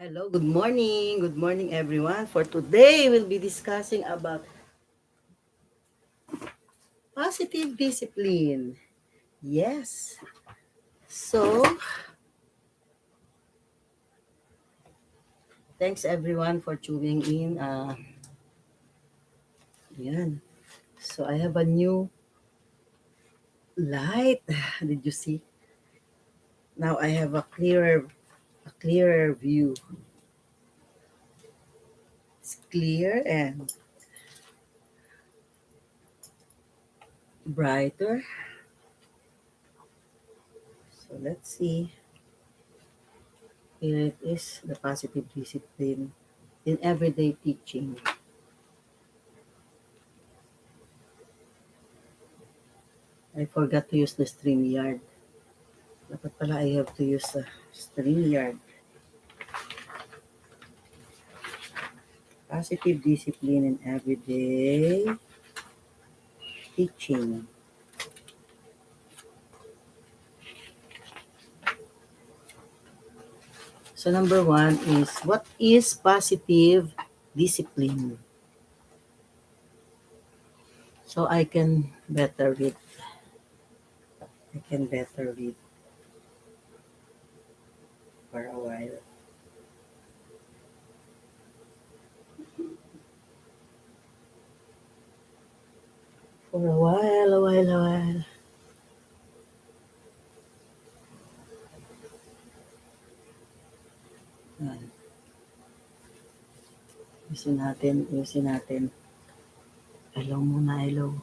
Hello, good morning. Good morning, everyone. For today, we'll be discussing about positive discipline. Yes. So, thanks everyone for tuning in. Yan. So, I have a new light. Did you see? Now I have a clearer view. It's clear and brighter. So, let's see. Here it is, the positive discipline in everyday teaching. I forgot to use the StreamYard. Dapat pala I have to use the StreamYard. Positive discipline in everyday teaching. So number one is, what is positive discipline? So I can better read. I can better read for a while. For a while. Yan. Usin natin. Hello muna, hello.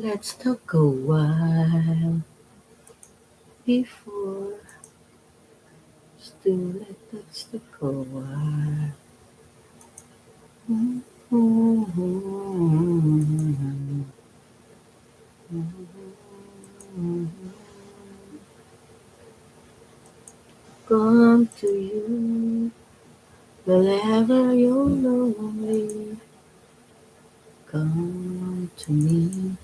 Let's talk a while before it's too late. Let's talk a while. Come to you whenever you're lonely. Come to me.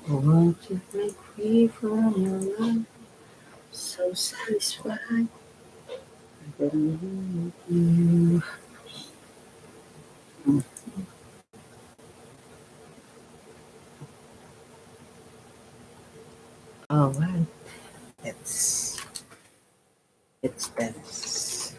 I want to break free from your love. So satisfied. I believe you. All right. It's it's tense.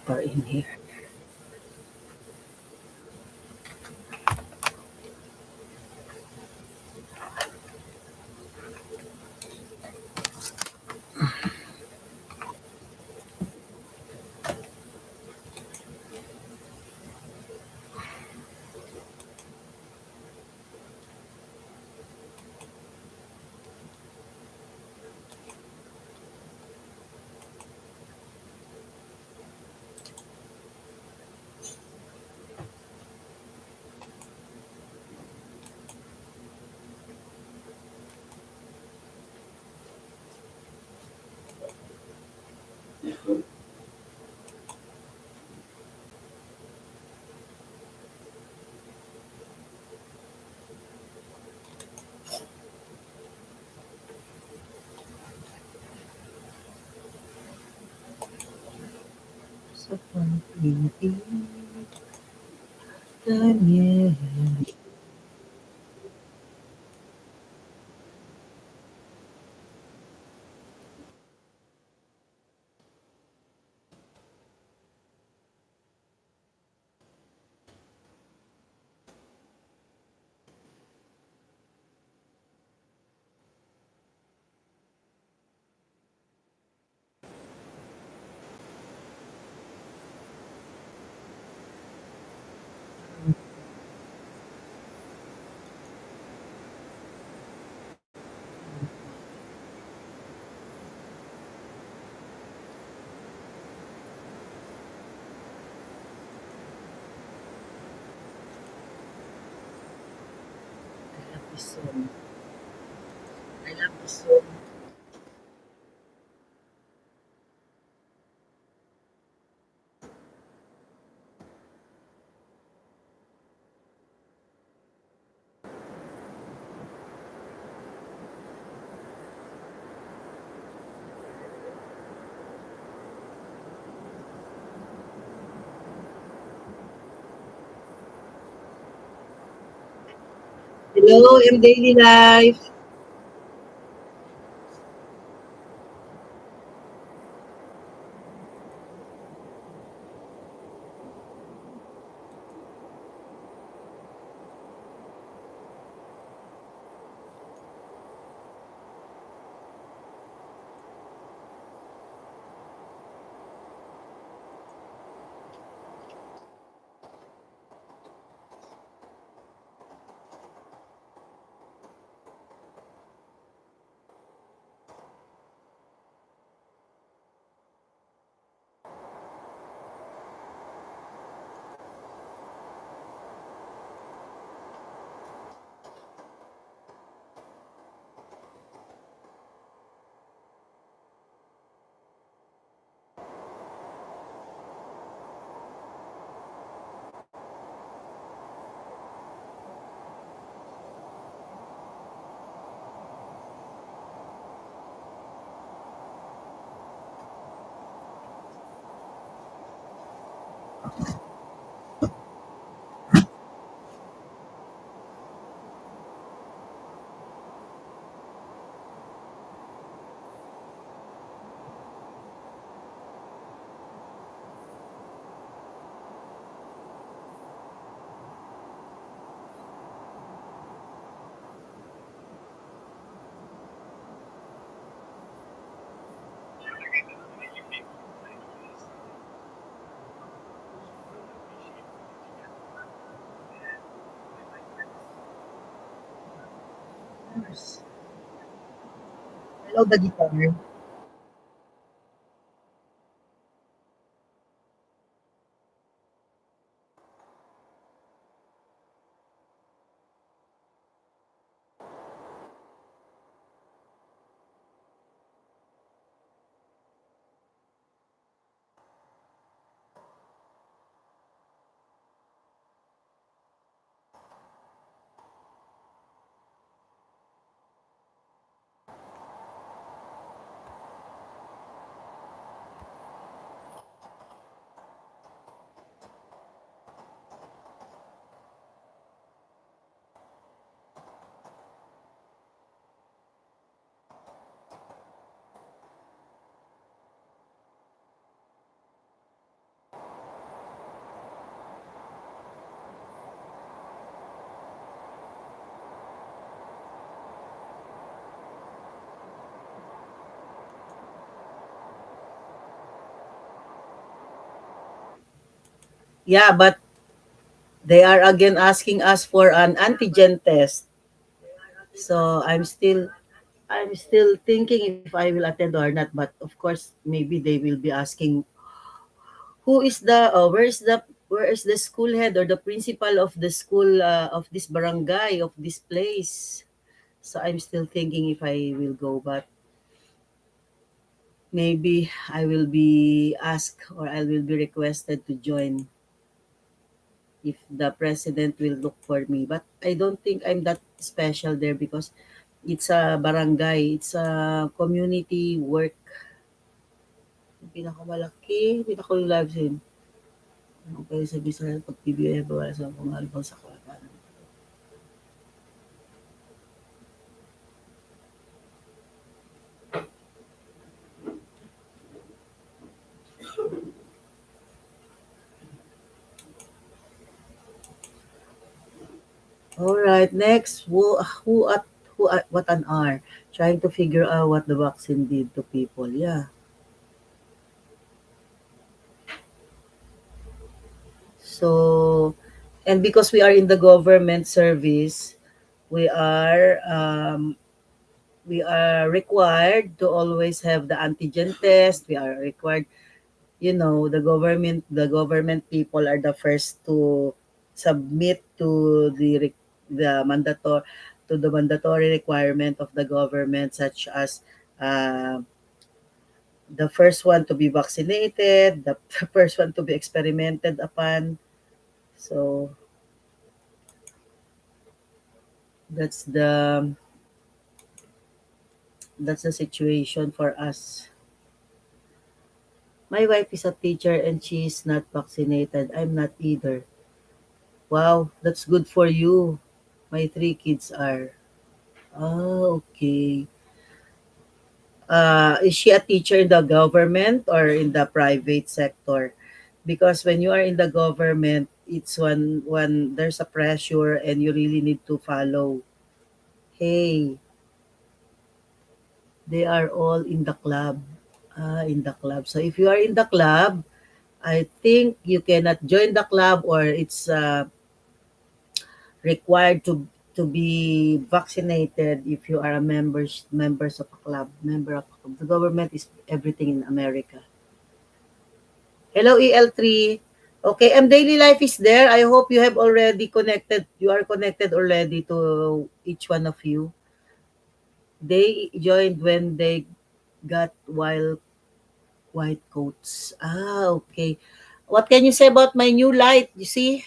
We're in here. sa pag-ibig, Daniel. I love this song. I love this song. Hello, M Daily Life. Hello, the guitar. Yeah, but they are again asking us for an antigen test. So I'm still thinking if I will attend or not. But of course, maybe they will be asking who is the where is the school head or the principal of the school of this barangay of this place. So I'm still thinking if I will go, but maybe I will be asked or I will be requested to join if the president will look for me. But I don't think I'm that special there because it's a barangay, it's a community work Yung pinakamalaki, pinaka-live stream. Ano kayo sa Bisaya pag PBA bawal sa kung album sa kwarta. All right, next, who at what an hour trying to figure out what the vaccine did to people. Yeah. So, and because we are in the government service, we are um, we are required to always have the antigen test. We are required, the government people are the first to submit to the mandatory requirement of the government, such as uh, the first one to be vaccinated, the first one to be experimented upon. So that's the situation for us. My wife is a teacher and she is not vaccinated. I'm not either. Wow, that's good for you. My three kids are. Oh, okay. Is she a teacher in the government or in the private sector? Because when you are in the government, it's when there's a pressure and you really need to follow. Hey, they are all in the club. In the club. So if you are in the club, I think you cannot join the club, or it's required to be vaccinated if you are a members of a club. Member of a club. The government is everything in America. Hello, EL3. Okay, daily life is there. I hope you have already connected. You are connected already to each one of you. They joined when they got white coats. Okay. What can you say about my new light? You see,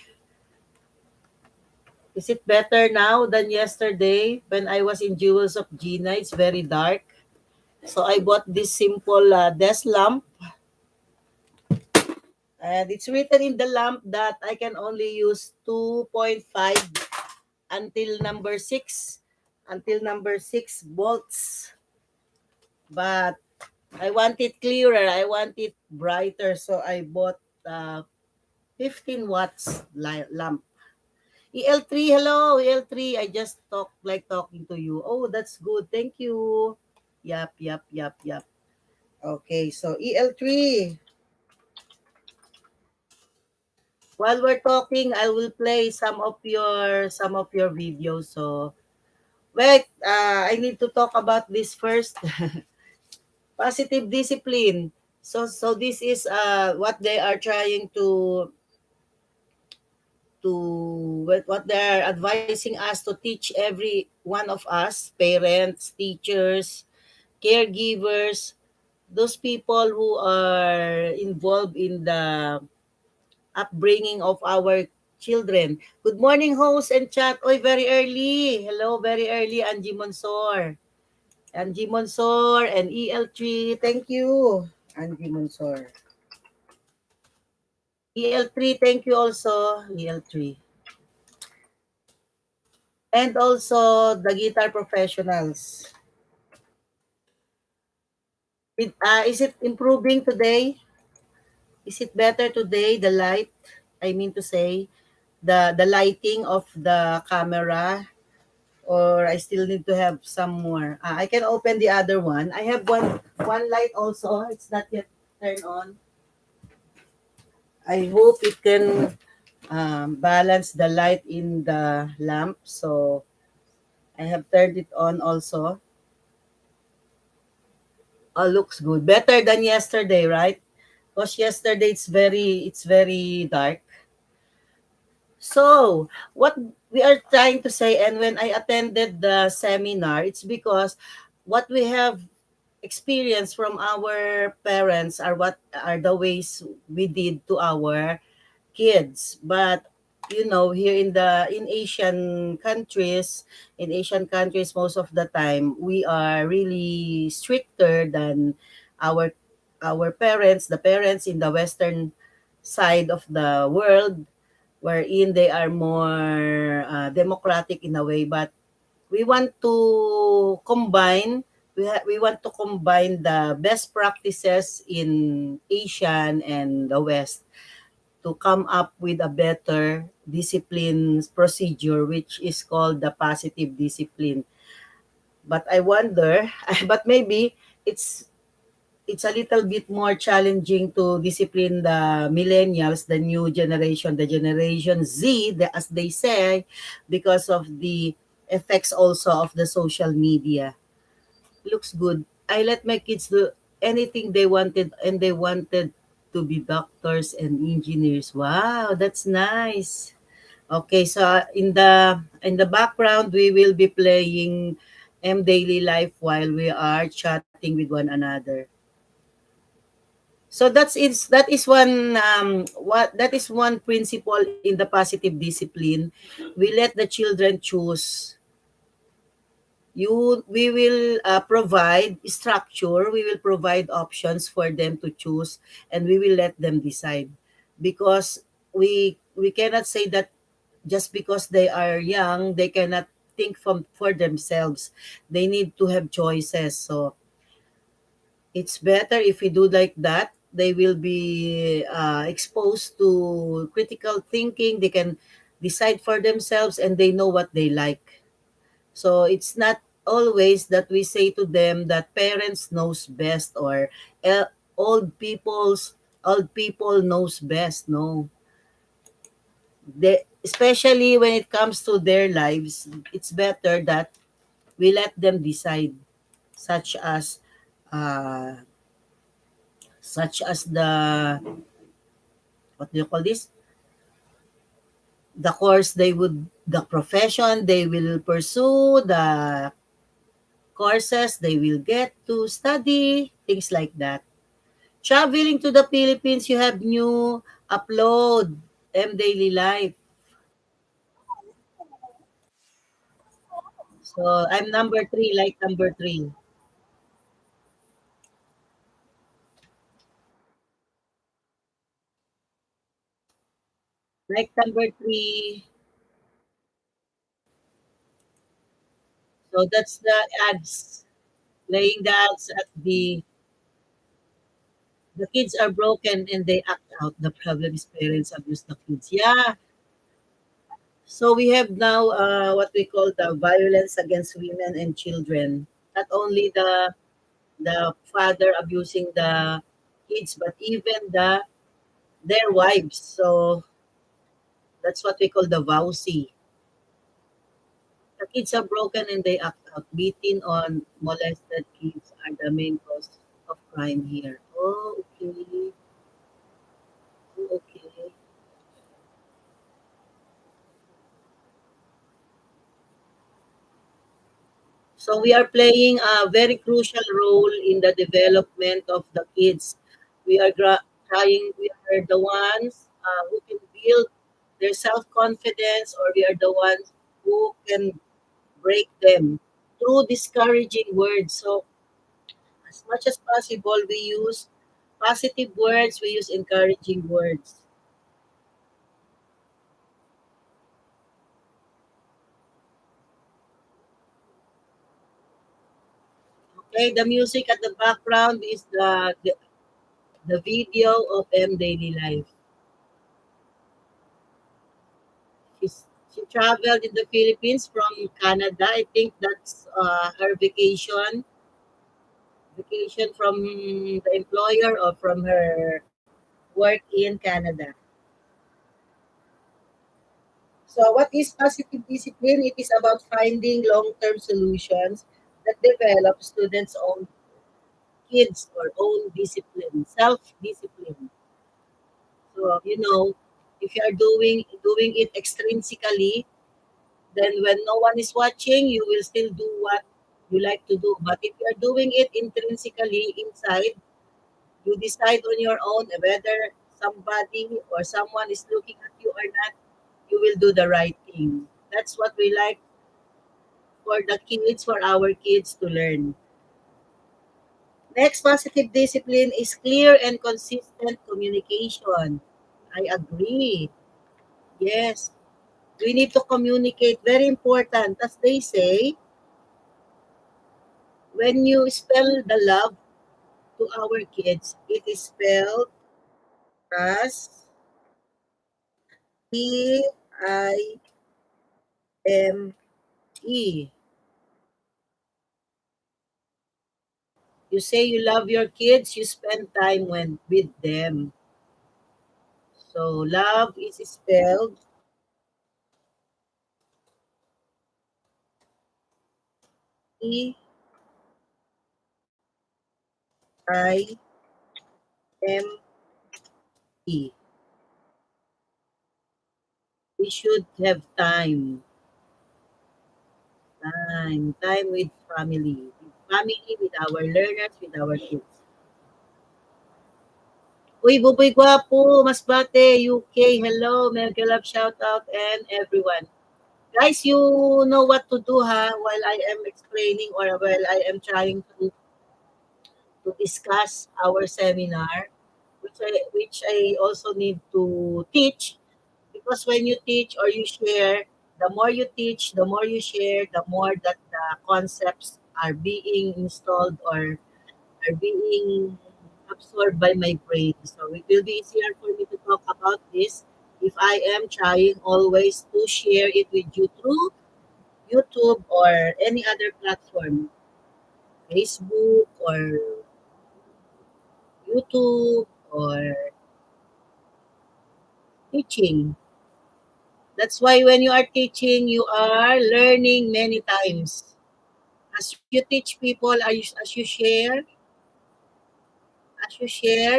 is it better now than yesterday when I was in Jewels of Gina? It's very dark. So I bought this simple desk lamp, and it's written in the lamp that I can only use 2.5 until number 6 volts. But I want it clearer. I want it brighter. So I bought 15 watts lamp. EL3, hello, EL3. I just talking to you. Oh, that's good. Thank you. Yep, yep, yep, yep. Okay, so EL3. While we're talking, I will play some of your videos. So wait, I need to talk about this first. Positive discipline. So this is what they are trying to what they're advising us to teach every one of us, parents, teachers, caregivers, those people who are involved in the upbringing of our children. Good morning, host and chat. Oy, very early. Hello, very early, Angie Monsor. Angie Monsor and EL3. Thank you, Angie Monsor. EL3, thank you also, EL3. And also the guitar professionals. Is it improving today? Is it better today, the light? I mean to say, the lighting of the camera, or I still need to have some more. I can open the other one. I have one light also. It's not yet turned on. I hope it can balance the light in the lamp. So I have turned it on also. Oh, looks good. Better than yesterday, right? Because yesterday it's very dark. So, what we are trying to say, and when I attended the seminar, it's because what we have experienced from our parents are what are the ways we did to our kids. But here in Asian countries, most of the time we are really stricter than our our parents, the parents in the western side of the world, wherein they are more democratic in a way, but we want to combine we want to combine the best practices in Asian and the West to come up with a better discipline procedure, which is called the positive discipline. But I wonder, but maybe it's it's a little bit more challenging to discipline the millennials, the new generation, the generation Z, as they say, because of the effects also of the social media. Looks good. I let my kids do anything they wanted, and they wanted to be doctors and engineers. Wow, that's nice. Okay, so in the background we will be playing daily life while we are chatting with one another. So that is one that is one principle in the positive discipline. We let the children choose. We will provide structure, we will provide options for them to choose, and we will let them decide, because we cannot say that just because they are young they cannot think for themselves. They need to have choices. So it's better if we do like that. They will be exposed to critical thinking. They can decide for themselves, and they know what they like. So it's not always that we say to them that parents knows best, or uh, old people's old people knows best. No, especially when it comes to their lives, it's better that we let them decide, such as uh, the, what do you call this, the course they would, the profession they will pursue, the courses they will get to study, things like that. Traveling to the Philippines, you have new upload daily life. So I'm number three, like number three. Like number three. So that's the ads. Playing the ads at the kids are broken and they act out. The problem is parents abuse the kids. Yeah. So we have now what we call the violence against women and children. Not only the father abusing the kids, but even their wives. So that's what we call the vowsy. The kids are broken and they act out. Beating on molested kids are the main cause of crime here. Oh, okay. Oh, okay. So we are playing a very crucial role in the development of the kids. We are trying. We are the ones who can build their self confidence, or we are the ones who can break them through discouraging words. So as much as possible, we use positive words. We use encouraging words. Okay, the music at the background is the video of daily life. She traveled in the Philippines from Canada. I think that's her vacation from the employer or from her work in Canada. So what is positive discipline? It is about finding long-term solutions that develop students' own kids or own discipline, self-discipline. So if you are doing it extrinsically, then when no one is watching, you will still do what you like to do. But if you are doing it intrinsically inside, you decide on your own whether somebody or someone is looking at you or not, you will do the right thing. That's what we like for our kids to learn. Next positive discipline is clear and consistent communication. I agree. Yes. We need to communicate. Very important. As they say, when you spell the love to our kids, it is spelled as Time. You say you love your kids, you spend time with them. So love is spelled Time. We should have time with family, with our learners, with our kids. Uy, Buboy Gwapo, Masbate, UK, hello, mega love shout out and everyone. Guys, you know what to do ha while I am explaining or while I am trying to discuss our seminar, which I also need to teach because when you teach or you share, the more you teach, the more you share, the more that the concepts are being installed or are being absorbed by my brain. So it will be easier for me to talk about this if I am trying always to share it with you through YouTube or any other platform, Facebook or YouTube or teaching. That's why when you are teaching, you are learning many times. As you teach people, as you share,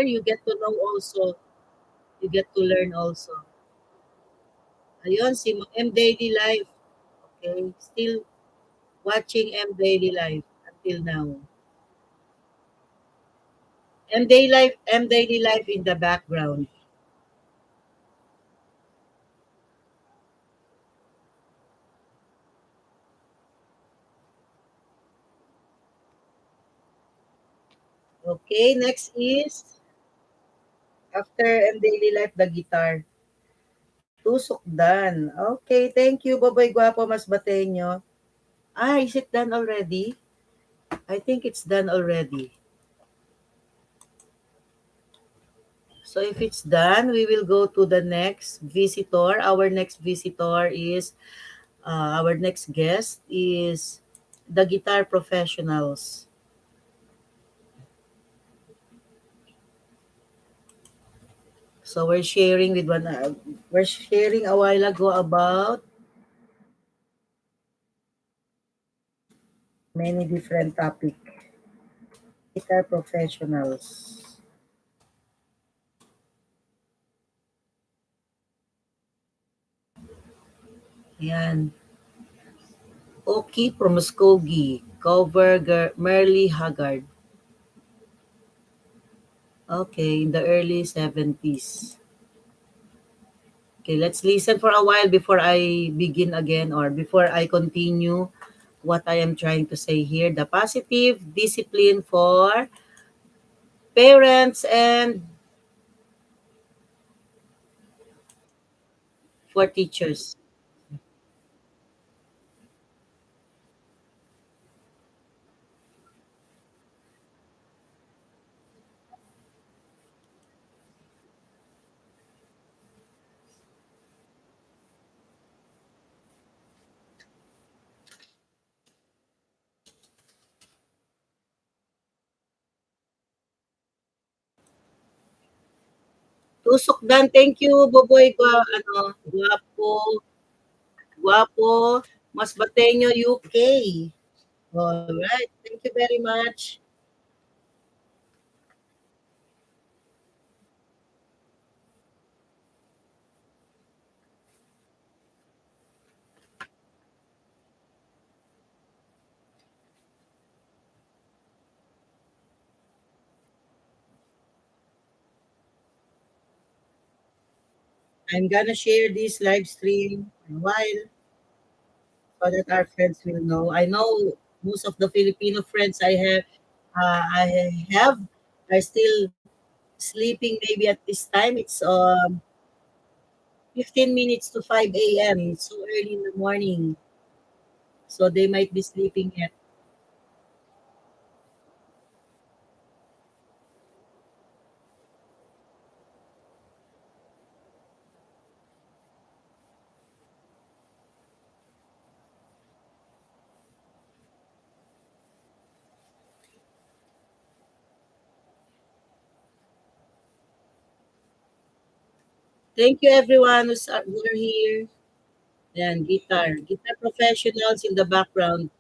you get to know also. You get to learn also. Ayun, si M Daily Life. Okay, still watching M Daily Life until now. M Daily Life in the background. Okay, next is after M Daily Life, the guitar. Tusok done. Okay, thank you, Baboy Guapo Mas Bateño. Ah, is it done already? I think it's done already. So if it's done, we will go to the next visitor. Our next visitor is, our next guest is the guitar professionals. So we're sharing a while ago about many different topic. Guitar professionals. Yan. Oki Promuskogi, cover Merle Haggard. Okay, in the early 70s. Okay, let's listen for a while before I begin again or before I continue what I am trying to say here. The positive discipline for parents and for teachers. Tusok dan, thank you, Boboy, guwapo, guwapo, Mas Bateño, UK. All right, thank you very much. I'm gonna share this live stream in a while so that our friends will know. I know most of the Filipino friends I have. I have are still sleeping maybe at this time. It's 15 minutes to 5 a.m. It's so early in the morning. So they might be sleeping yet. Thank you everyone who are here. And guitar professionals in the background.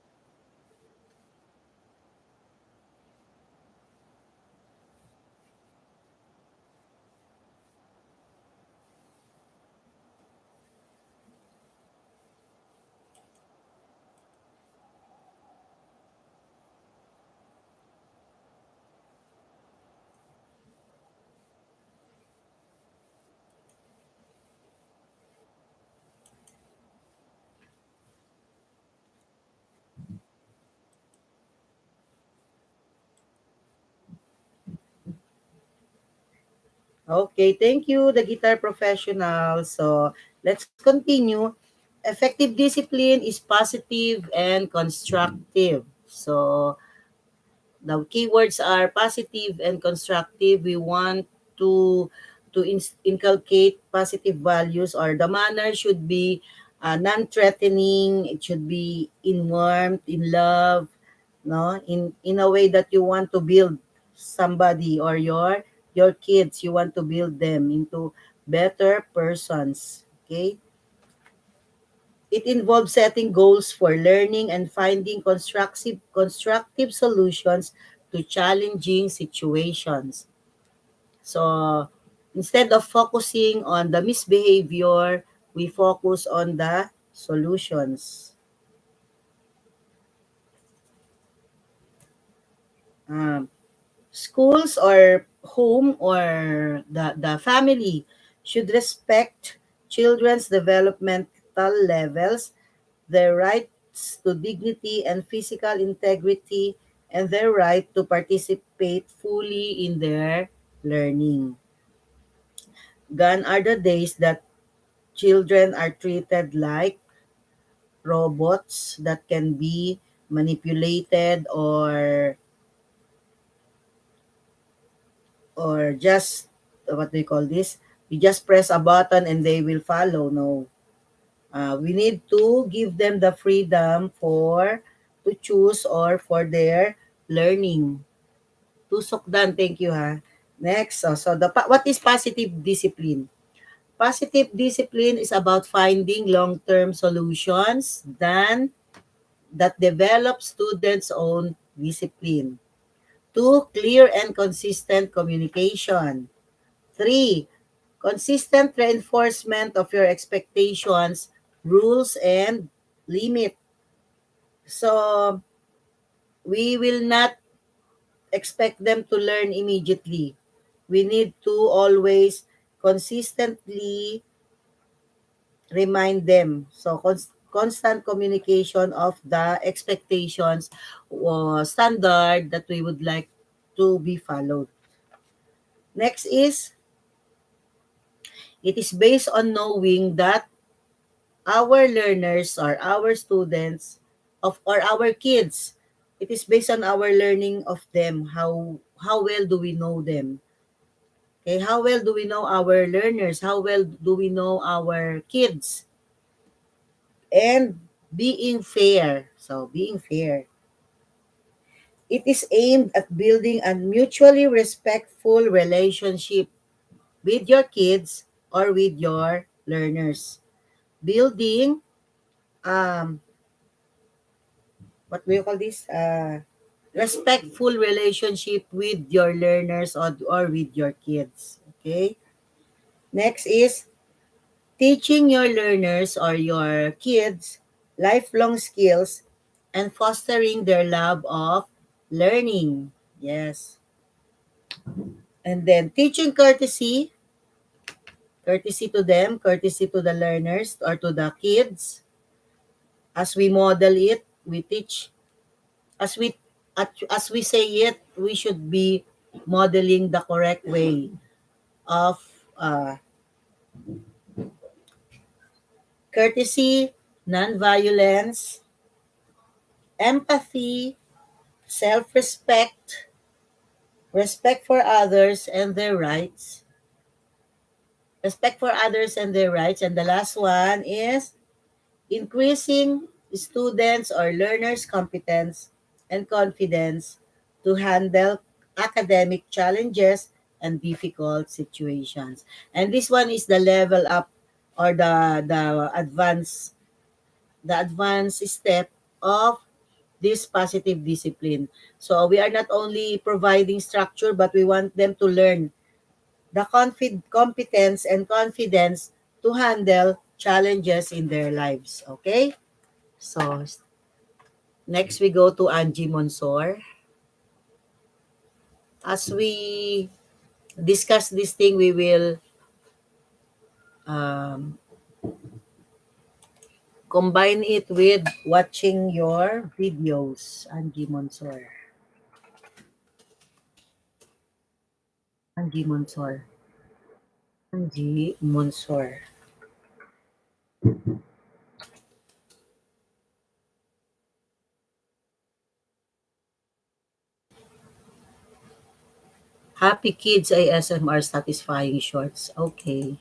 Okay, thank you, the guitar professional. So let's continue. Effective discipline is positive and constructive. So the keywords are positive and constructive. We want to inculcate positive values, or the manner should be non-threatening. It should be in warmth, in love, no, in a way that you want to build somebody, or your kids. You want to build them into better persons. Okay. It involves setting goals for learning and finding constructive solutions to challenging situations. So instead of focusing on the misbehavior, we focus on the solutions. Um, Schools or home or the family should respect children's developmental levels, their rights to dignity and physical integrity, and their right to participate fully in their learning. Gone are the days that children are treated like robots that can be manipulated, or just what do you call this? You just press a button and they will follow. No, we need to give them the freedom to choose or for their learning. Tusok dan, thank you ha. Next, what is positive discipline? Positive discipline is about finding long-term solutions that develop students' own discipline. Two, clear and consistent communication. Three, consistent reinforcement of your expectations, rules, and limit. So, we will not expect them to learn immediately. We need to always consistently remind them. So, constant communication of the expectations or standard that we would like to be followed. Next is, it is based on knowing that our learners or our students or our kids, it is based on our learning of them. How well do we know them? Okay, how well do we know our learners? How well do we know our kids? And being fair. So being fair. It is aimed at building a mutually respectful relationship with your kids or with your learners. Building what do you call this? Respectful relationship with your learners or with your kids. Okay. Next is teaching your learners or your kids lifelong skills and fostering their love of learning. Yes. And then teaching courtesy to them, courtesy to the learners or to the kids. As we model it, we teach as we as we say it, we should be modeling the correct way of uh, courtesy, nonviolence, empathy, self-respect, respect for others and their rights, respect for others and their rights, and the last one is increasing students or learners' competence and confidence to handle academic challenges and difficult situations. And this one is the level up or the advanced step of this positive discipline. So we are not only providing structure, but we want them to learn the competence and confidence to handle challenges in their lives. Okay? So next we go to Angie Monsor. As we discuss this thing, we will um, combine it with watching your videos, Angie Monsor. Angie Monsor. Angie Monsor. Happy Kids ASMR Satisfying Shorts. Okay.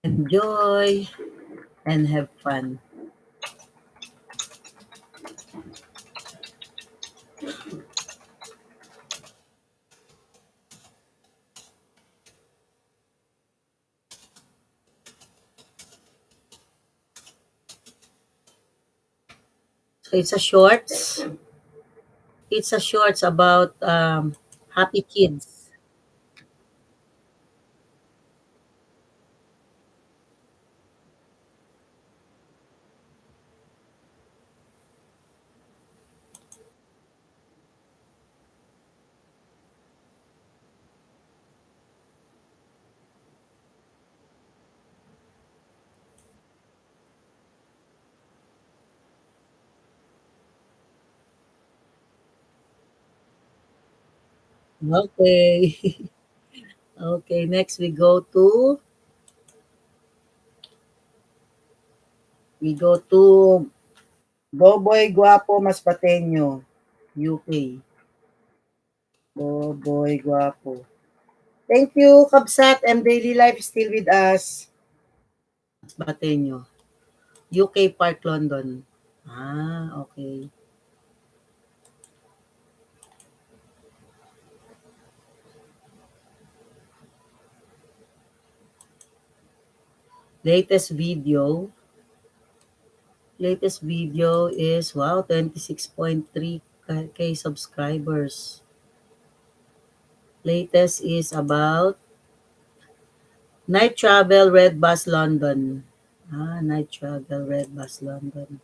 Enjoy and have fun. So it's a shorts. It's a shorts about happy kids. Okay. Okay, next we go to Boboy Guapo Masbateño, UK. Boboy Guapo. Thank you, Kabsat. M Daily Life is still with us. Masbateño, UK Park, London. Ah, okay. Latest video. Latest video is, wow, 26.3K subscribers. Latest is about Night Travel Red Bus London. Ah, Night Travel Red Bus London.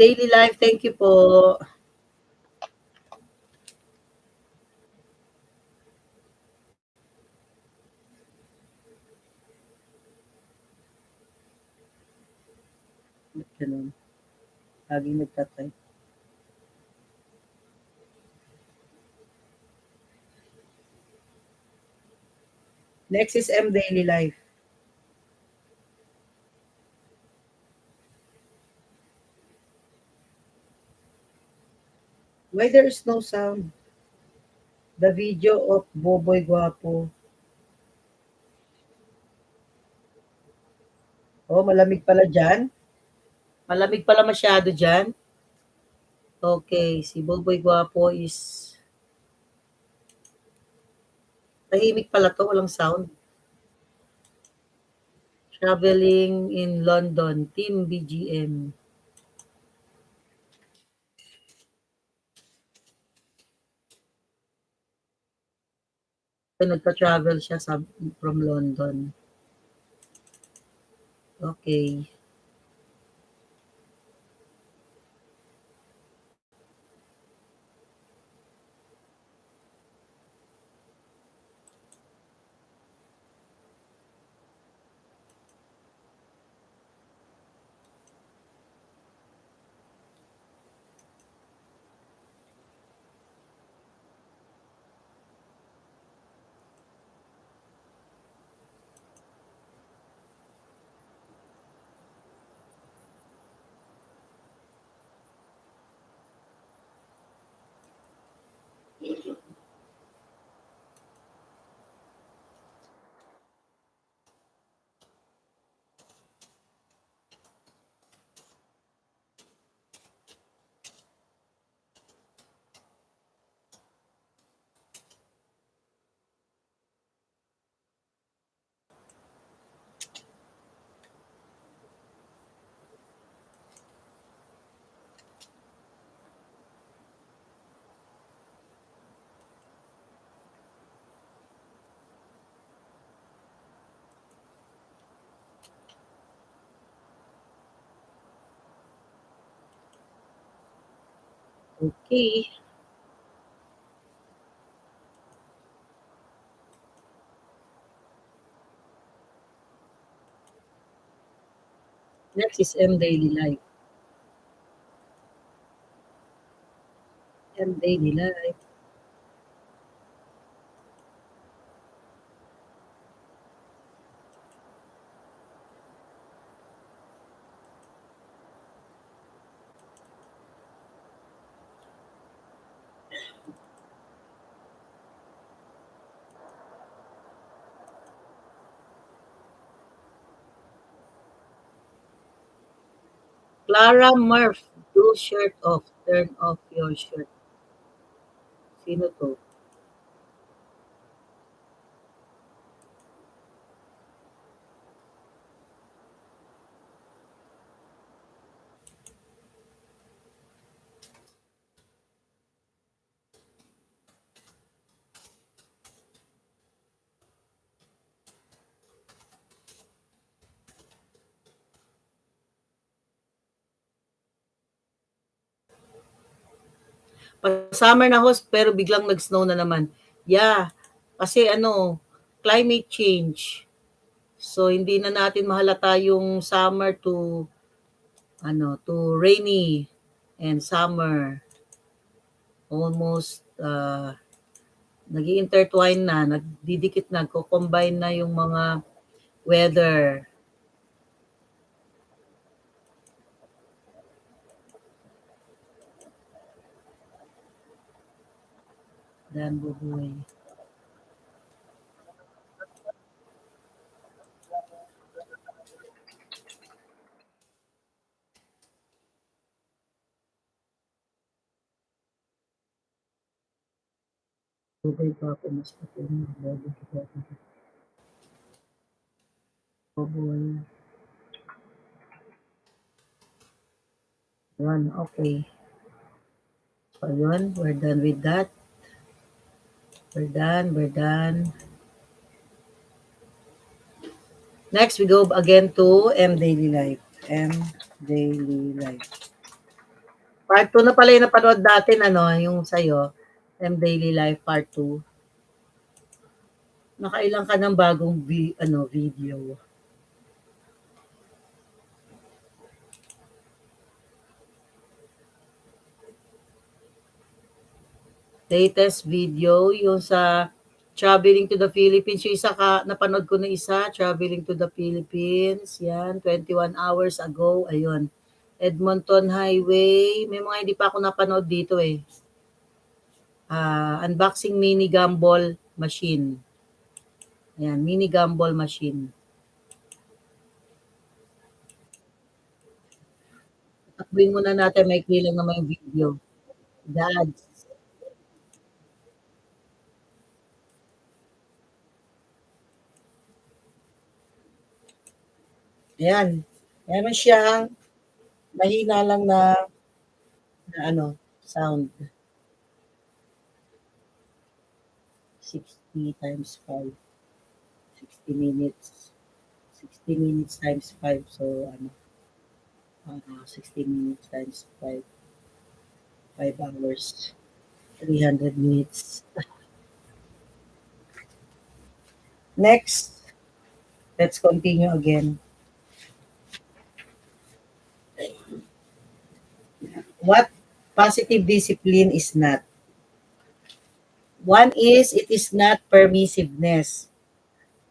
Daily Life, thank you po. Ganun. Laging nagtatay. Next is Daily Life. Why there is no sound? The video of Boboy Guapo. Oh, malamig pala dyan. Malamig pala masyado dyan. Okay, si Boboy Guapo is tahimik pala to, walang sound. Traveling in London, Team BGM. Nagpa-travel siya from London. Okay. Okay. Next is M Daily Life. M Daily Life. Clara Murph. Do shirt off. Turn off your shirt. Sino to? Pa-summer na host pero biglang nag-snow na naman. Yeah, kasi ano, climate change. So hindi na natin mahalata yung summer to rainy and summer almost nag-intertwine na, nagdidikit na, combine na yung mga weather. Dan bubuhay. Bubuhay pa ako mas patuloy. Bubuhay. Yun, okay. So yun, we're done with that. We're done. Next, we go again to M Daily Life. M Daily Life. Part 2 na pala yung napanood natin, ano, yung sa'yo. M Daily Life Part 2. Nakailang ka ng bagong video. Latest video, yung sa traveling to the Philippines. Yung isa napanood ko na isa, traveling to the Philippines. Yan, 21 hours ago. Ayun. Edmonton Highway. May mga hindi pa ako napanood dito eh. Unboxing mini gumball machine. Ayan, mini gumball machine. Takbuhin muna natin, may lang naman yung video. Dads. Ayan. Meron siyang mahina lang na sound. 6. 60 times 5, 60 minutes. 60 minutes times 5. So, ano, 60 minutes times 5, 5 hours, 300 minutes. Next, let's continue again. What positive discipline is not? One is it is not permissiveness.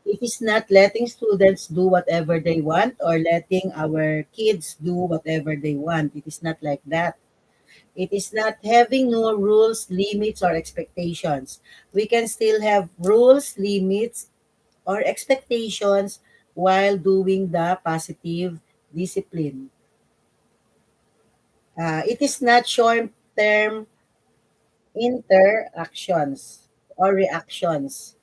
It is not letting students do whatever they want or letting our kids do whatever they want. It is not like that. It is not having no rules, limits, or expectations. We can still have rules, limits, or expectations while doing the positive discipline. It is not short term interactions or reactions.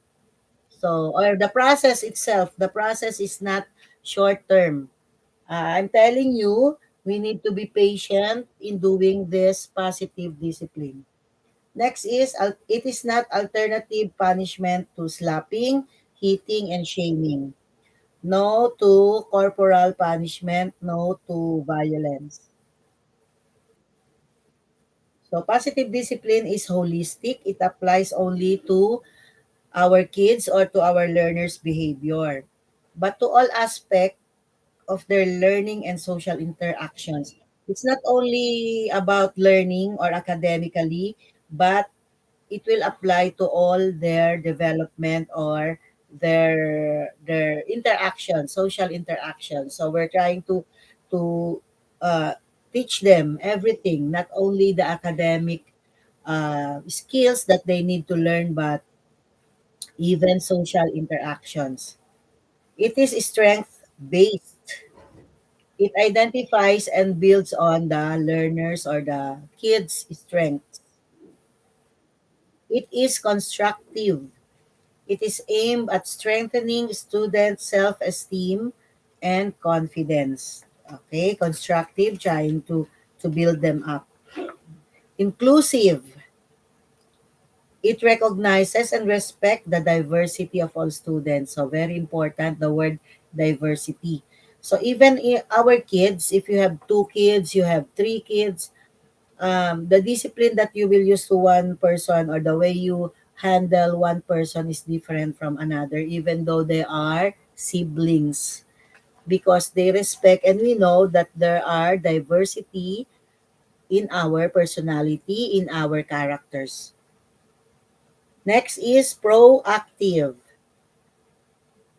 So, or the process itself, the process is not short term. I'm telling you, we need to be patient in doing this positive discipline. Next is, it is not alternative punishment to slapping, hitting, and shaming. No to corporal punishment, no to violence. So positive discipline is holistic. It applies only to our kids or to our learners' behavior, but to all aspects of their learning and social interactions. It's not only about learning or academically, but it will apply to all their development or their interaction, social interaction. So we're trying to uh, teach them everything, not only the academic skills that they need to learn, but even social interactions. It is strength based. It identifies and builds on the learners or the kids' strengths. It is constructive. It is aimed at strengthening students' self esteem and confidence. Okay, constructive, trying to build them up. Inclusive, it recognizes and respect the diversity of all students. So very important, the word diversity. So even our kids, if you have two kids, you have three kids, the discipline that you will use to one person or the way you handle one person is different from another, even though they are siblings, because they respect, and we know that there are diversity in our personality, in our characters. Next is proactive.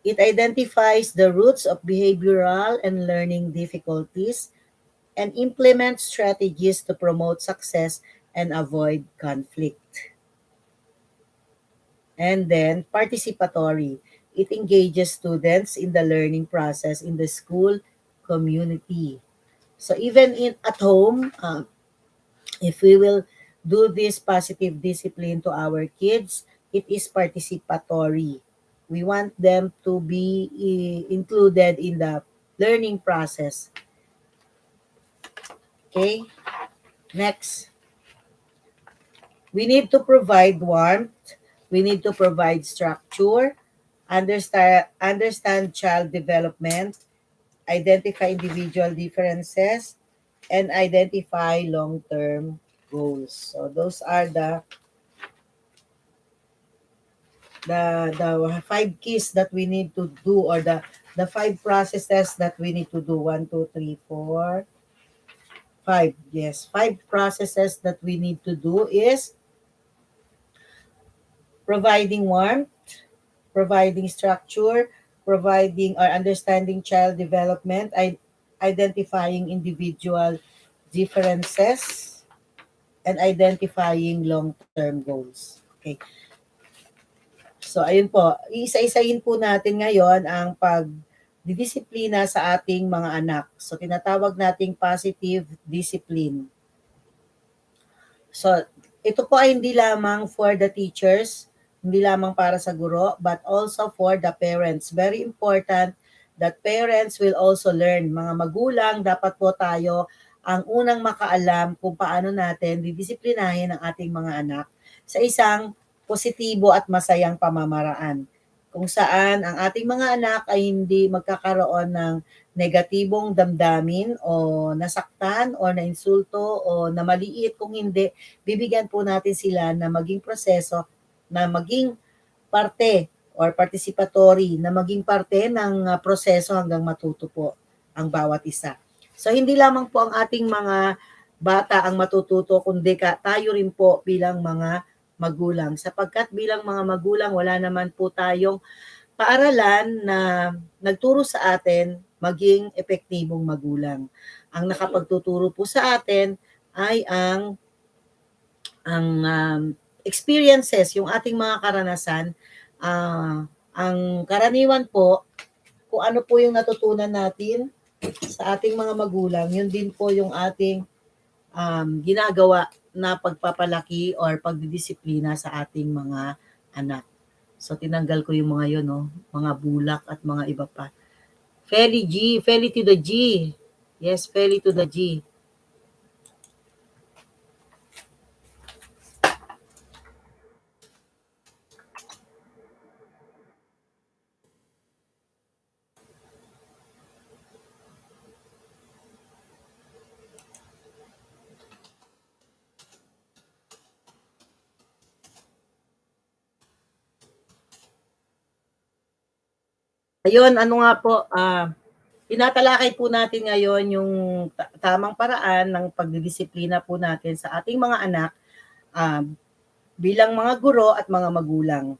It identifies the roots of behavioral and learning difficulties and implements strategies to promote success and avoid conflict. And then participatory. It engages students in the learning process in the school community. So even in at home, if we will do this positive discipline to our kids, it is participatory. We want them to be included in the learning process. Okay, next. We need to provide warmth. We need to provide structure, understand child development, identify individual differences, and identify long-term goals. So those are the five keys that we need to do, or the five processes that we need to do. One, two, three, four, five. Yes, five processes that we need to do is providing warmth, providing structure, providing or understanding child development, identifying individual differences, and identifying long-term goals. Okay. So ayun po, iisa-isahin po natin ngayon ang pagdidisiplina sa ating mga anak. So tinatawag nating positive discipline. So ito po ay hindi lamang for the teachers, hindi lamang para sa guro, but also for the parents. Very important that parents will also learn. Mga magulang, dapat po tayo ang unang makaalam kung paano natin didisiplinahin ang ating mga anak sa isang positibo at masayang pamamaraan kung saan ang ating mga anak ay hindi magkakaroon ng negatibong damdamin o nasaktan o nainsulto o namaliit. Kung hindi, bibigyan po natin sila na maging proseso, na maging parte or participatory, na maging parte ng proseso hanggang matuto po ang bawat isa. So hindi lamang po ang ating mga bata ang matututo, kundi tayo rin po bilang mga magulang. Sapagkat bilang mga magulang, wala naman po tayong paaralan na nagturo sa atin maging epektibong magulang. Ang nakapagtuturo po sa atin ay ang experiences, yung ating mga karanasan. Ang karaniwan po, kung ano po yung natutunan natin sa ating mga magulang, yun din po yung ating ginagawa na pagpapalaki or pagdidisiplina sa ating mga anak. So, tinanggal ko yung mga yun, no? Mga bulak at mga iba pa. Feli G, Feli to the G. Yes, Feli to the G. Ayun, ano nga po, tinatalakay po natin ngayon yung tamang paraan ng pagdidisiplina po natin sa ating mga anak um, bilang mga guro at mga magulang.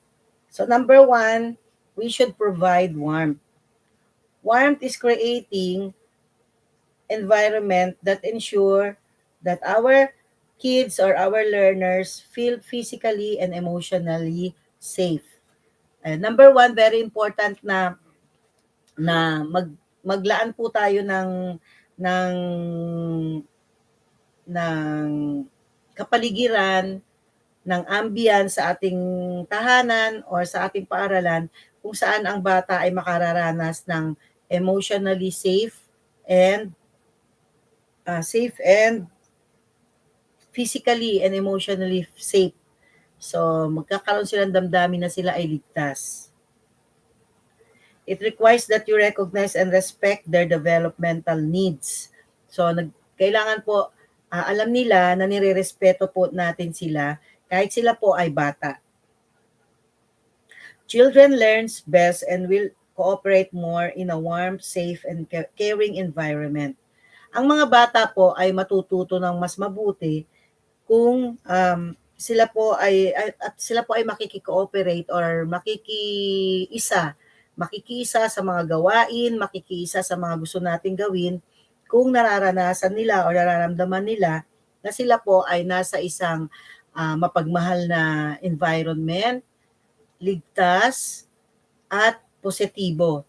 So number one, we should provide warmth. Warmth is creating environment that ensure that our kids or our learners feel physically and emotionally safe. Number one, very important na maglaan po tayo ng ng kapaligiran, ng ambience sa ating tahanan or sa ating paaralan kung saan ang bata ay makararanas ng emotionally safe and physically and emotionally safe. So, magkakaroon silang damdamin na sila ay ligtas. It requires that you recognize and respect their developmental needs. So, kailangan po, alam nila na nire-respeto po natin sila kahit sila po ay bata. Children learns best and will cooperate more in a warm, safe, and caring environment. Ang mga bata po ay matututo ng mas mabuti kung sila po ay makiki-cooperate or makikiisa sa mga gawain, makikiisa sa mga gusto nating gawin kung nararanasan nila o nararamdaman nila na sila po ay nasa isang mapagmahal na environment, ligtas, at positibo.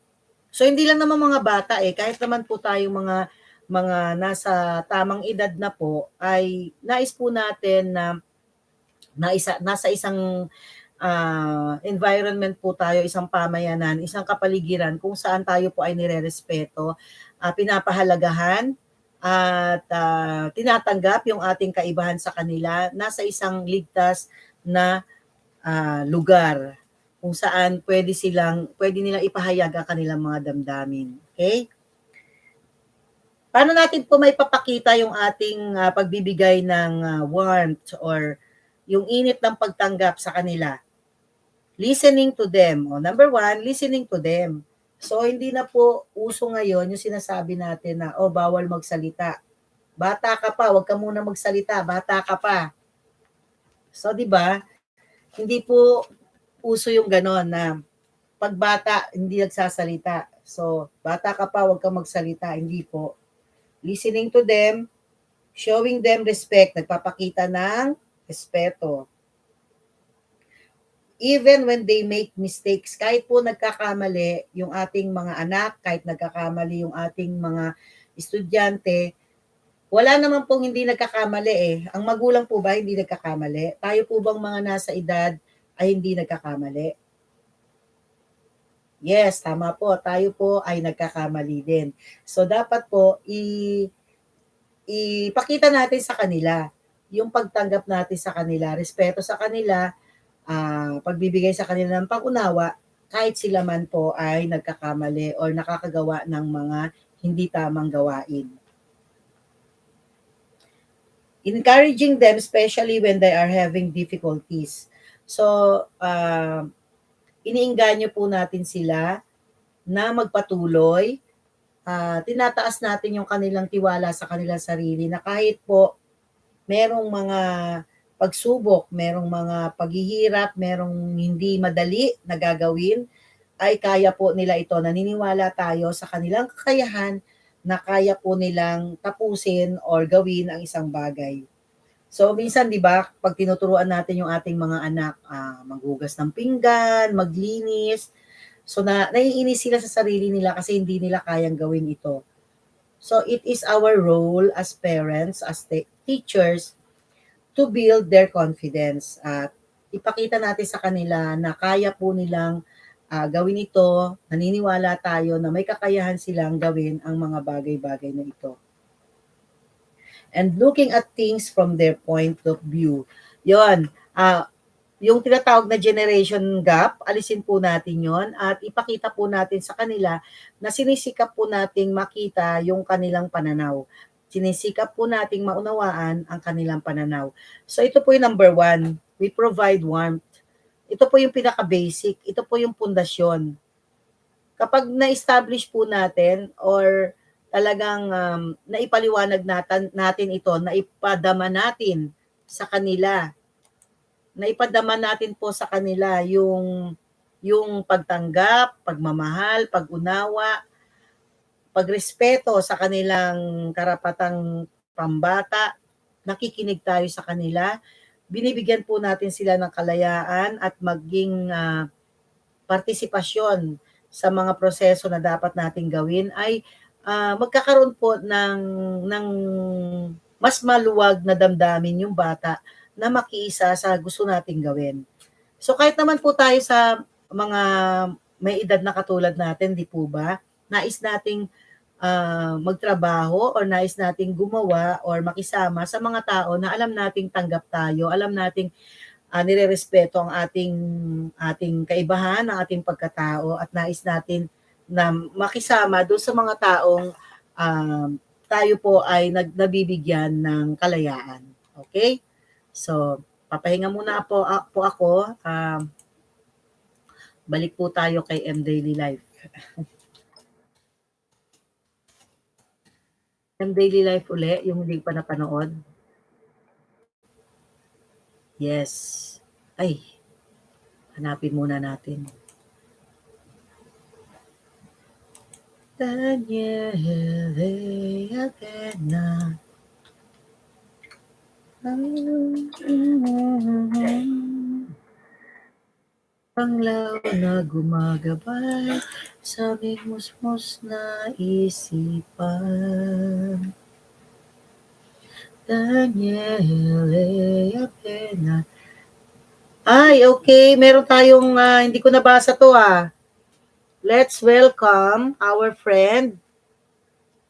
So hindi lang naman mga bata kahit naman po tayong mga nasa tamang edad na po ay nais po natin na nasa isang environment po tayo, isang pamayanan, isang kapaligiran kung saan tayo po ay nirerespeto, pinapahalagahan at tinatanggap yung ating kaibahan sa kanila, nasa isang ligtas na lugar kung saan pwede nilang ipahayag ang kanilang mga damdamin. Okay? Paano natin po may papakita yung ating pagbibigay ng warmth or yung init ng pagtanggap sa kanila? Listening to them. Number one, listening to them. So, hindi na po uso ngayon yung sinasabi natin na, bawal magsalita. Bata ka pa, wag ka muna magsalita. Bata ka pa. So, di ba? Hindi po uso yung ganon na pag bata, hindi nagsasalita. So, bata ka pa, wag kang magsalita. Hindi po. Listening to them, showing them respect, nagpapakita ng respeto. Even when they make mistakes, kahit po nagkakamali yung ating mga anak, kahit nagkakamali yung ating mga estudyante, wala naman pong hindi nagkakamali Ang magulang po ba hindi nagkakamali? Tayo po bang mga nasa edad ay hindi nagkakamali? Yes, tama po. Tayo po ay nagkakamali din. So, dapat po ipakita natin sa kanila yung pagtanggap natin sa kanila, respeto sa kanila, pagbibigay sa kanila ng pag-unawa kahit sila man po ay nagkakamali or nakakagawa ng mga hindi tamang gawain. Encouraging them, especially when they are having difficulties. So, iniengganyo po natin sila na magpatuloy. Tinataas natin yung kanilang tiwala sa kanilang sarili na kahit po merong mga pagsubok, merong mga paghihirap, merong hindi madali na gagawin, ay kaya po nila ito. Naniniwala tayo sa kanilang kakayahan na kaya po nilang tapusin or gawin ang isang bagay. So minsan 'di ba, pag tinuturuan natin yung ating mga anak, maghugas ng pinggan, maglinis, so naiinis sila sa sarili nila kasi hindi nila kayang gawin ito. So it is our role as parents, as teachers, to build their confidence at ipakita natin sa kanila na kaya po nilang gawin ito. Naniniwala tayo na may kakayahan silang gawin ang mga bagay-bagay na ito. And looking at things from their point of view. Yon, yung tinatawag na generation gap, alisin po natin yon at ipakita po natin sa kanila na sinisikap po nating makita yung kanilang pananaw. Sinisikap po nating maunawaan ang kanilang pananaw. So ito po yung number 1, we provide warmth. Ito po yung pinaka-basic, ito po yung pundasyon. Kapag na-establish po natin or talagang naipaliwanag natin ito, naipadama natin sa kanila, naipadama natin po sa kanila yung pagtanggap, pagmamahal, pag-unawa, pagrespeto sa kanilang karapatang pambata, nakikinig tayo sa kanila, binibigyan po natin sila ng kalayaan at maging partisipasyon sa mga proseso na dapat nating gawin ay magkakaroon po ng mas maluwag na damdamin yung bata na makiisa sa gusto nating gawin. So kahit naman po tayo sa mga may edad na katulad natin, di po ba? Nais nating magtrabaho or nais nating gumawa or makisama sa mga tao na alam nating tanggap tayo, alam nating nirerespeto ang ating kaibahan, ang ating pagkatao at nais natin na makisama doon sa mga taong tayo po ay nabibigyan ng kalayaan. Okay? So, papahinga muna po ako. Balik po tayo kay M Daily Life. M Daily Life uli, yung hindi pa napanood. Yes. Ay, hanapin muna natin. Daniele Atena. Panglaw na gumagabay sa aming musmos na isipan. Daniele Atena. Ay, okay. Meron tayong, hindi ko nabasa to Let's welcome our friend,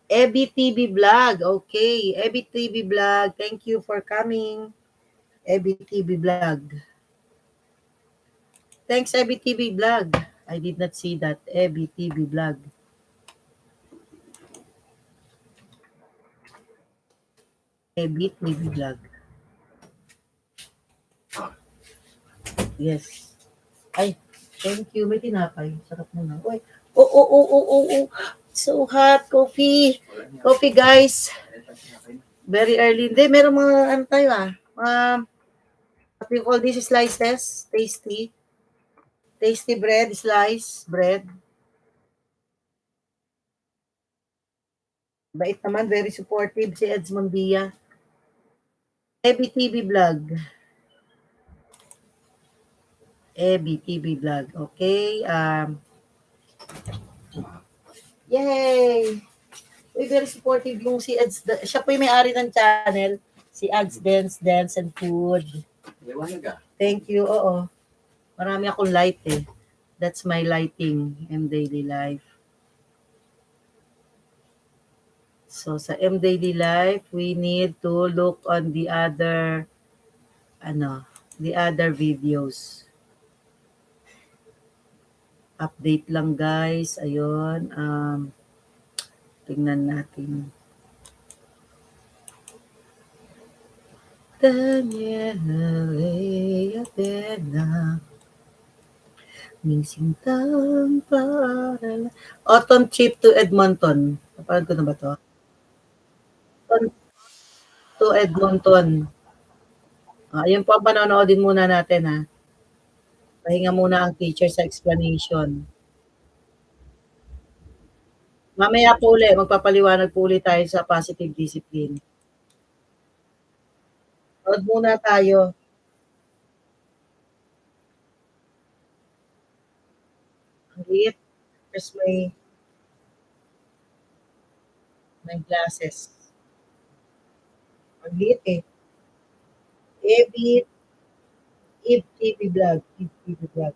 Ebi TV Vlog. Okay, Ebi TV Vlog, thank you for coming. Ebi TV Vlog. Thanks, Ebi TV Vlog. I did not see that. Ebi TV Vlog. Ebi TV Vlog. Yes. Ay, thank you. May tinapay. Sarap muna. Uy. Oh. So hot. Coffee. Coffee, guys. Very early. Hindi, meron mga ano tayo what we call this, slices. Tasty. Tasty bread, slice bread. Bait naman, very supportive si Eds Mondia. Ebi TV Vlog. Ebi TV Vlog. Okay. Yay! Uy, very supportive yung si Eds. Siya po yung may-ari ng channel. Si Ads Dance and Food. Thank you. Oo. Marami akong light That's my lighting in daily life. So sa M Daily Life, we need to look on the other videos. Update lang guys, ayun, tingnan natin. Daniela Pena, Sintang para Autumn Trip to Edmonton. Napanood ko na ba to? Autumn to Edmonton. Ayun po ang panonoodin muna natin ha. Pahinga muna ang teacher sa explanation. Mamaya po ulit, magpapaliwanag po ulit tayo sa positive discipline. Nood muna tayo. Ang liit. Tapos may glasses. Ang liit eh. Ebit, Ib TV vlog. Ib TV vlog.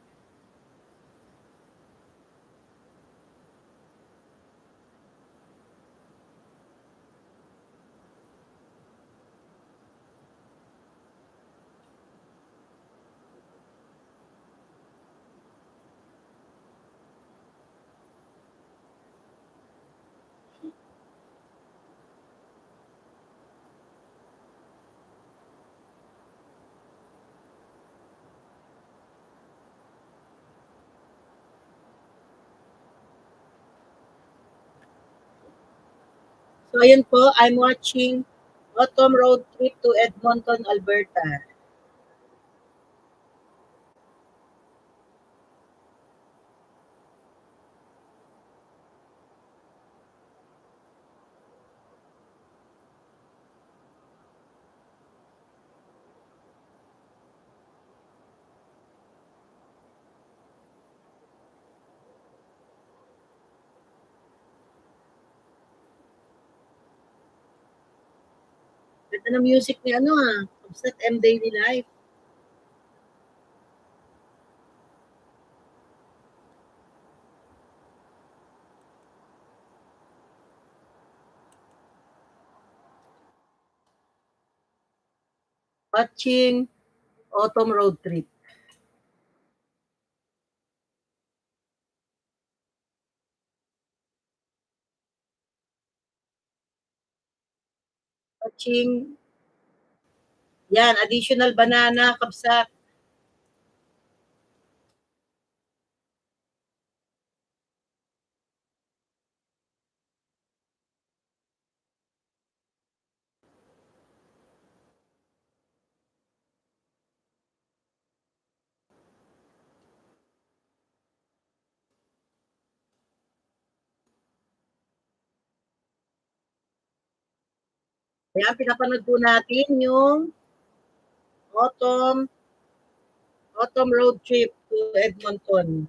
So ayun po, I'm watching Autumn Road Trip to Edmonton, Alberta. Ganda ng music ni ano Upset M Daily Life. Watching Autumn Road Trip. Watching, yan, additional banana, kapsat. Kaya pinapanood po natin yung Autumn Autumn Road Trip to Edmonton.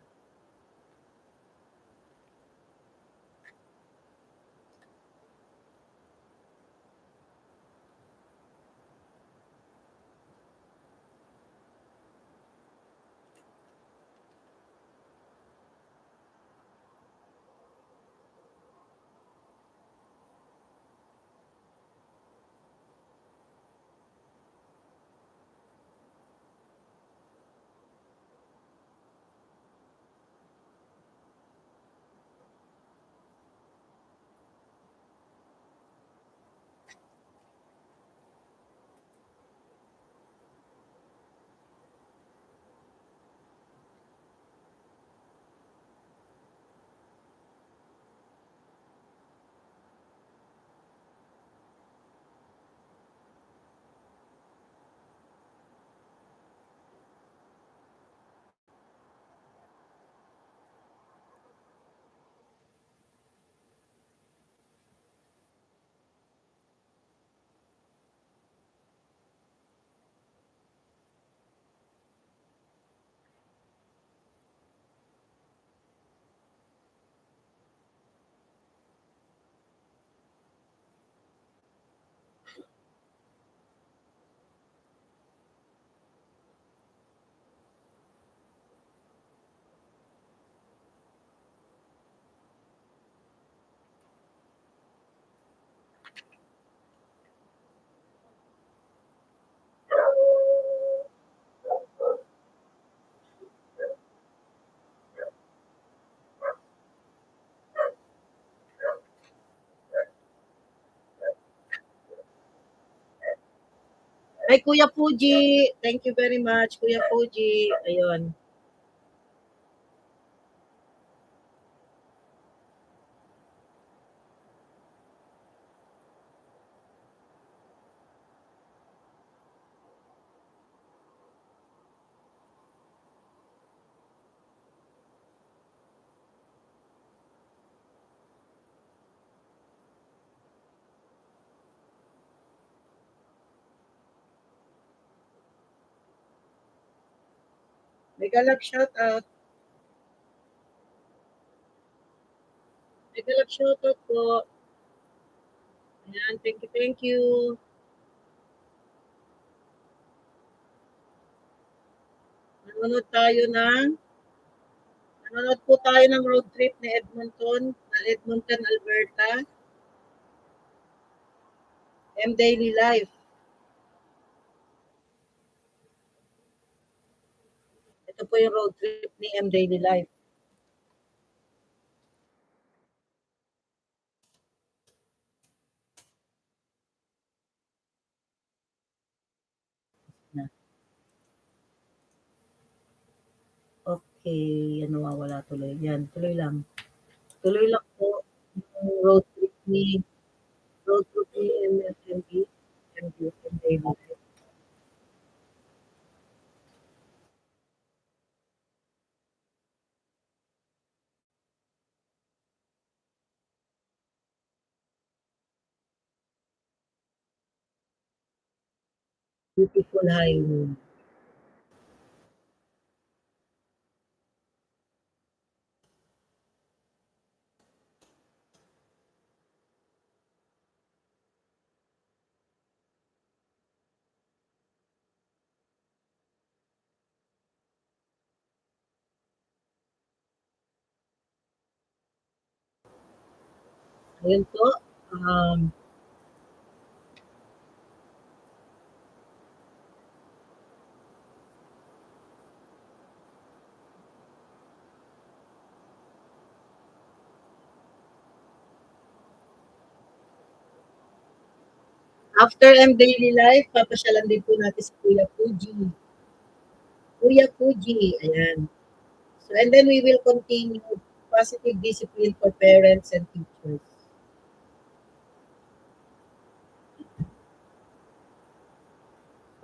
Kay Kuya Fuji, thank you very much, Kuya Fuji. Ayun. Mega love shout out. Mega love shout out po. Ayan, thank you, thank you. Nanonood tayo ng Nanonood po tayo ng road trip ni Edmonton, Alberta, M Daily Life. Ito po yung road trip ni M Daily Life. Na. Okay, ano wala tuloy. Yan, tuloy lang. Tuloy lang po yung road trip ni MSMB, M Daily Life. Beautiful highway. Ayun po. Um, After M Daily Life, papasyalan din po natin si Kuya Fuji. Kuya Fuji, ayan. So, and then we will continue positive discipline for parents and teachers.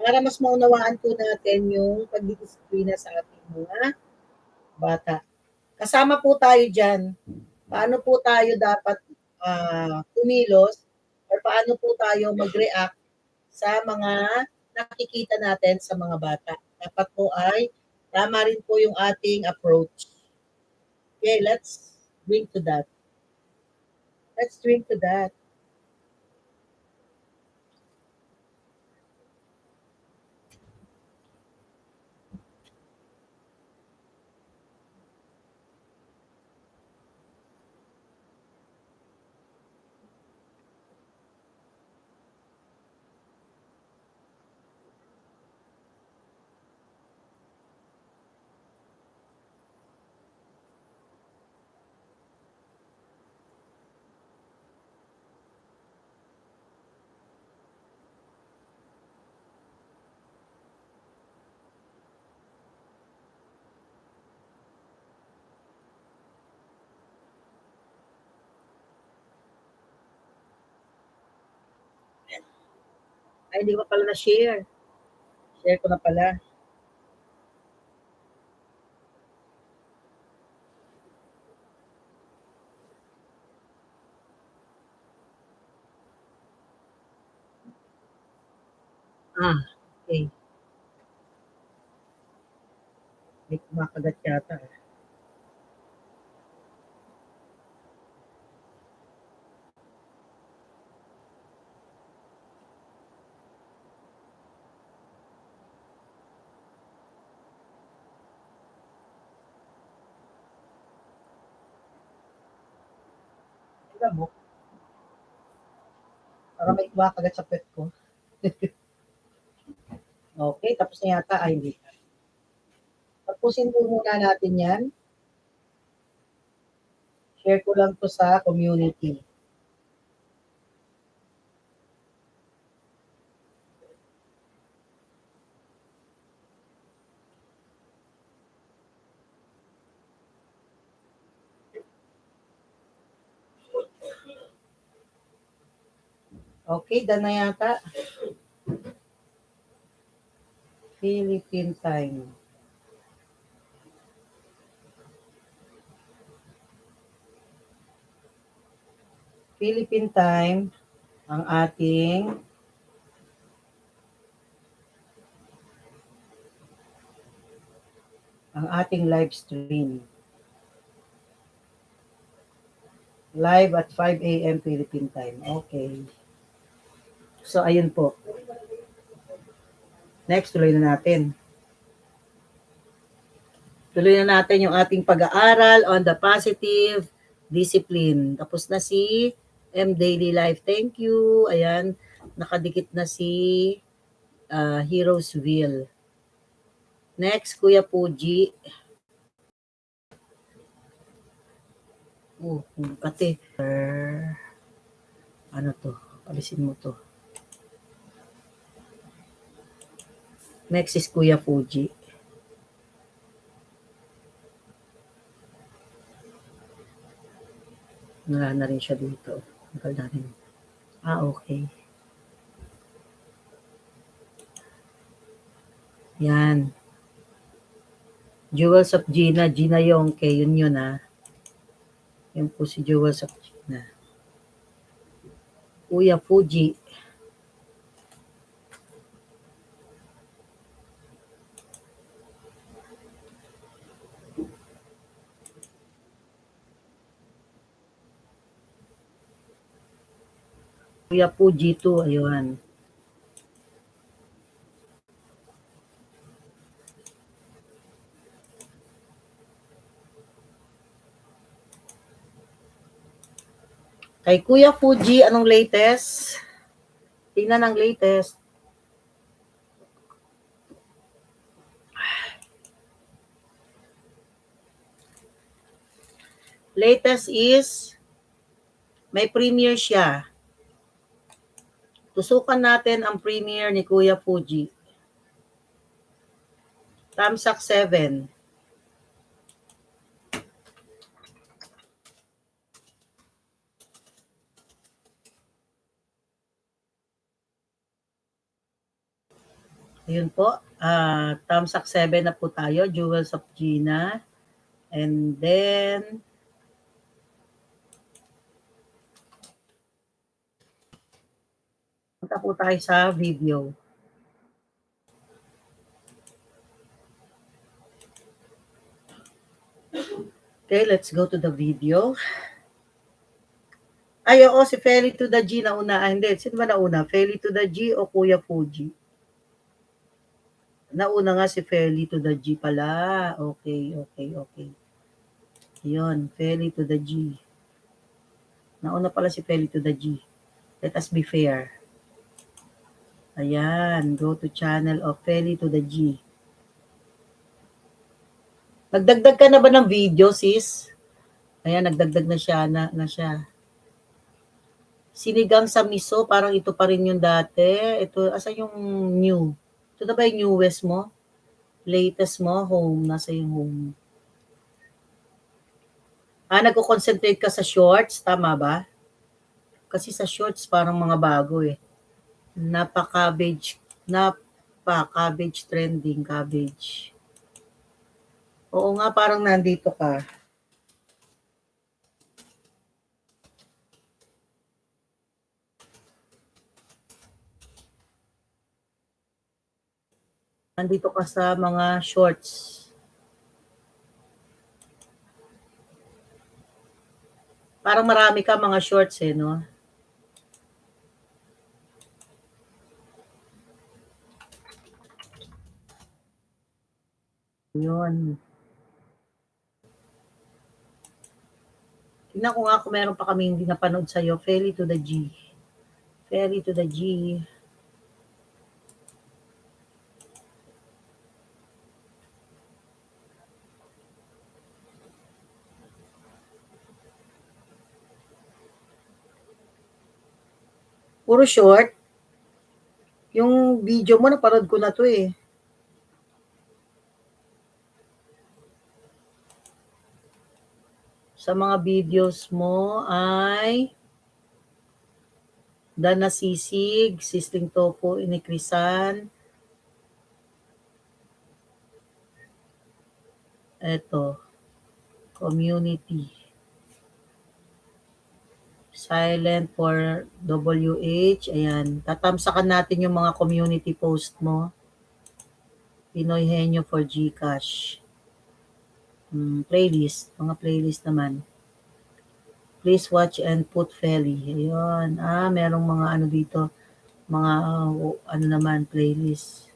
Para mas maunawaan po natin yung pagdidisiplina sa ating mga bata. Kasama po tayo dyan. Paano po tayo dapat kumilos or paano po tayo mag-react sa mga nakikita natin sa mga bata. Dapat po ay tama rin po yung ating approach. Okay, let's drink to that. Let's drink to that. Ay, hindi ko pala na-share. Share ko na pala. Ah, okay. May kumakagat yata. Alam mo, para may kumakagat sa pet ko. Okay, tapos na yata. Ay, hindi. Tapusin po muna natin yan. Share ko lang to sa community. Okay, done na yata. Philippine time. Philippine time, ang ating live stream. Live at 5 a.m. Philippine time. Okay. So, ayun po. Next, tuloy na natin. Tuloy na natin yung ating pag-aaral on the positive discipline. Tapos na si M Daily Life. Thank you. Ayan, nakadikit na si Heroes Wheel. Next, Kuya Puji. Oh, pati. Ano to? Alisin mo to. Next is Kuya Fuji. Wala na rin siya dito. Tagal na rin. Okay. Yan. Jewels of Gina. Gina Yongke. Yun Yan po si Jewels of Gina. Kuya Fuji. Kuya Fuji 2. Ayun. Kay Kuya Fuji, anong latest? Tingnan ang latest. Latest is may premiere siya. Tusukan natin ang premiere ni Kuya Fuji. Tamsak 7. Ayun po. Tamsak 7 na po tayo. Jewels of Gina. And then, punta po tayo sa video. Okay, let's go to the video. Ay, oo, si Feli to the G nauna. Hindi, sino ba nauna? Feli to the G o Kuya Fuji? Nauna nga si Feli to the G pala. Okay. Yun, Feli to the G. Nauna pala si Feli to the G. Let us be fair. Ayan, go to channel of Feli to the G. Nagdagdag ka na ba ng video, sis? Ayan, nagdagdag na siya. Sinigang sa miso, parang ito pa rin yung dati. Ito, asa yung new? Ito na ba yung newest mo? Latest mo? Home, nasa yung home. Nagko-concentrate ka sa shorts, tama ba? Kasi sa shorts, parang mga bago eh. Napa-cabbage trending, cabbage. Oo nga, parang nandito ka. Nandito ka sa mga shorts. Parang marami ka mga shorts eh, no? Yun. Tingnan ko nga kung meron pa kami hindi napanood sa'yo. Feli to the G. Feli to the G. Puro short. Yung video mo, napanood ko na to eh. Sa mga videos mo ay Dana Sisig, Sisling Topo, Inikrisan. Eto, community. Silent for WH. Ayan. Tatamsakan natin yung mga community post mo. Pinoy Henyo for Gcash. Playlist. Mga playlist naman. Please watch and put Feli. Ayun. Merong mga ano dito. Mga ano naman, playlist.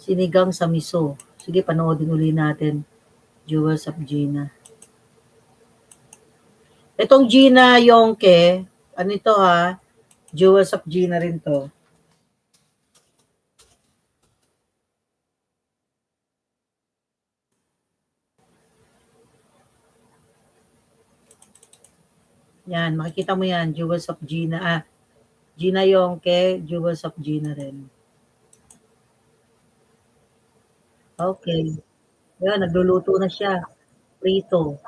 Sinigang sa miso. Sige, panoodin uli natin. Jewels of Gina. Itong Gina Yongke, ano ito ha? Jewels of Gina rin to. Yan, makikita mo yan. Jewels of Gina. Gina Yongke, Jewels of Gina rin. Okay. Yan, nagluluto na siya. Prito.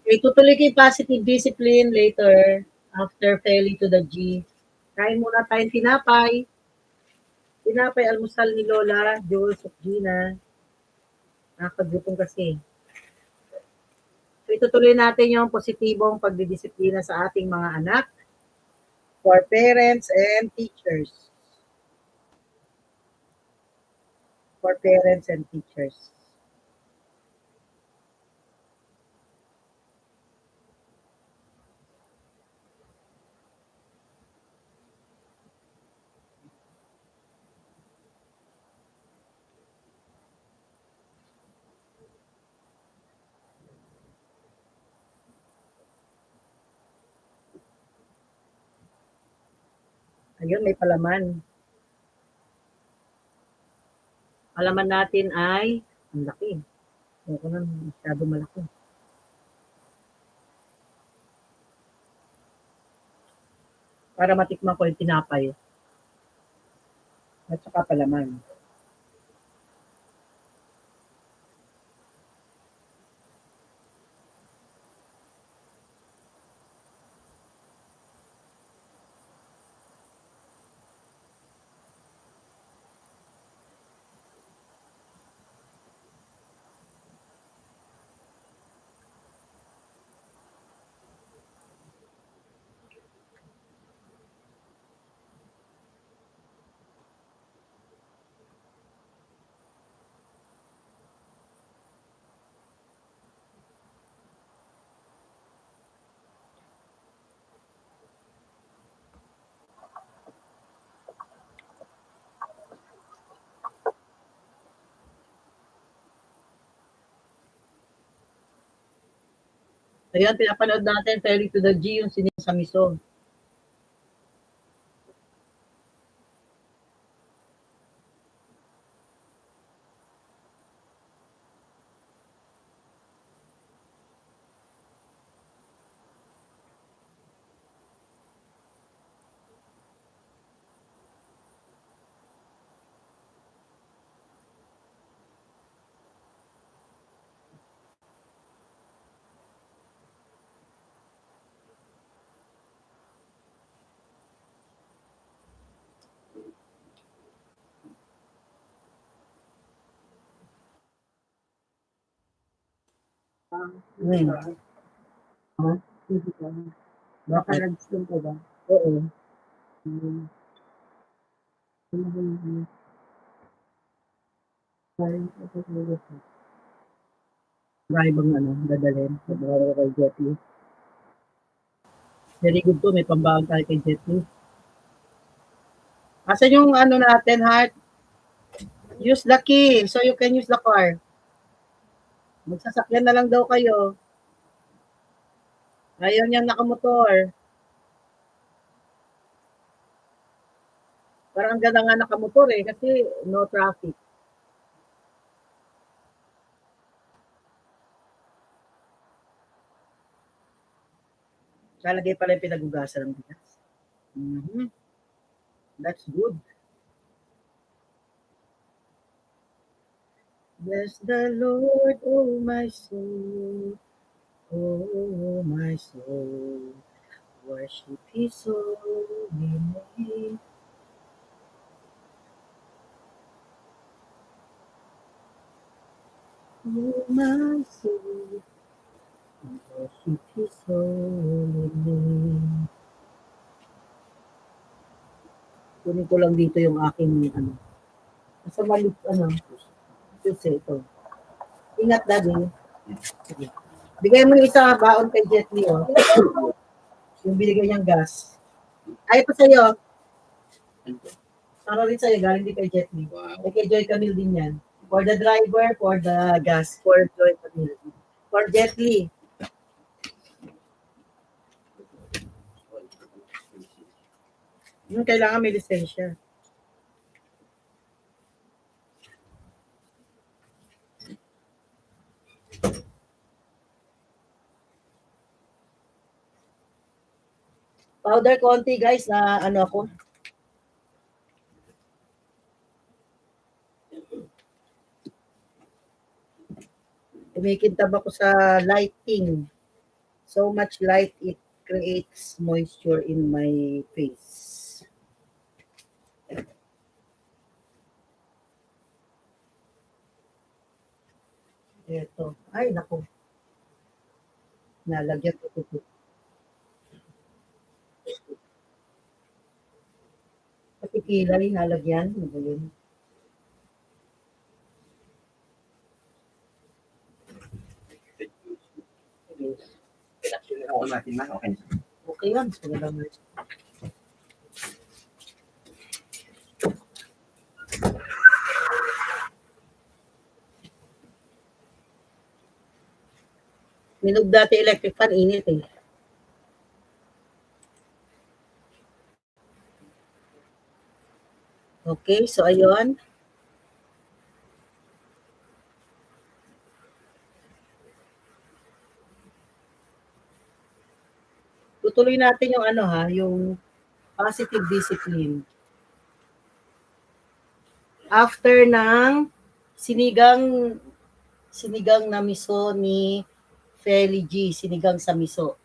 Okay, tutuloy ko yung positive discipline later after Feli to the G. Kain muna tayong tinapay. Tinapay almusal ni Lola, Jules of Gina. Nakakagutom kasi. So itutuloy natin yung positibong pagdidisiplina sa ating mga anak for parents and teachers. For parents and teachers. Ayun, may palaman. Palaman natin ay, ang laki. Ayoko na, masyado malaki. Para matikman ko yung tinapay. At saka palaman. Ayan, pinapanood natin, Ferry to the G, yung sinigang sa miso. Hmm. Bakit? Nag-stream ko ba? Oo. Hmm. Marami bang ano, dadalhin? Sabi kay Jet Li. Very good to, may pambaon tayo kay Jet Li. Asan yung ano natin, Heart? Use the key so you can use the car. Magsasakyan na lang daw kayo. Ayaw niyang nakamotor. Parang ang ganda nga nakamotor eh, kasi no traffic. Lalagay pala yung pinaghugasan ng bigas. Mhm, that's good. Bless the Lord, oh my soul, oh my soul. Worship His holy name. Oh my soul, worship His holy name. Kunin ko lang dito yung aking ano. Nasa malit, ano, kasi ito. Ingat, daddy. Sige. Bigay mo yung isa baon kay Jet Li, oh. Yung binigay niyang gas. Ay, pa sa'yo. Para rin sa'yo, galing din kay Jet Li. Wow. Kay Joy Camille din yan. For the driver, for the gas, for Joy Camille. For Jet Li. Kailangan may lisensya. Powder konti, guys, na ano ako. Kumikintab ako sa lighting. So much light, it creates moisture in my face. Ito. Ay, naku. Nalagyan ko ito. Pati kilay, nalagyan. Ano ba yun? Okay yan. Sige lang. Minog dati electric fan, init eh. Okay, so ayun. Tutuloy natin yung ano ha, yung positive discipline. After ng sinigang sinigang na miso ni Feli G, sinigang sa miso.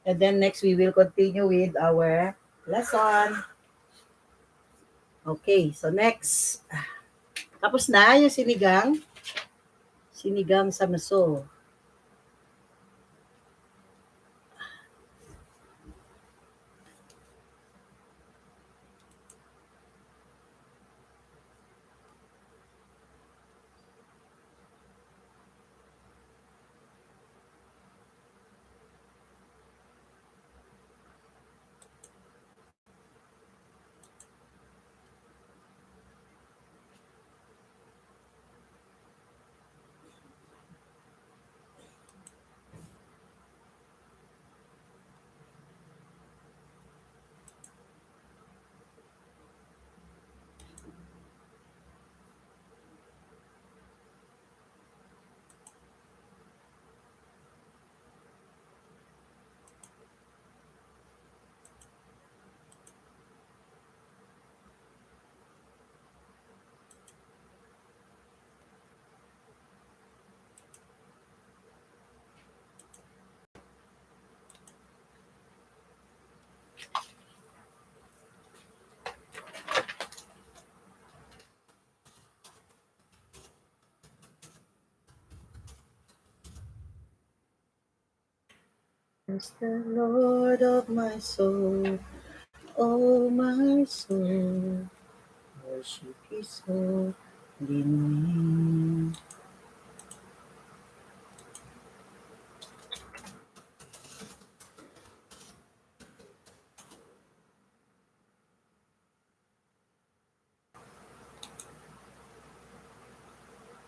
And then next, we will continue with our lesson. Okay, so next. Tapos na yung sinigang sa miso. Bless the Lord of my soul, oh my soul, worship His holy name.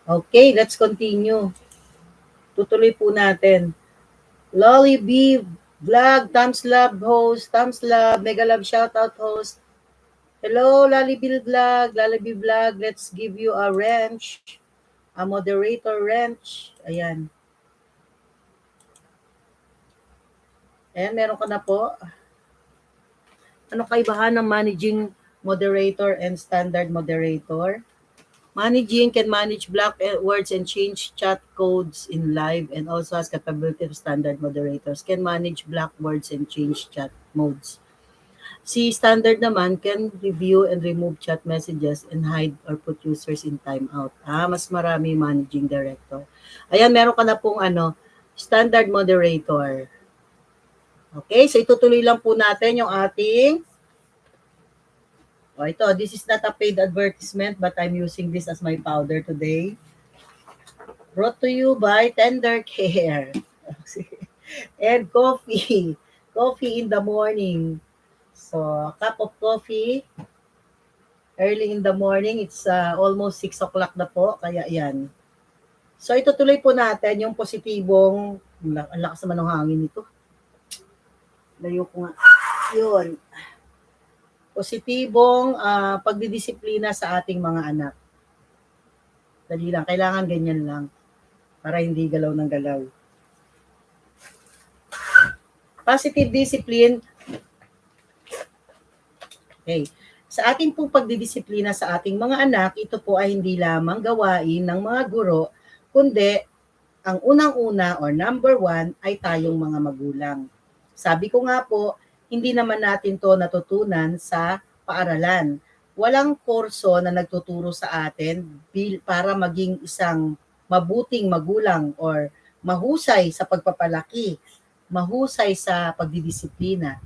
Okay, let's continue. Tutuloy po natin. Lullaby Vlog, thumbs love host, thumbs love, mega love shoutout host. Hello, Lalibil Vlog, Lalibil Vlog, let's give you a wrench, a moderator wrench. Ayan. Ayan, meron ka na po. Ano kaibahan ng managing moderator and standard moderator? Managing can manage block words and change chat codes in live and also has capability of standard moderators can manage block words and change chat modes. Si standard naman can review and remove chat messages and hide or put users in timeout. Mas marami managing director. Ayan, meron ka na pong standard moderator. Okay, so itutuloy lang po natin yung ating ito, this is not a paid advertisement but I'm using this as my powder today. Brought to you by Tender Care. And coffee. Coffee in the morning. So, a cup of coffee early in the morning. It's almost 6 o'clock na po. Kaya yan. So, itutuloy po natin yung positibong, ang lakas naman ng hangin nito. Layo ko nga. Yun. Positibong pagdidisiplina sa ating mga anak. Dali lang. Kailangan ganyan lang. Para hindi galaw ng galaw. Positive discipline. Okay. Sa ating pong pagdidisiplina sa ating mga anak, ito po ay hindi lamang gawain ng mga guro, kundi ang unang-una or number one ay tayong mga magulang. Sabi ko nga po, hindi naman natin to natutunan sa paaralan. Walang kurso na nagtuturo sa atin para maging isang mabuting magulang or mahusay sa pagpapalaki, mahusay sa pagdidisiplina.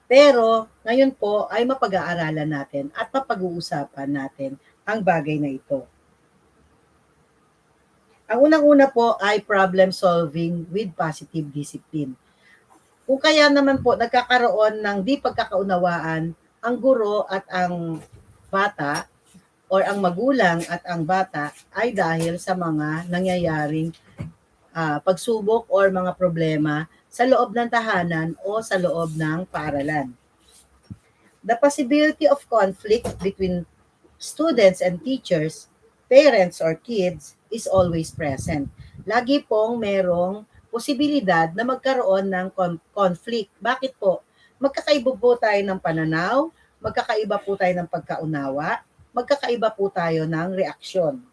Pero ngayon po ay mapag-aaralan natin at mapag-uusapan natin ang bagay na ito. Ang unang-una po ay problem solving with positive discipline. Kung kaya naman po nagkakaroon ng di pagkakaunawaan ang guro at ang bata or ang magulang at ang bata ay dahil sa mga nangyayaring pagsubok or mga problema sa loob ng tahanan o sa loob ng paaralan. The possibility of conflict between students and teachers, parents or kids is always present. Lagi pong merong posibilidad na magkaroon ng conflict. Bakit po? Magkakaiba po tayo ng pananaw, magkakaiba po tayo ng pagkaunawa, magkakaiba po tayo ng reaksyon.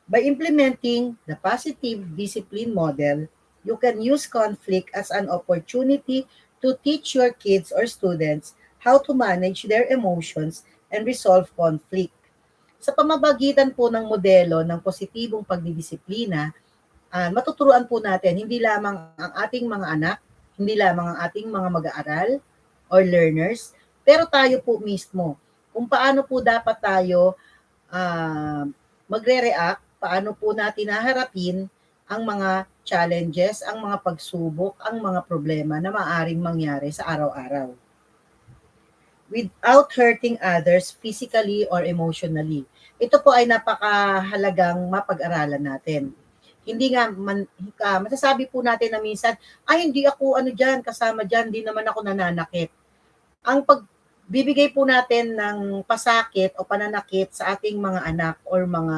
By implementing the positive discipline model, you can use conflict as an opportunity to teach your kids or students how to manage their emotions and resolve conflict. Sa pamamagitan po ng modelo ng positibong pagdidisiplina, matuturuan po natin hindi lamang ang ating mga anak, hindi lamang ang ating mga mag-aaral or learners, pero tayo po mismo kung paano po dapat tayo magre-react, paano po natin haharapin ang mga challenges, ang mga pagsubok, ang mga problema na maaring mangyari sa araw-araw. Without hurting others physically or emotionally. Ito po ay napakahalagang mapag-aralan natin. Hindi nga, masasabi po natin na minsan, ay hindi ako kasama dyan, hindi naman ako nananakit. Ang pagbibigay po natin ng pasakit o pananakit sa ating mga anak or mga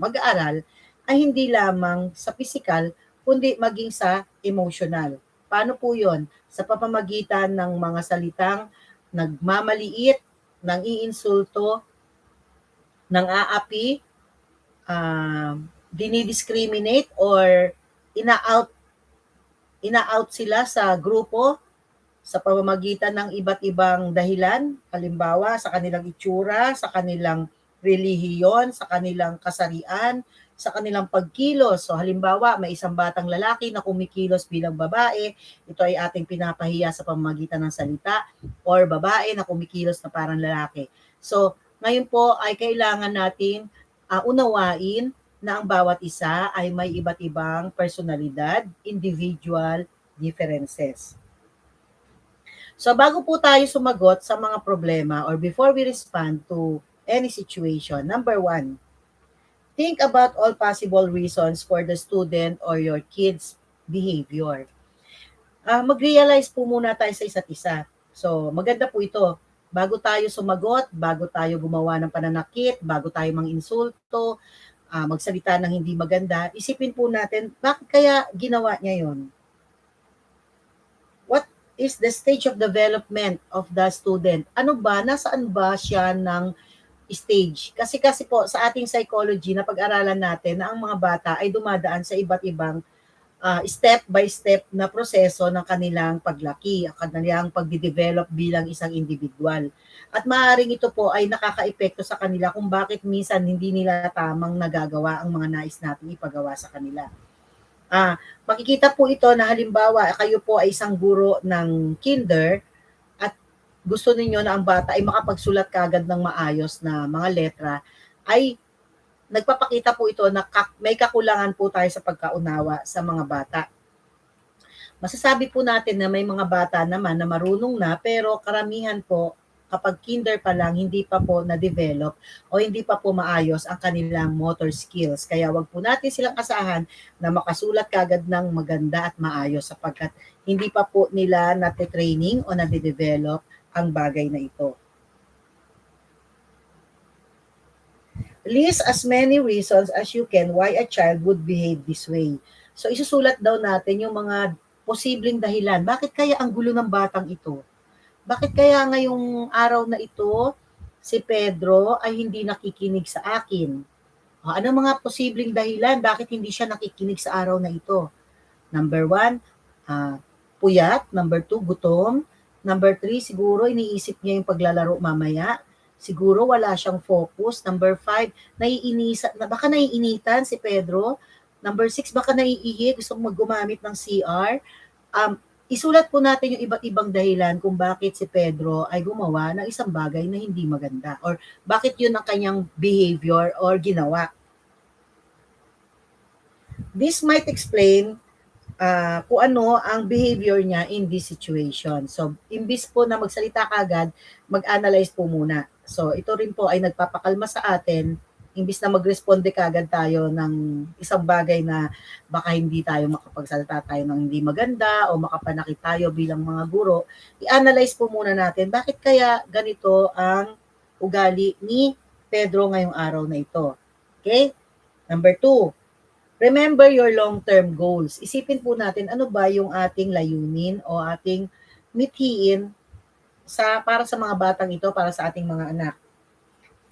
mag-aaral ay hindi lamang sa physical, kundi maging sa emotional. Paano po yon? Sa pamamagitan ng mga salitang nagmamaliit, nang iinsulto, nang aapi, dinidiscriminate or ina-out sila sa grupo sa pamamagitan ng iba't ibang dahilan, halimbawa sa kanilang itsura, sa kanilang relihiyon, sa kanilang kasarian, sa kanilang pagkilos. So halimbawa, may isang batang lalaki na kumikilos bilang babae, ito ay ating pinapahiya sa pamamagitan ng salita, or babae na kumikilos na parang lalaki. So ngayon po ay kailangan nating unawain na ang bawat isa ay may iba't ibang personalidad, individual differences. So bago po tayo sumagot sa mga problema or before we respond to any situation, number one, Think about all possible reasons for the student or your kids' behavior. Mag-realize po muna tayo sa isa't isa. So, maganda po ito. Bago tayo sumagot, bago tayo gumawa ng pananakit, bago tayo mang-insulto, magsalita ng hindi maganda, isipin po natin, bakit kaya ginawa niya yon? What is the stage of development of the student? Ano ba, nasaan ba siya ng stage? Kasi po sa ating psychology na pag-aralan natin na ang mga bata ay dumadaan sa iba't ibang step by step na proseso ng kanilang paglaki, ang kanilang pagde-develop bilang isang individual. At maaaring ito po ay nakakaepekto sa kanila kung bakit minsan hindi nila tamang nagagawa ang mga nais nating ipagawa sa kanila. Makikita po ito na halimbawa kayo po ay isang guro ng kinder at gusto ninyo na ang bata ay makapagsulat kaagad ng maayos na mga letra, ay nagpapakita po ito na may kakulangan po tayo sa pagkaunawa sa mga bata. Masasabi po natin na may mga bata naman na marunong na, pero karamihan po kapag kinder pa lang, hindi pa po na-develop o hindi pa po maayos ang kanilang motor skills. Kaya wag po natin silang asahan na makasulat kagad ng maganda at maayos sapagkat hindi pa po nila nate-training o nade-develop ang bagay na ito. List as many reasons as you can why a child would behave this way. So isusulat daw natin yung mga posibleng dahilan. Bakit kaya ang gulo ng batang ito? Bakit kaya ngayong araw na ito, si Pedro ay hindi nakikinig sa akin? Ano mga posibleng dahilan bakit hindi siya nakikinig sa araw na ito? Number one, puyat. Number two, gutom. Number three, siguro iniisip niya yung paglalaro mamaya. Siguro wala siyang focus. Number five, baka naiinitan si Pedro. Number six, baka naiihi, gusto gumamit ng CR. Isulat po natin yung iba't ibang dahilan kung bakit si Pedro ay gumawa ng isang bagay na hindi maganda or bakit yun ang kanyang behavior or ginawa. This might explain kung ano ang behavior niya in this situation. So, imbis po na magsalita kagad, mag-analyze po muna. So, ito rin po ay nagpapakalma sa atin, imbis na mag-responde kagad tayo ng isang bagay na baka hindi tayo makapagsalita tayo ng hindi maganda o makapanakit tayo bilang mga guro, i-analyze po muna natin bakit kaya ganito ang ugali ni Pedro ngayong araw na ito. Okay? Number two, remember your long-term goals. Isipin po natin ano ba yung ating layunin o ating mithiin para sa mga batang ito, para sa ating mga anak.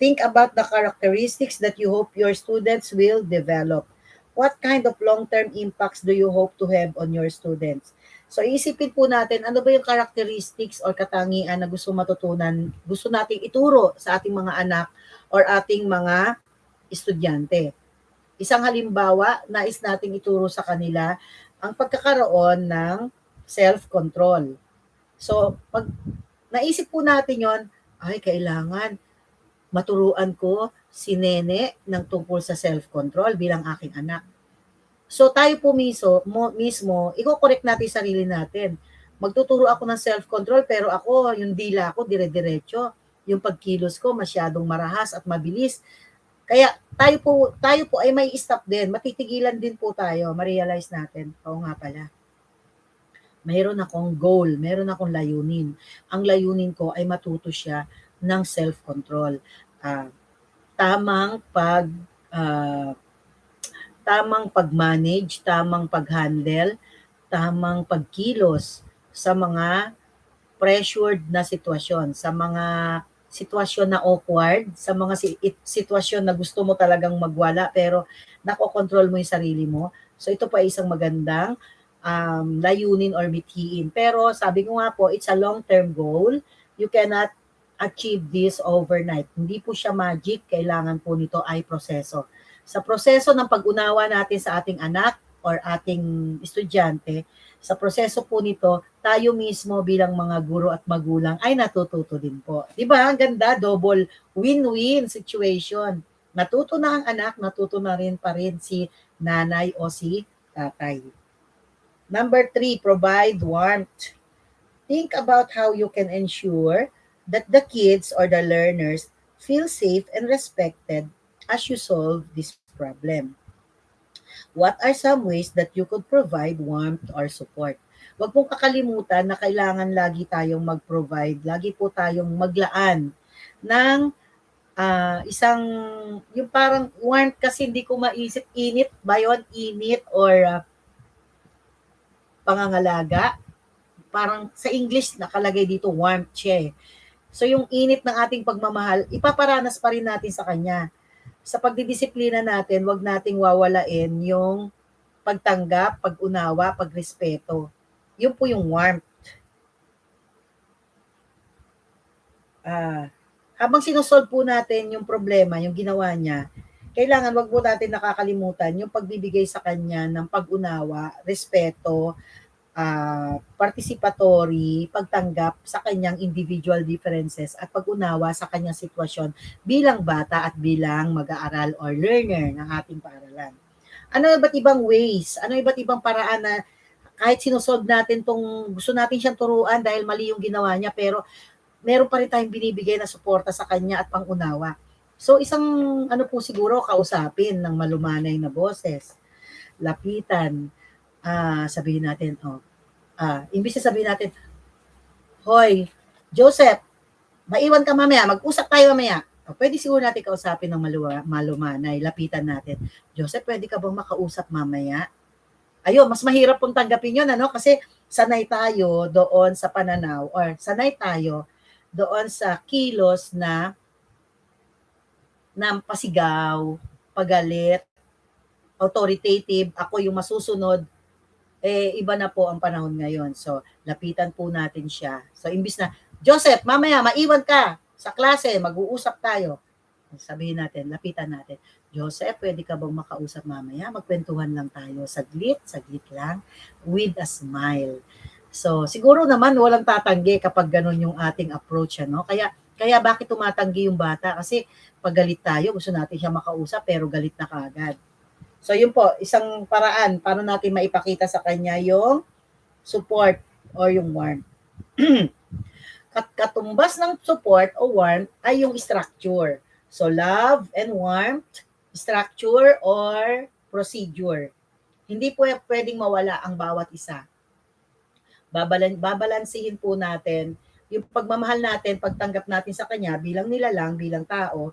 Think about the characteristics that you hope your students will develop. What kind of long-term impacts do you hope to have on your students? So isipin po natin ano ba yung characteristics or katangian na gusto nating ituro sa ating mga anak or ating mga estudyante. Isang halimbawa, nais nating ituro sa kanila ang pagkakaroon ng self-control. So, pag naisip po natin yon, ay kailangan maturuan ko si Nene ng tungkol sa self-control bilang aking anak. So tayo po mismo i-correct natin sarili natin. Magtuturo ako ng self-control pero ako, yung dila ko dire-diretso. Yung pagkilos ko masyadong marahas at mabilis. Kaya tayo po ay may stop din. Matitigilan din po tayo. Ma-realize natin, oo nga pala. Mayroon akong goal, mayroon akong layunin. Ang layunin ko ay matuto siya ng self-control. Tamang uh, tamang pag-manage, tamang pag-handle, tamang pagkilos sa mga pressured na sitwasyon, sa mga sitwasyon na awkward, sa mga sitwasyon na gusto mo talagang magwala pero nakokontrol mo yung sarili mo. So ito pa isang magandang layunin or mithiin. Pero sabi ko nga po, it's a long-term goal. You cannot achieve this overnight. Hindi po siya magic. Kailangan po nito ay proseso. Sa proseso ng pag-unawa natin sa ating anak or ating estudyante, sa proseso po nito, tayo mismo bilang mga guro at magulang ay natututo din po. Di ba? Ang ganda, double win-win situation. Natuto na ang anak, natuto na rin pa rin si nanay o si tatay. Number 3, provide warmth. Think about how you can ensure that the kids or the learners feel safe and respected as you solve this problem. What are some ways that you could provide warmth or support? Huwag pong kakalimutan na kailangan lagi tayong mag-provide, lagi po tayong maglaan ng isang, yung parang warmth kasi hindi ko maisip, init ba yun? Init or pangangalaga? Parang sa English nakalagay dito warmth siya eh. So yung init ng ating pagmamahal, ipaparanas pa rin natin sa Kanya. Sa pagdidisiplina natin, wag nating wawalain yung pagtanggap, pag-unawa, pagrespeto. Yun po yung warmth. Habang sinusolve po natin yung problema, yung ginawa niya, kailangan wag po natin nakakalimutan yung pagbibigay sa kanya ng pag-unawa, respeto, participatory, pagtanggap sa kanyang individual differences at pag-unawa sa kanyang sitwasyon bilang bata at bilang mag-aaral or learner ng ating paaralan. Ano iba't ibang ways, ano iba't ibang paraan na kahit sinusolve natin tong gusto natin siyang turuan dahil mali yung ginawa niya pero meron pa rin tayong binibigay na suporta sa kanya at pangunawa. So isang ano po siguro kausapin ng malumanay na boses, lapitan, sabihin natin, imbis na sabihin natin, hoy, Joseph, maiwan ka mamaya, mag-usap tayo mamaya. Pwede siguro natin kausapin ng malumanay, lapitan natin. Joseph, pwede ka bang makausap mamaya? Ayun, mas mahirap pong tanggapin yun, ano? Kasi sanay tayo doon sa pananaw or sanay tayo doon sa kilos na pasigaw, pagalit, authoritative, ako yung masusunod, iba na po ang panahon ngayon. So, lapitan po natin siya. So, imbis na, Joseph, mamaya, maiwan ka sa klase, mag-uusap tayo. Sabihin natin, lapitan natin, Joseph, pwede ka bang makausap mamaya? Magkwentuhan lang tayo, saglit lang, with a smile. So, siguro naman walang tatanggi kapag ganun yung ating approach, ano? Kaya bakit tumatanggi yung bata? Kasi pag galit tayo, gusto natin siya makausap pero galit na kaagad. So, yun po, isang paraan paano natin maipakita sa kanya yung support or yung warmth. Katumbas ng support o warmth ay yung structure. So, love and warmth, structure or procedure. Hindi po pwedeng mawala ang bawat isa. Babalansihin po natin yung pagmamahal natin, pagtanggap natin sa kanya bilang nilalang, bilang tao,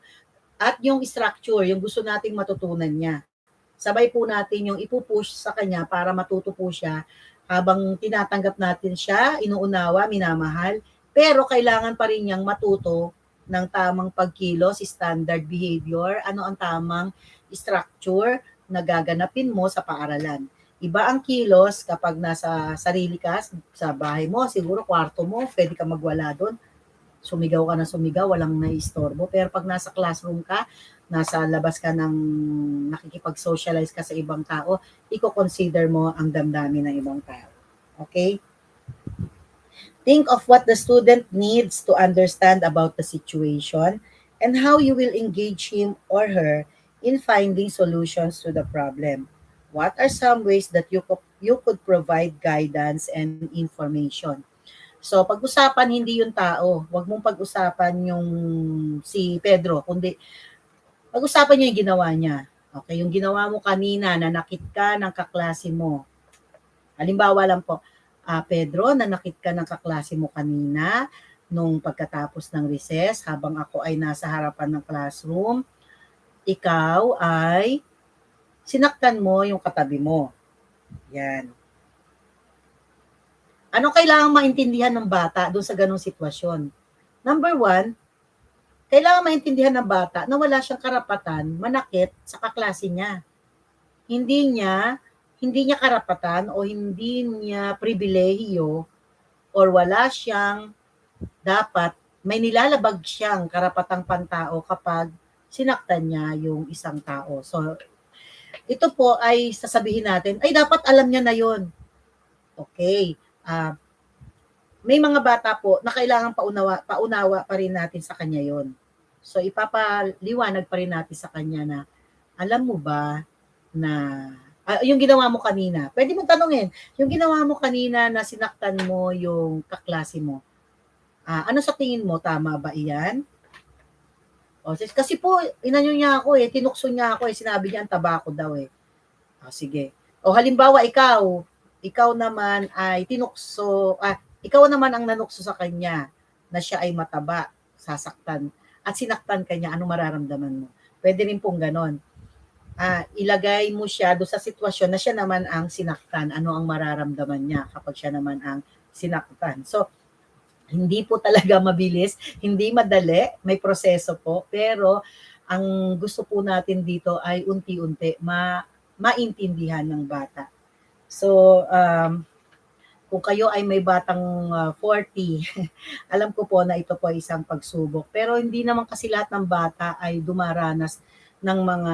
at yung structure, yung gusto nating matutunan niya. Sabay po natin yung ipupush sa kanya para matuto po siya habang tinatanggap natin siya, inuunawa, minamahal, pero kailangan pa rin niyang matuto ng tamang pagkilos, standard behavior, ano ang tamang structure na gaganapin mo sa paaralan. Iba ang kilos kapag nasa sarili ka, sa bahay mo, siguro kwarto mo, pwede ka magwala doon. Sumigaw ka na sumigaw, walang naistorbo. Pero pag nasa classroom ka, nasa labas ka ng nakikipag-socialize ka sa ibang tao, i-consider mo ang damdamin ng ibang tao. Okay? Think of what the student needs to understand about the situation and how you will engage him or her in finding solutions to the problem. What are some ways that you could provide guidance and information? So, pag-usapan hindi yung tao. Huwag mong pag-usapan yung si Pedro, kundi pag-usapan niyo yung ginawa niya. Okay, yung ginawa mo kanina, nanakit ka ng kaklase mo. Halimbawa lang po, Pedro, nanakit ka ng kaklase mo kanina nung pagkatapos ng recess habang ako ay nasa harapan ng classroom. Ikaw ay sinaktan mo yung katabi mo. Yan. Ano kailangang maintindihan ng bata doon sa ganong sitwasyon? Number one, kailangan maintindihan ng bata na wala siyang karapatan manakit sa kaklase niya. Hindi niya karapatan o hindi niya pribilehiyo or wala siyang dapat, may nilalabag siyang karapatang pantao kapag sinaktan niya yung isang tao. So, ito po ay sasabihin natin, ay dapat alam niya na yon. Okay. May mga bata po na kailangan paunawa pa rin natin sa kanya yon. So, ipapaliwanag pa rin natin sa kanya na, alam mo ba na, yung ginawa mo kanina, pwede mong tanungin, yung ginawa mo kanina na sinaktan mo yung kaklase mo, ano sa tingin mo, tama ba iyan? O, kasi po, inano niya ako eh, tinukso niya ako eh, sinabi niya ang taba ko daw eh. O, sige. O halimbawa ikaw naman ay ikaw naman ang nanukso sa kanya na siya ay mataba, sasaktan, at sinaktan kanya, ano mararamdaman mo? Pwede rin pong ganon. Ilagay mo siya do sa sitwasyon na siya naman ang sinaktan, ano ang mararamdaman niya kapag siya naman ang sinaktan. So, hindi po talaga mabilis, hindi madali, may proseso po, pero ang gusto po natin dito ay unti-unti maintindihan ng bata. So, kung kayo ay may batang 40, alam ko po na ito po ay isang pagsubok. Pero hindi naman kasi lahat ng bata ay dumaranas ng mga,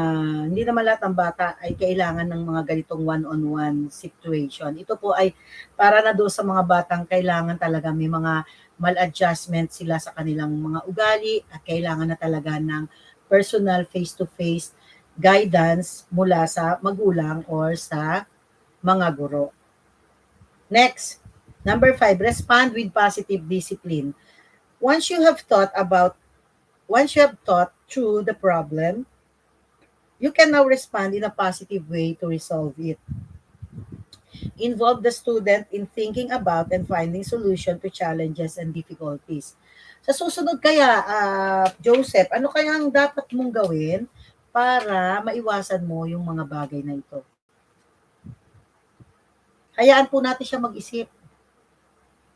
hindi naman lahat ng bata ay kailangan ng mga ganitong one-on-one situation. Ito po ay para na doon sa mga batang kailangan talaga may mga maladjustment sila sa kanilang mga ugali at kailangan na talaga ng personal face-to-face guidance mula sa magulang or sa mga guro. Next, number 5, respond with positive discipline. Once you have thought about, once you have thought through the problem, you can now respond in a positive way to resolve it. Involve the student in thinking about and finding solution to challenges and difficulties. Sa susunod kaya, Joseph, ano kaya ang dapat mong gawin para maiwasan mo yung mga bagay na ito? Hayaan po natin siya mag-isip.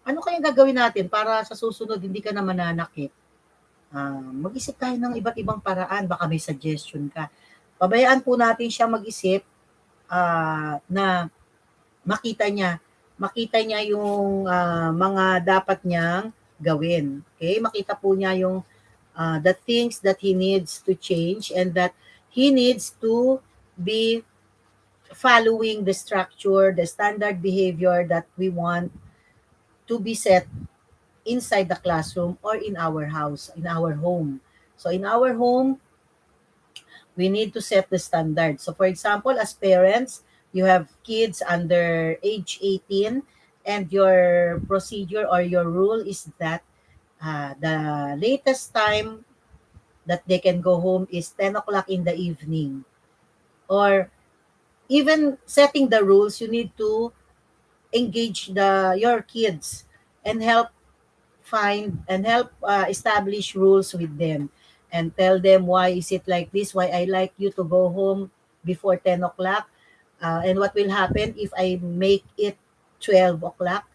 Ano kaya gagawin natin para sa susunod hindi ka na mananakit? Mag-isip tayo ng iba't ibang paraan, baka may suggestion ka. Pabayaan po natin siya mag-isip na makita niya yung mga dapat niyang gawin. Okay? Makita po niya yung the things that he needs to change and that he needs to be following the structure, the standard behavior that we want to be set inside the classroom or in our house, in our home. So in our home, we need to set the standard. So for example, as parents, you have kids under age 18 and your procedure or your rule is that the latest time that they can go home is 10 o'clock in the evening. Or even setting the rules, you need to engage your kids and help establish rules with them and tell them why is it like this, why I like you to go home before 10 o'clock, and what will happen if I make it 12 o'clock,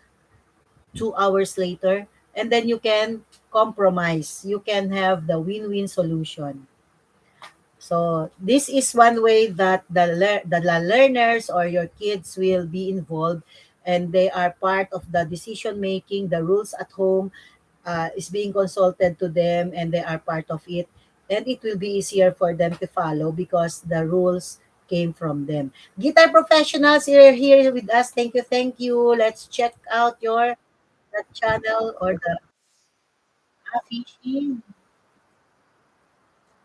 2 hours later, and then you can compromise, you can have the win-win solution. So this is one way that the learners or your kids will be involved, and they are part of the decision making, the rules at home is being consulted to them, and they are part of it, and it will be easier for them to follow because the rules came from them. Guitar professionals are here with us. Thank you, thank you. Let's check out your the channel or the fishing.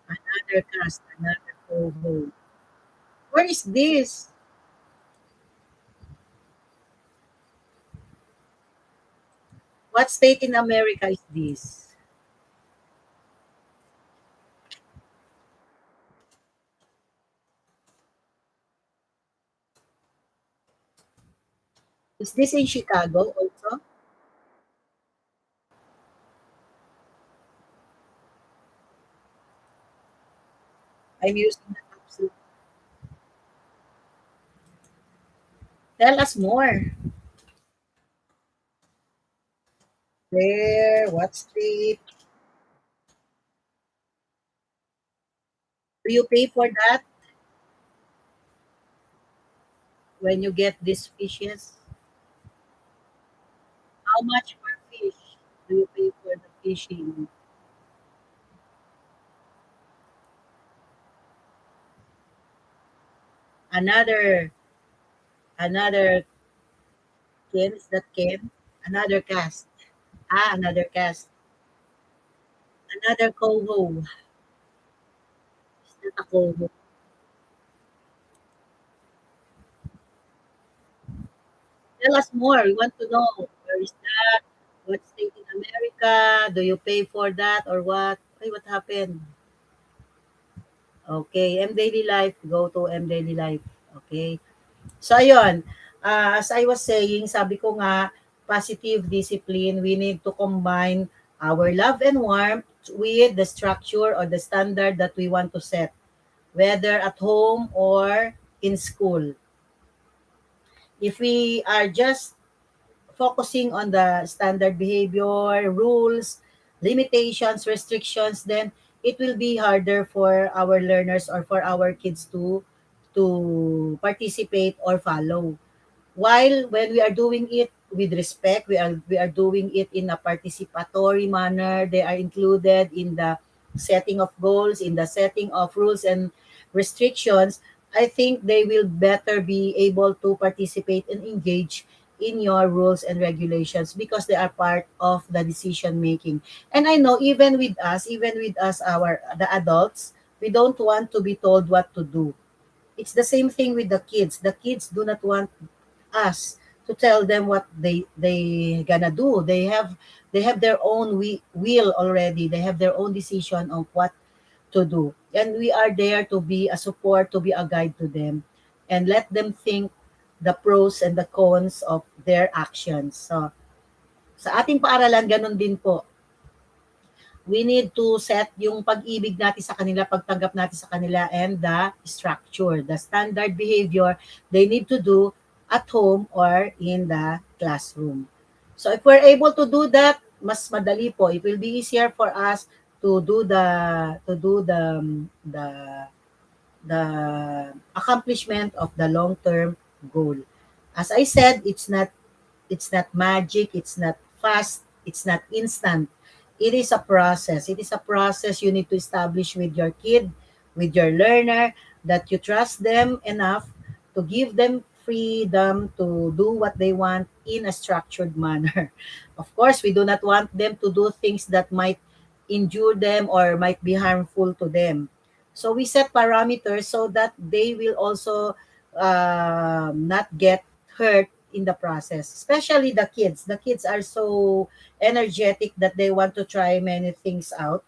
Another cast, another co-host. Where is this? What state in America is this? Is this in Chicago also? I'm using the capsule. Tell us more. Where? What state? Do you pay for that when you get these fishes? How much per fish do you pay for the fishing? Another another Ken, is that Ken? Another cast. Another cast. Another coho. Is that a coho? Tell us more. We want to know. Where is that? What state in America? Do you pay for that or what? Hey, what happened? Okay, M Daily Life, go to M Daily Life. Okay. So ayun, as I was saying, sabi ko nga, positive discipline, we need to combine our love and warmth with the structure or the standard that we want to set, whether at home or in school. If we are just focusing on the standard behavior, rules, limitations, restrictions, then it will be harder for our learners or for our kids to participate or follow. While when we are doing it with respect, we are doing it in a participatory manner. They are included in the setting of goals, in the setting of rules and restrictions. I think they will better be able to participate and engage in your rules and regulations because they are part of the decision making. And I know even with us our the adults, we don't want to be told what to do. It's the same thing with the kids. The kids do not want us to tell them what they gonna do. They have their own will already. They have their own decision of what to do, and we are there to be a support, to be a guide to them, and let them think the pros and the cons of their actions. So sa ating paaralan, ganun din po, we need to set yung pag-ibig natin sa kanila, pagtanggap natin sa kanila, and the structure, the standard behavior they need to do at home or in the classroom. So if we're able to do that, mas madali po. It will be easier for us to do the accomplishment of the long-term goal. As I said, it's not magic, it's not fast, it's not instant. It is a process. It is a process you need to establish with your kid, with your learner, that you trust them enough to give them freedom to do what they want in a structured manner. Of course, we do not want them to do things that might injure them or might be harmful to them. So we set parameters so that they will also not get hurt in the process, especially the kids. The kids are so energetic that they want to try many things out.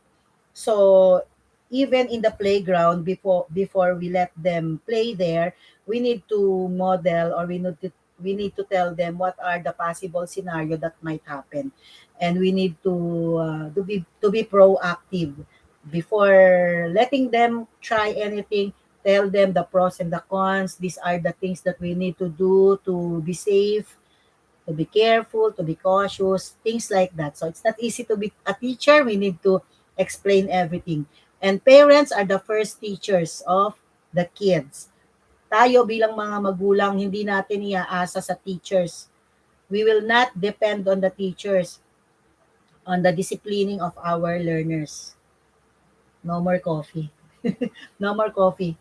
So even in the playground, before we let them play there, we need to model, or we need to tell them what are the possible scenario that might happen, and we need to be proactive before letting them try anything. Tell them the pros and the cons. These are the things that we need to do to be safe, to be careful, to be cautious, things like that. So it's not easy to be a teacher. We need to explain everything. And parents are the first teachers of the kids. Tayo bilang mga magulang, hindi natin iaasa sa teachers. We will not depend on the teachers, on the disciplining of our learners. No more coffee. No more coffee.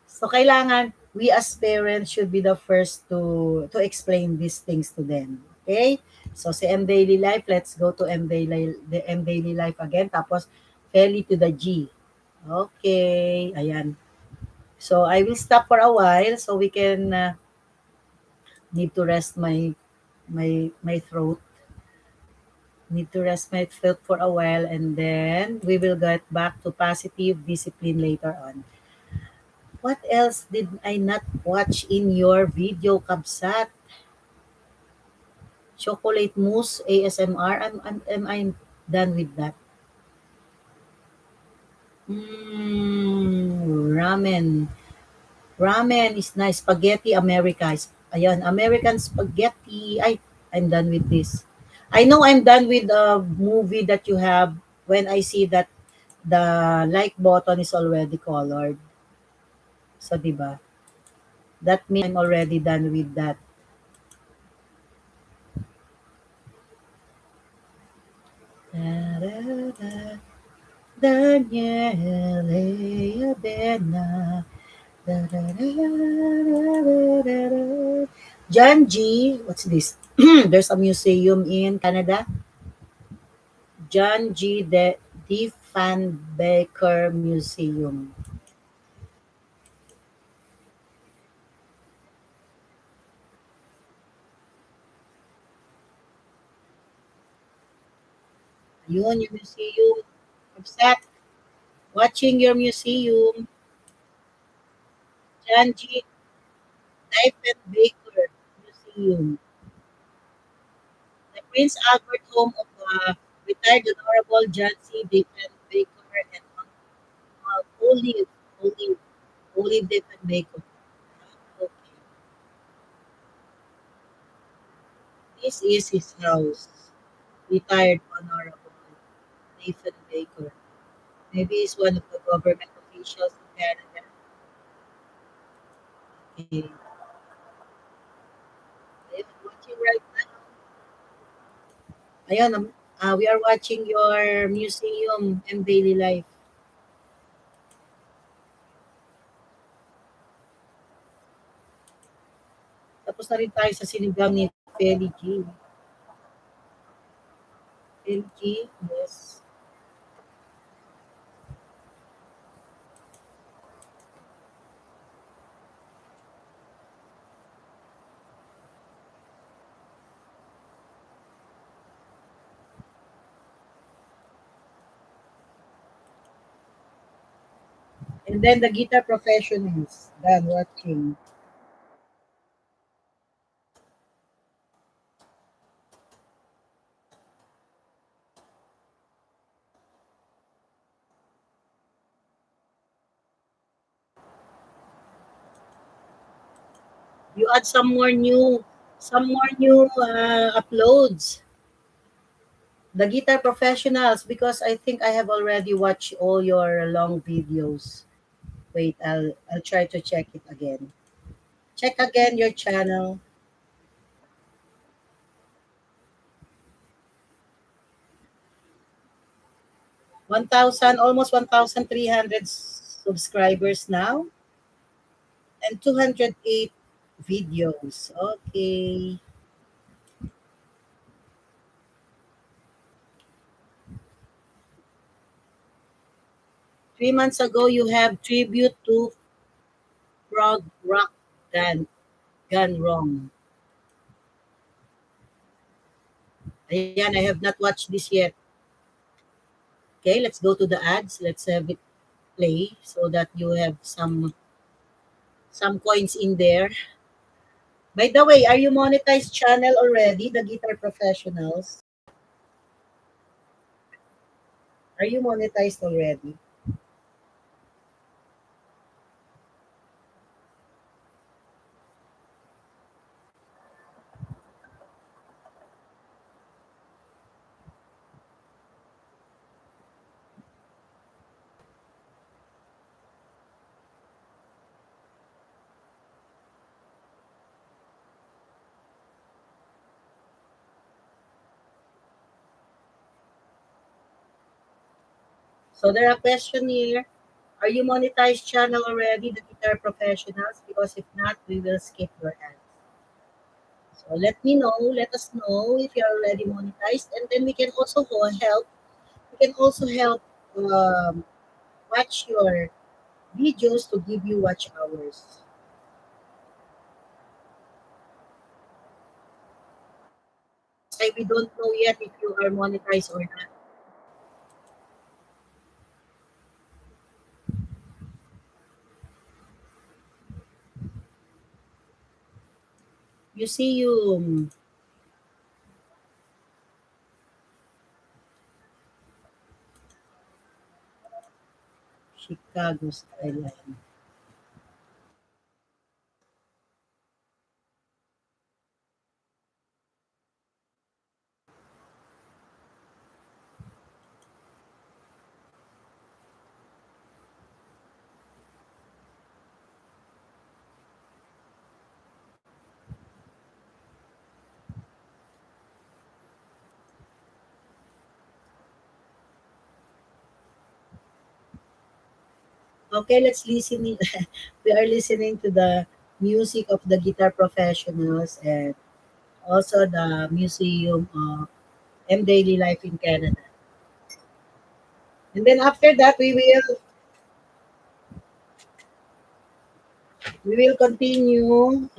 So kailangan we as parents should be the first to explain these things to them. Okay? So si M Daily Life, let's go to M Daily Life again, tapos Feli to the G. Okay, ayan. So I will stop for a while so we can need to rest my throat. Need to rest my throat for a while, and then we will get back to positive discipline later on. What else did I not watch in your video, Kabsat? Chocolate mousse ASMR. Am I done with that? Ramen. Ramen is nice. Spaghetti America. Ayan, American spaghetti. I'm done with this. I know I'm done with the movie that you have when I see that the like button is already colored. So, di ba? That means I'm already done with that. Da-da-da. Daniele Abena. Da-da-da-da-da-da-da. John G. What's this? There's a museum in Canada. John G. Diefenbaker Museum. Yun, yung museum. Upset. Watching your museum, Janji Knife and Baker Museum, the Prince Albert home of retired Honorable John C. Baker and Olive, Olive, Olive Baker. Okay. This is his house. Retired Honorable Nathan Baker. Maybe he's one of the government officials in Canada. Okay. Ayan, watching right now. Ayan, we are watching your museum and daily life. Tapos na rin tayo sa sinigang ni Feli G. Feli G, yes. And then the guitar professionals. Done watching. You add some more new uploads. The guitar professionals, because I think I have already watched all your long videos. Wait, I'll try to check it again. Check again your channel. 1,000, almost 1,300 subscribers now, and 208 videos. Okay. 3 months ago, you have tribute to prog rock gun, gun wrong. Ayan, I have not watched this yet. Okay, let's go to the ads. Let's have it play so that you have some coins in there. By the way, are you monetized channel already, the Guitar Professionals? Are you monetized already? So there are question here. Are you monetized channel already, the Guitar Professionals? Because if not, we will skip your ads. So let me know, let us know if you're already monetized, and then we can also help. We can also help watch your videos to give you watch hours. Say we don't know yet if you are monetized or not. Museum, Chicago skyline. Okay, let's listen. We are listening to the music of the guitar professionals and also the museum of M Daily Life in Canada. And then after that, we will continue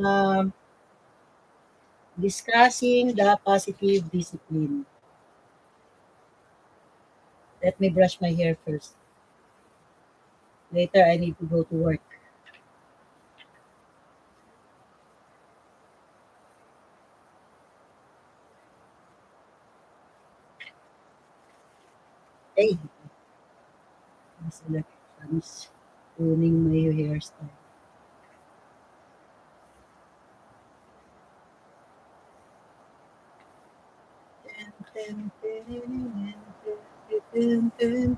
discussing the positive discipline. Let me brush my hair first. Later, I need to go to work. Hey, this electrician is ruining my hairstyle. Ten, ten, ten, ten, ten, ten.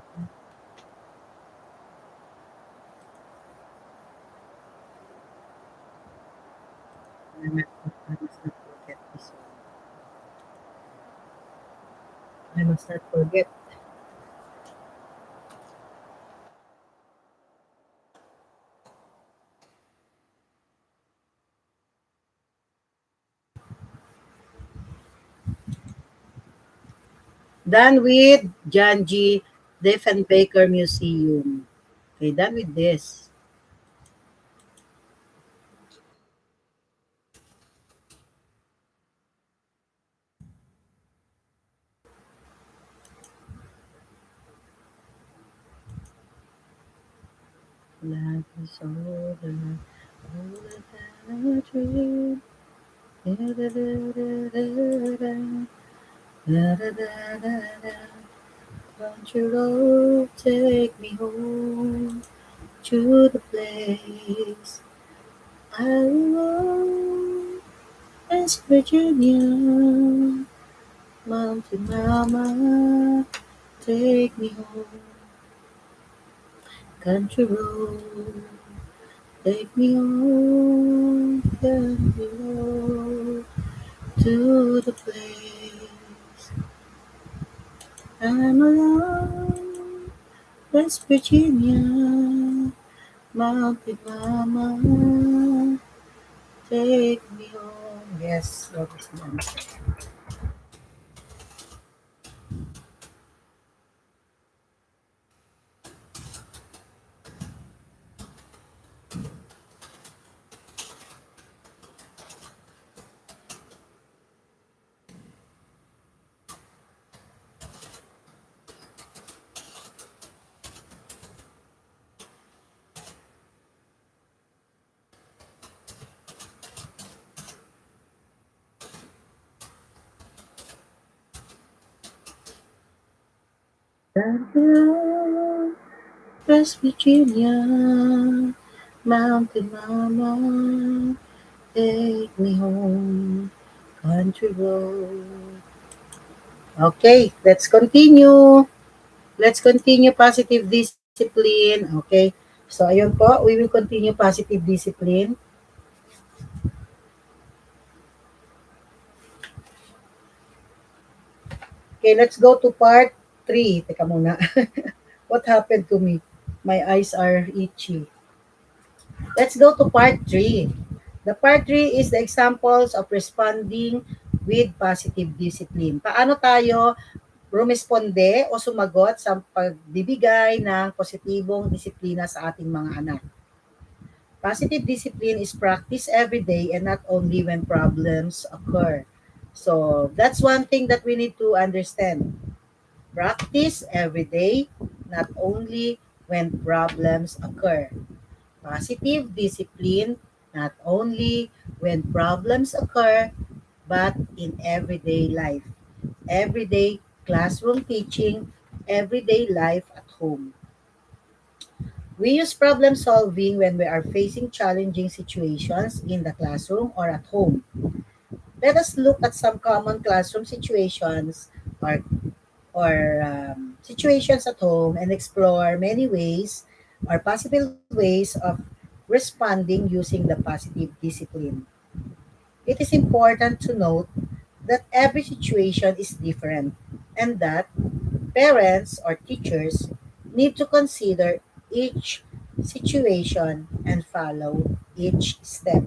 I must not forget this one. I must not forget. Done with Janji Diefenbaker Museum. Okay, done with this. Life is older, older than a dream. Da, da, da, da, da, da. Da, da, da, da, da. Won't you roll, take me home to the place I belong. West Virginia, Mountain Mama, take me home. Country road, take me home, country road, to the place I'm alone. West Virginia, Mountain Mama, take me home. Yes, that is the answer. West Virginia, Mountain Mama, take me home, country road. Okay, let's continue. Let's continue positive discipline. Okay. So, ayun po, we will continue positive discipline. Okay, let's go to part 3. Teka muna. What happened to me? My eyes are itchy. Let's go to part 3. The part 3 is the examples of responding with positive discipline. Paano tayo rumesponde o sumagot sa pagbibigay ng positibong disiplina sa ating mga anak? Positive discipline is practiced every day and not only when problems occur. So that's one thing that we need to understand. Practice every day, not only when problems occur. Positive discipline, not only when problems occur, but in everyday life. Everyday classroom teaching, everyday life at home. We use problem solving when we are facing challenging situations in the classroom or at home. Let us look at some common classroom situations or situations at home and explore many ways or possible ways of responding using the positive discipline. It is important to note that every situation is different and that parents or teachers need to consider each situation and follow each step.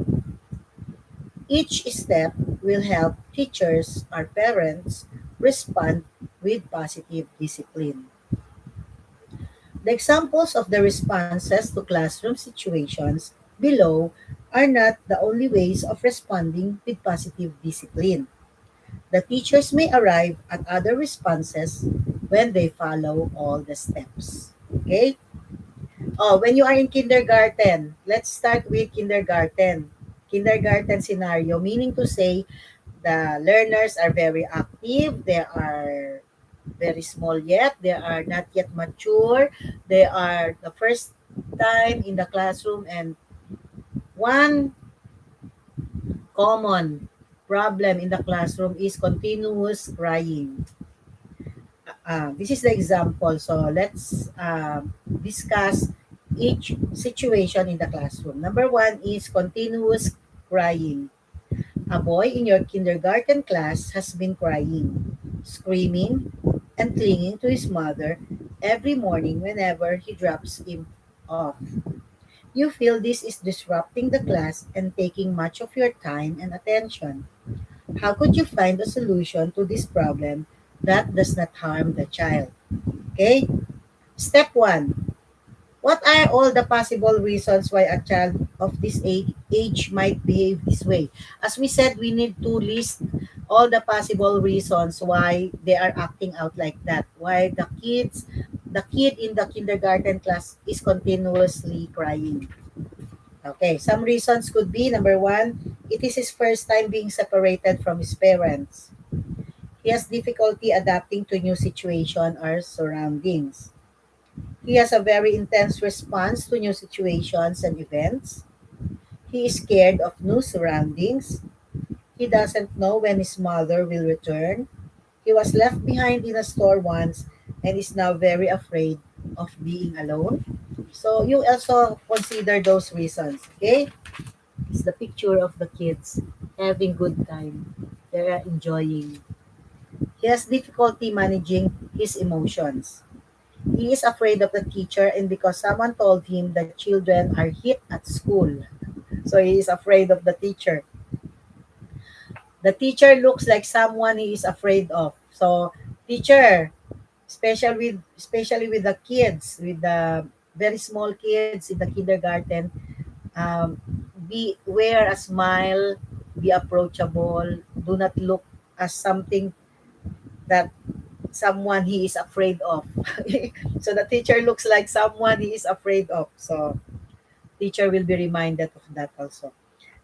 Each step will help teachers or parents respond with positive discipline. The examples of the responses to classroom situations below are not the only ways of responding with positive discipline. The teachers may arrive at other responses when they follow all the steps. Okay? Oh, when you are in kindergarten, let's start with kindergarten. Kindergarten scenario, meaning to say the learners are very active, they are very small yet, they are not yet mature, they are the first time in the classroom, and one common problem in the classroom is continuous crying. This is the example. So let's discuss each situation in the classroom. Number one is continuous crying. A boy in your kindergarten class has been crying, screaming, and clinging to his mother every morning whenever he drops him off. You feel this is disrupting the class and taking much of your time and attention. How could you find a solution to this problem that does not harm the child? Okay? Step 1. What are all the possible reasons why a child of this age might behave this way? As we said, we need to list all the possible reasons why they are acting out like that. Why the kid in the kindergarten class is continuously crying. Okay, some reasons could be number one, it is his first time being separated from his parents. He has difficulty adapting to new situation or surroundings. He has a very intense response to new situations and events. He is scared of new surroundings. He doesn't know when his mother will return. He was left behind in a store once and is now very afraid of being alone. So you also consider those reasons, okay? It's the picture of the kids having good time. They are enjoying. He has difficulty managing his emotions. He is afraid of the teacher and because someone told him that children are hit at school. So he is afraid of the teacher. The teacher looks like someone he is afraid of. So teacher, especially with the kids, with the very small kids in the kindergarten, um, be wear a smile, be approachable, do not look as something that someone he is afraid of. So the teacher looks like someone he is afraid of. So teacher will be reminded of that also.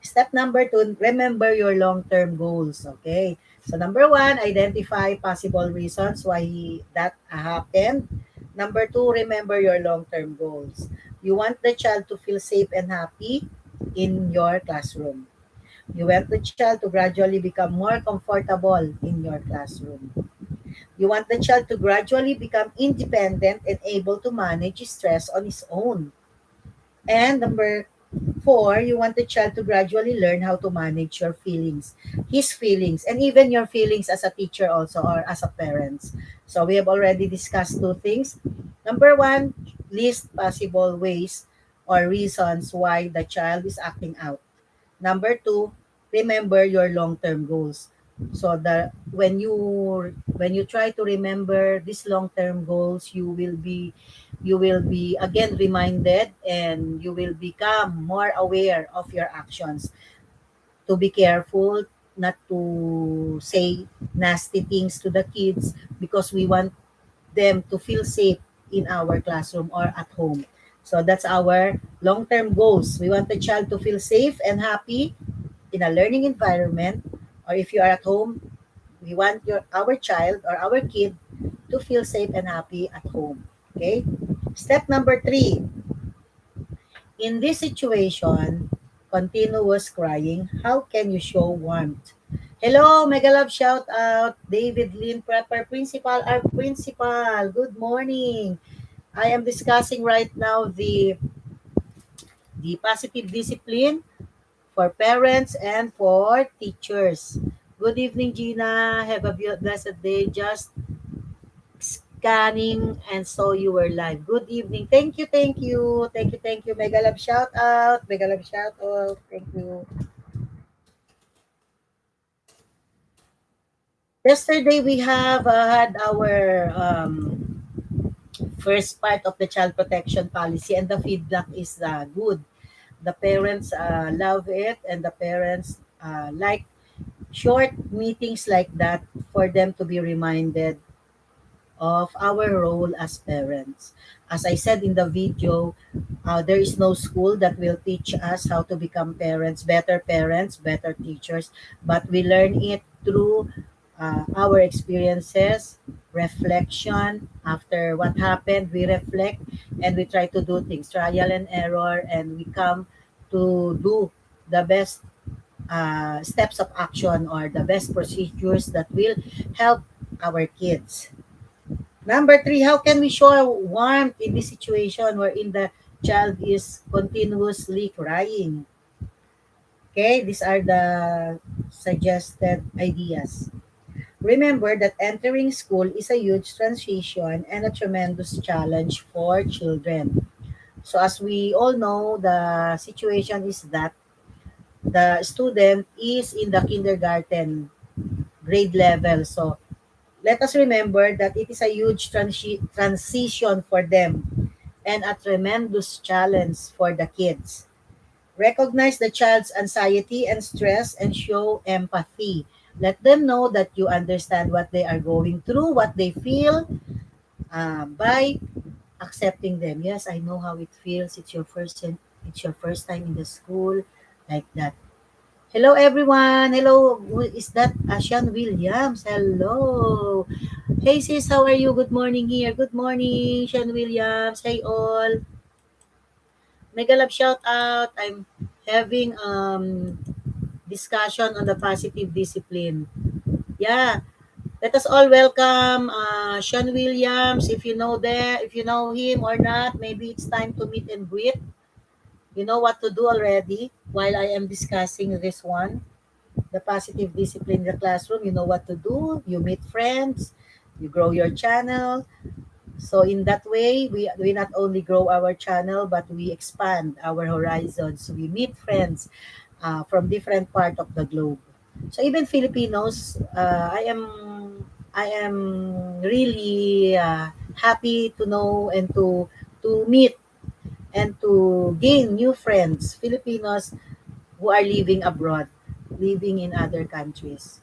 Step number two, remember your long-term goals. Okay. So number one, identify possible reasons why that happened. Number two, remember your long-term goals. You want the child to feel safe and happy in your classroom. You want the child to gradually become more comfortable in your classroom. You want the child to gradually become independent and able to manage stress on his own. And number four, you want the child to gradually learn how to manage your feelings, his feelings, and even your feelings as a teacher also or as a parent. So we have already discussed two things. Number one, list possible ways or reasons why the child is acting out. Number two, remember your long-term goals. So the when you try to remember these long-term goals, you will be again reminded and you will become more aware of your actions. To be careful not to say nasty things to the kids because we want them to feel safe in our classroom or at home. So that's our long-term goals. We want the child to feel safe and happy in a learning environment, or if you are at home, we want our child or our kid to feel safe and happy at home. Okay? Step number three, in this situation, continuous crying, how can you show warmth? Hello, Mega Love shout out. David Lynn Prepper Principal, our principal. Good morning. I am discussing right now the positive discipline for parents and for teachers. Good evening, Gina. Have a blessed day. Just scanning and saw you were live. Good evening. Thank you, thank you. Thank you, thank you. Mega love shout out. Mega love shout out. Thank you. Yesterday we have had our first part of the child protection policy and the feedback is good. The parents love it and the parents like short meetings like that for them to be reminded of our role as parents. As I said in the video, there is no school that will teach us how to become parents, better teachers, but we learn it through our experiences, reflection. After what happened, we reflect and we try to do things, trial and error, and we come to do the best steps of action or the best procedures that will help our kids. Number three, how can we show warmth in this situation wherein the child is continuously crying? Okay, these are the suggested ideas. Remember that entering school is a huge transition and a tremendous challenge for children. So as we all know, the situation is that the student is in the kindergarten grade level. So let us remember that it is a huge transition for them and a tremendous challenge for the kids. Recognize the child's anxiety and stress and show empathy. Let them know that you understand what they are going through, what they feel, by accepting them. Yes, I know how it feels. It's your first time in the school, like that. Hello, everyone. Hello, who is that? Ashan Williams. Hello. Hey, sis, how are you? Good morning here. Good morning, Sean Williams. Hey, all. Mega love shout out. I'm having discussion on the positive discipline. Yeah, let us all welcome Sean Williams. If you know him or not, maybe it's time to meet and greet. You know what to do already while I am discussing this one. The positive discipline in the classroom, you know what to do. You meet friends, you grow your channel. So in that way, we not only grow our channel, but we expand our horizons. We meet friends from different part of the globe. So even Filipinos, I am really happy to know and to meet and to gain new friends, Filipinos who are living abroad, living in other countries.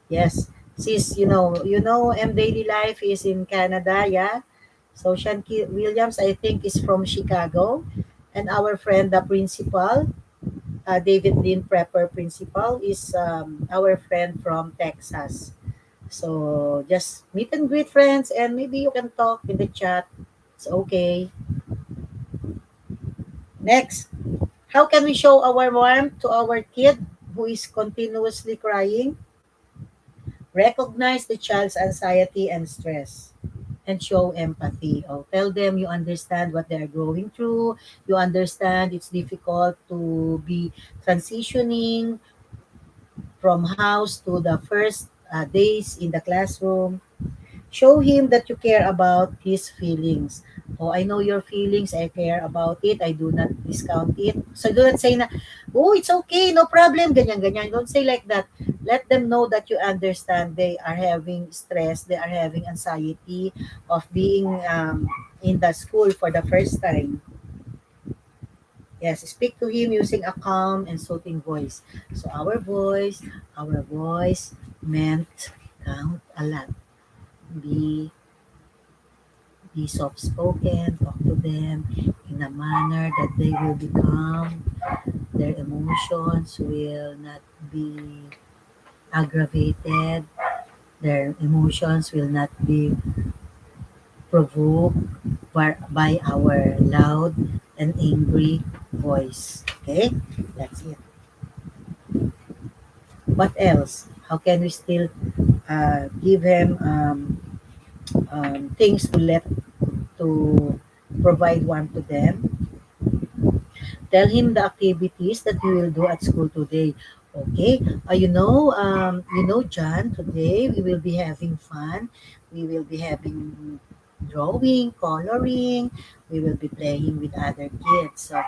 Yes. Sis, M Daily Life is in Canada, yeah. So Shanky Williams, I think, is from Chicago. And our friend, the principal, David Lynn Prepper principal, is our friend from Texas. So just meet and greet friends and maybe you can talk in the chat. It's okay. Next, how can we show our warmth to our kid who is continuously crying? Recognize the child's anxiety and stress and show empathy. Oh, tell them you understand what they're going through. You understand it's difficult to be transitioning from house to the first days in the classroom. Show him that you care about his feelings. Oh, I know your feelings. I care about it. I do not discount it. So do not say na, oh, it's okay, no problem, ganyan, ganyan. Don't say like that. Let them know that you understand they are having stress, they are having anxiety of being in the school for the first time. Yes, speak to him using a calm and soothing voice. So our voice meant count a lot. Be be soft spoken, talk to them in a manner that they will become, their emotions will not be aggravated, their emotions will not be provoked by our loud and angry voice. Okay, that's it. What else? How can we still give him things to provide one to them? Tell him the activities that we will do at school today. Okay, John, today we will be having fun. We will be having drawing, coloring. We will be playing with other kids. So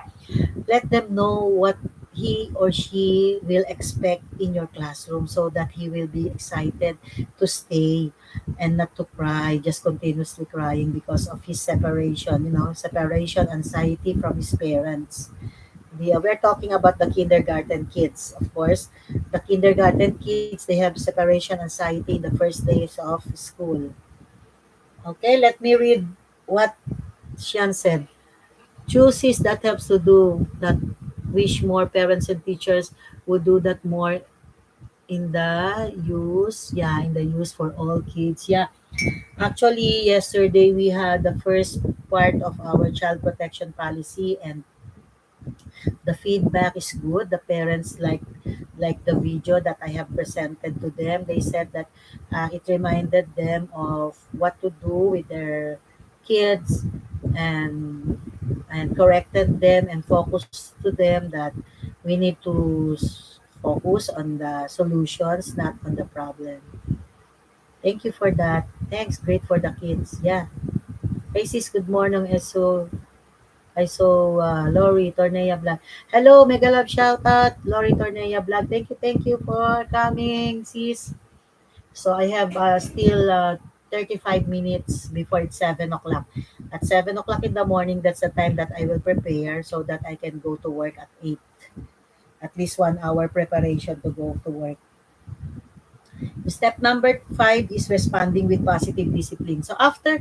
let them know what he or she will expect in your classroom so that he will be excited to stay and not to cry, just continuously crying because of his separation, separation anxiety from his parents. We're talking about the kindergarten kids, of course. The kindergarten kids, they have separation anxiety in the first days of school. Okay, let me read what Sian said. Chooses that helps to do that. Wish more parents and teachers would do that more in the use. Yeah, in the use for all kids. Yeah, actually, yesterday we had the first part of our child protection policy, and the feedback is good. The parents like the video that I have presented to them. They said that it reminded them of what to do with their kids, and corrected them and focused to them that we need to focus on the solutions, not on the problem. Thank you for that. Thanks. Great for the kids. Yeah. Hey sis, good morning. I saw Lori Tornea Vlog. Hello, mega love shout out, Lori Tornea Vlog. Thank you for coming, sis. So I have still 35 minutes before it's 7 o'clock. At 7 o'clock in the morning, that's the time that I will prepare so that I can go to work at 8. At least 1 hour preparation to go to work. Step number 5 is responding with positive discipline. So after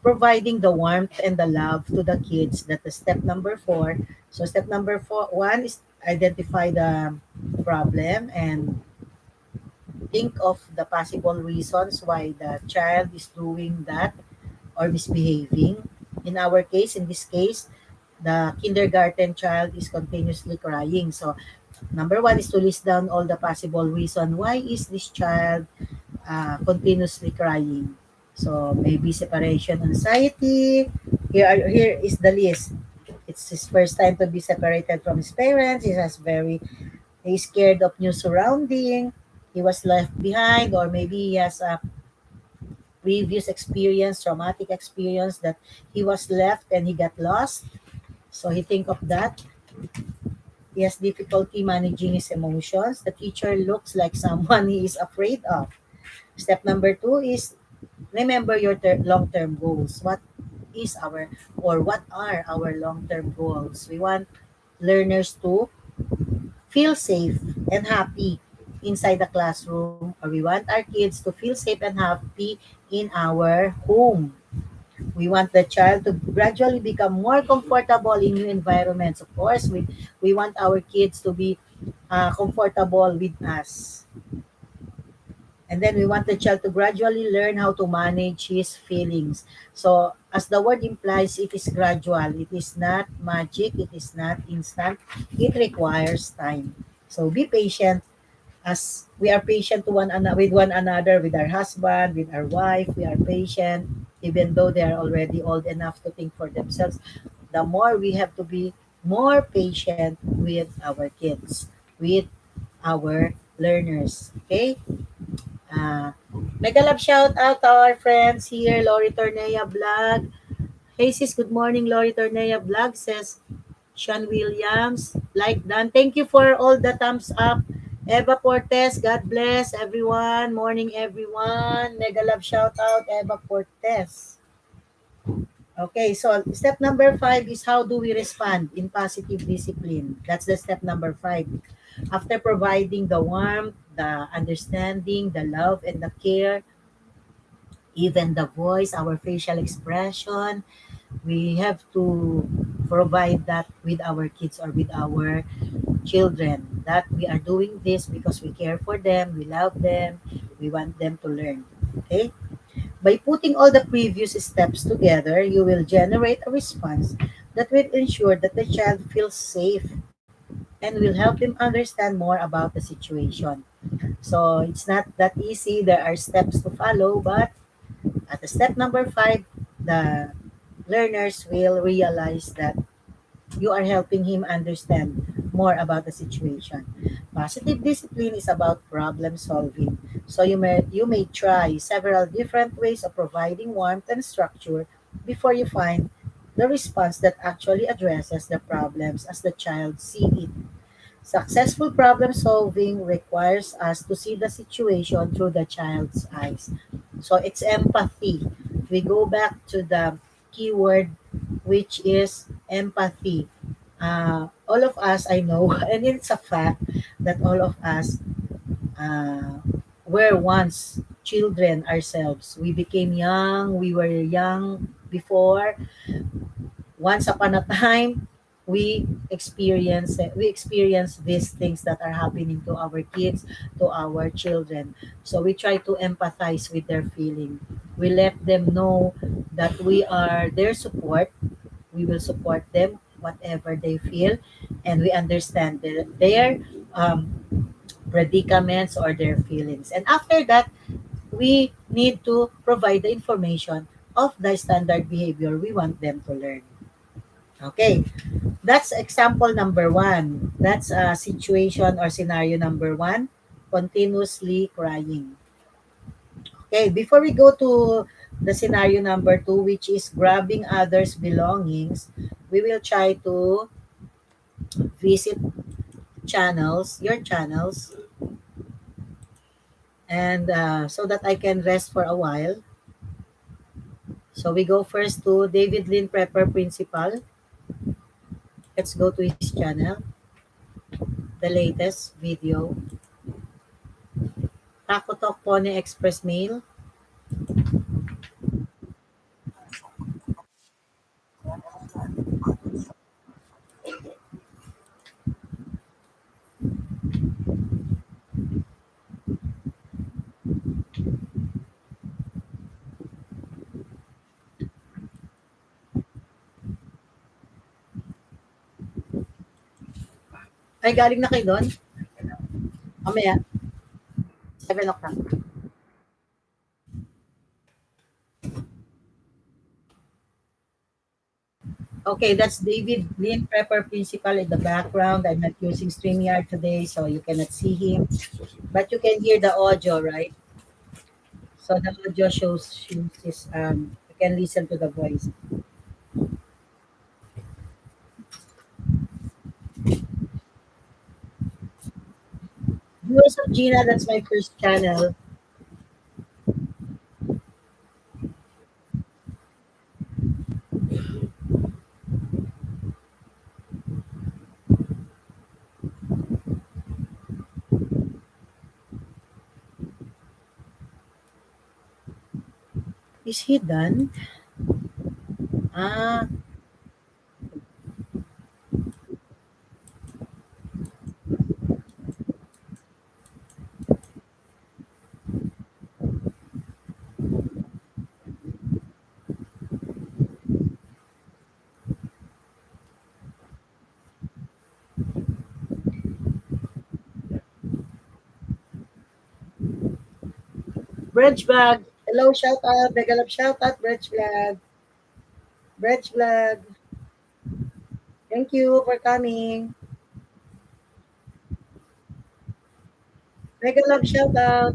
providing the warmth and the love to the kids, that is step number 4. So step number 1 is identify the problem and think of the possible reasons why the child is doing that or misbehaving. In this case, the kindergarten child is continuously crying. So number 1 is to list down all the possible reason why is this child continuously crying. So maybe separation anxiety. Here is the list. It's his first time to be separated from his parents. He's scared of new surrounding. He was left behind, or maybe he has a previous experience, traumatic experience that he was left and he got lost. So he think of that. He has difficulty managing his emotions. The teacher looks like someone he is afraid of. Step number 2 is remember your long-term goals. What are our long-term goals? We want learners to feel safe and happy inside the classroom, or we want our kids to feel safe and happy in our home. We want the child to gradually become more comfortable in new environments. Of course, we want our kids to be comfortable with us. And then we want the child to gradually learn how to manage his feelings. So, as the word implies, it is gradual. It is not magic. It is not instant. It requires time. So, be patient as we are patient to with one another, with our husband, with our wife. We are patient, even though they are already old enough to think for themselves. The more we have to be more patient with our kids, with our learners. Okay? Uh, Mega love shout out to our friends here, Lori Tornea Vlog. Hey sis, good morning, Lori Tornea Vlog, says Sean Williams. Like done. Thank you for all the thumbs up. Eva Cortez, God bless everyone. Morning, everyone. Mega love shout out, Eva Cortez. Okay, so step number 5 is how do we respond in positive discipline. That's the step number 5. After providing the warmth, the understanding, the love, and the care, even the voice, our facial expression, we have to provide that with our kids or with our children, that we are doing this because we care for them, we love them, we want them to learn. Okay? By putting all the previous steps together, you will generate a response that will ensure that the child feels safe and will help him understand more about the situation. So it's not that easy. There are steps to follow, but at the step number 5, the learners will realize that you are helping him understand more about the situation. Positive discipline is about problem solving. So you may try several different ways of providing warmth and structure before you find the response that actually addresses the problems as the child see it. Successful problem solving requires us to see the situation through the child's eyes. So it's empathy. We go back to the keyword, which is empathy. All of us, I know, and it's a fact that all of us were once children ourselves. We became young, we were young before. Once upon a time, we experience these things that are happening to our kids, to our children. So we try to empathize with their feeling. We let them know that we are their support. We will support them whatever they feel, and we understand their predicaments or their feelings. And after that, we need to provide the information of the standard behavior we want them to learn. Okay, that's example number one. That's situation or scenario number one, continuously crying. Okay, before we go to the scenario number two, which is grabbing others' belongings, we will try to visit your channels, and so that I can rest for a while. So we go first to David Lynn Prepper Principal. Let's go to his channel, the latest video. Taco Talk Pony Express Mail. Ay, galing na kayo doon? Mamaya, 7 o'clock. Okay, that's David Lynn Prepper Principal in the background. I'm not using StreamYard today, so you cannot see him. But you can hear the audio, right? So the audio shows his, you can listen to the voice. Viewers of Gina, that's my first channel. Is he done? Ah, Bridge Vlog. Hello, shout out. Megalab shout out, Bridge Vlog. Bridge Vlog. Thank you for coming. Megalab shout out.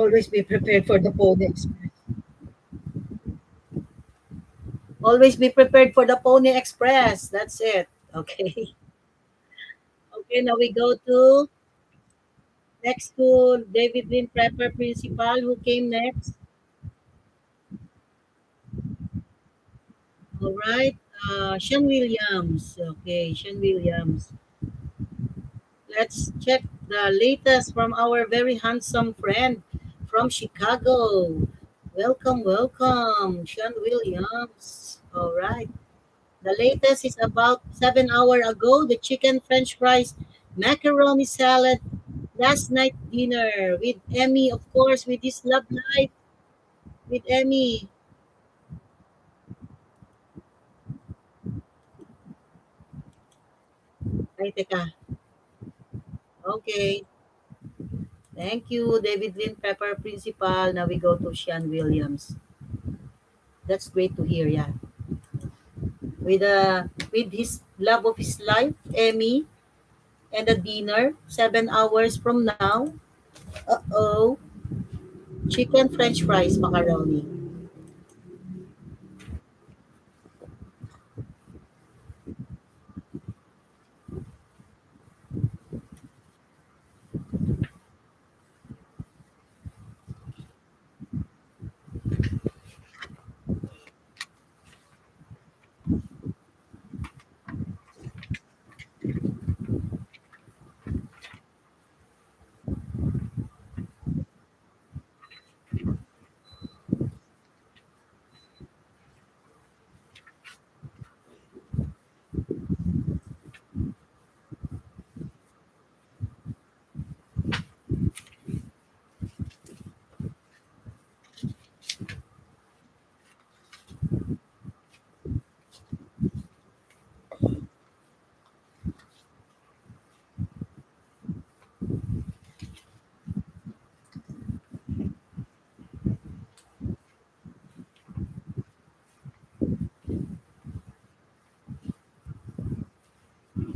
Always be prepared for the Pony Express. Always be prepared for the Pony Express. That's it. Okay. Okay, now we go to next to David Lynn Prepper Principal. Who came next? All right. Sean Williams. Okay, Sean Williams. Let's check the latest from our very handsome friend from Chicago. Welcome, welcome, Sean Williams. All right. The latest is about 7 hours ago. The chicken French fries, macaroni salad, last night dinner with Emmy, of course, with this love life with Emmy. Ay, teka. Okay. Thank you, David Lynn Pepper Principal. Now we go to Sean Williams. That's great to hear, yeah. With his love of his life, Emmy, and a dinner 7 hours from now. Uh-oh. Chicken French fries macaroni.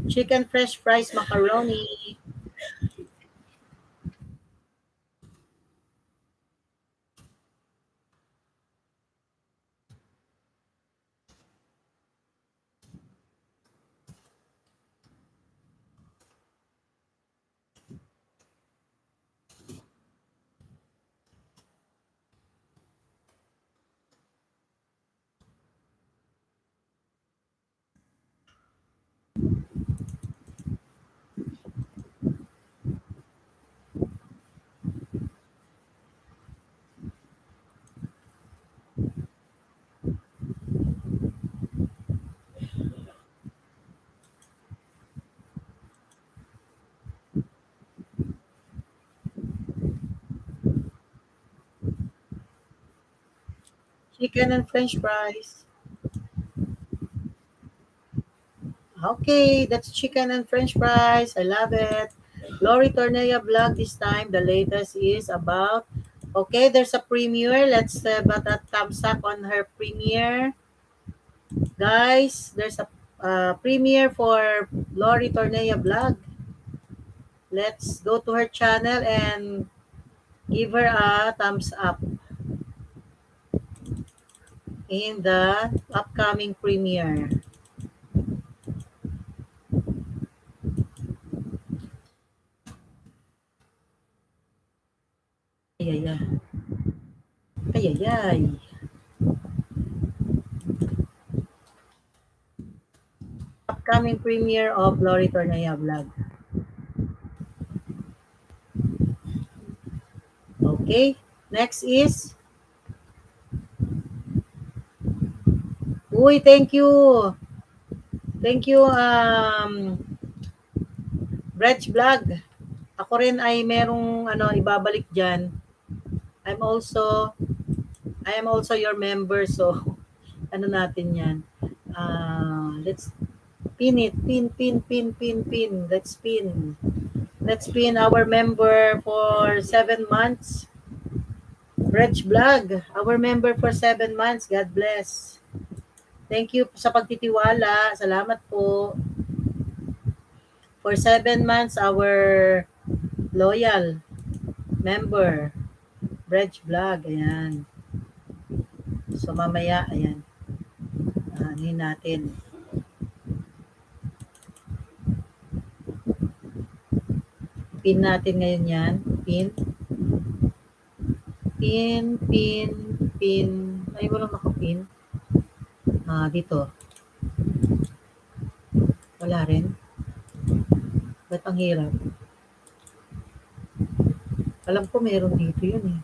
Chicken French fries macaroni. Chicken and French fries. Okay, that's chicken and French fries. I love it. Lori Tornea vlog this time. The latest is about. Okay, there's a premiere. Let's but a thumbs up on her premiere, guys. There's a premiere for Lori Tornea vlog. Let's go to her channel and give her a thumbs up in the upcoming premiere. Ay, ay, ay. Ay, ay, ay. Upcoming premiere of Lori Tornea vlog. Okay, next is. Uy, thank you. Thank you, Reg Vlog. Ako rin ay merong ibabalik diyan. I'm also I am also your member, so ano natin 'yan. Let's pin it. Pin. Let's pin. Let's pin our member for 7 months. Reg Vlog, our member for 7 months. God bless. Thank you sa pagtitiwala. Salamat po. For 7 months, our loyal member. Bridge vlog, ayan. So mamaya, ayan, anuhin natin. Pin natin ngayon yan. Pin, pin, pin, pin. Ay, walang nakapin. Dito. Wala rin. Ba't ang hirap? Alam ko meron dito yun eh.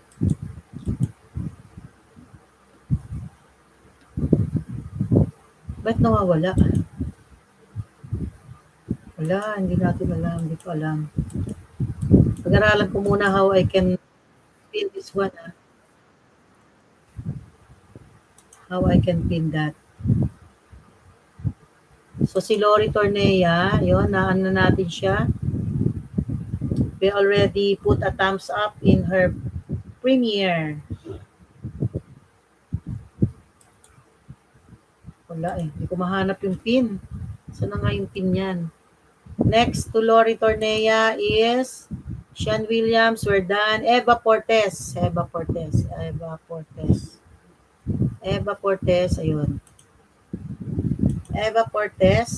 Ba't nawawala? Wala, hindi natin alam. Hindi ko alam. Pag-aralan ko muna how I can pin this one. How I can pin that. So si Lori Tornea, yun, naano natin siya. We already put a thumbs up in her premiere. Wala eh, hindi ko mahanap yung pin. Saan na nga yung pin yan? Next to Lori Tornea is Sean Williams, we're done. Eva Portes. Eva Portes. Eva Portes. Eva Portes, ayun. Eva Portes.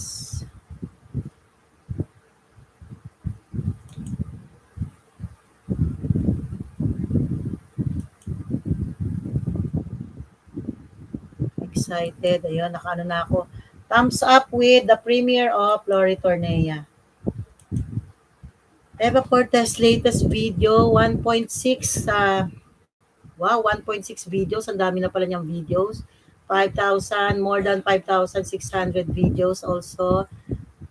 Excited. Ayun, nakaano na ako. Thumbs up with the premiere of Lori Tornea. Eva Portes latest video, 1.6 wow, 1.6 videos. Ang dami na pala niyang videos. 5,000, more than 5,600 videos also.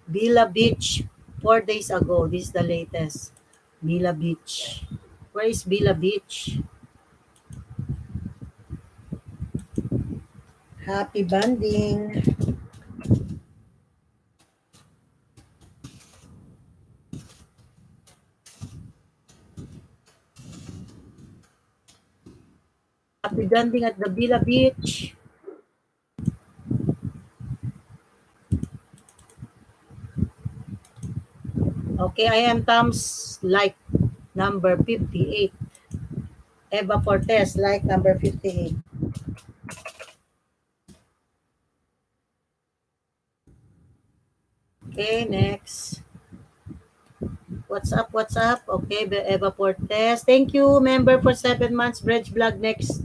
Villa Beach, 4 days ago. This is the latest. Villa Beach. Where is Villa Beach? Happy banding. Happy banding at the Villa Beach. Okay, I am Tom's like number 58. Eva Portes, like number 58. Okay, next. What's up, what's up? Okay, Eva Portes. Thank you, member for 7 months. Bridge vlog next.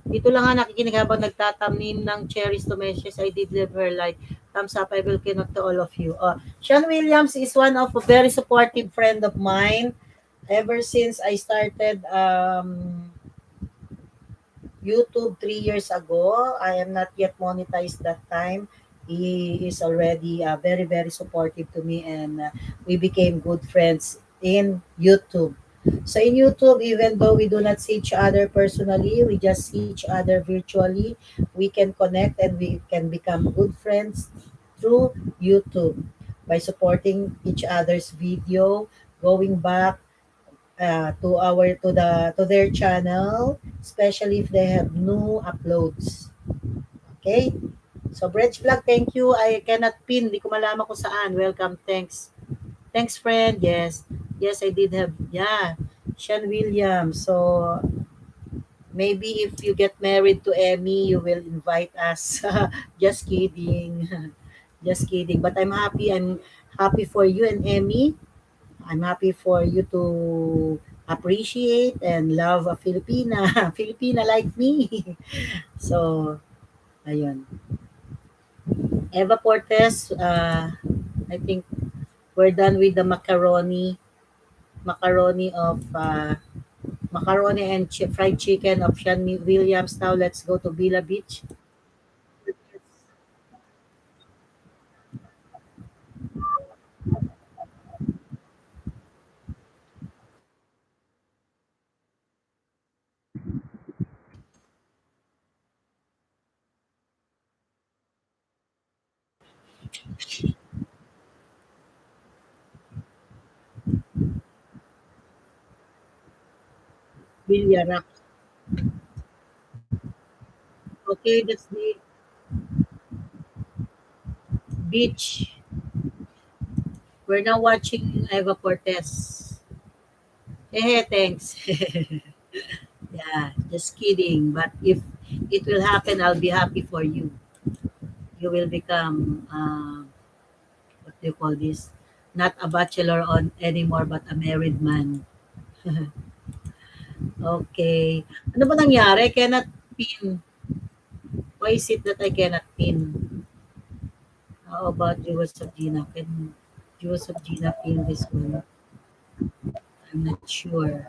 Dito lang nga nakikinig habang nagtatanim ng cherries to meshes. I did leave her like thumbs up. I will connect to all of you. Sean Williams is one of a very supportive friend of mine. Ever since I started YouTube 3 years ago. I am not yet monetized that time. He is already very, very supportive to me, and we became good friends in YouTube. So in YouTube, even though we do not see each other personally, we just see each other virtually, we can connect and we can become good friends through YouTube by supporting each other's video, going back to their channel, especially if they have new uploads. Okay? So Bridge Vlog, thank you. I cannot pin, di ko malaman kung saan. Welcome, thanks. Thanks, friend. Yes. Yes, I did have, yeah. Sean Williams. So maybe if you get married to Emmy, you will invite us. Just kidding. Just kidding. But I'm happy. I'm happy for you and Emmy. I'm happy for you to appreciate and love a Filipina. Filipina like me. So, ayun. Eva Portes, I think we're done with the macaroni. Macaroni of macaroni and fried chicken of Sean Williams. Now let's go to Villa Beach. Villa Rock. Okay, that's the beach. We're now watching Eva Portes. Hey, thanks. Yeah, just kidding. But if it will happen, I'll be happy for you. You will become, what do you call this? Not a bachelor on anymore, but a married man. Okay. Ano ba nangyari? Cannot pin. Why is it that I cannot pin? How about Jewels of Gina? Can Jewels of Gina pin this one? I'm not sure.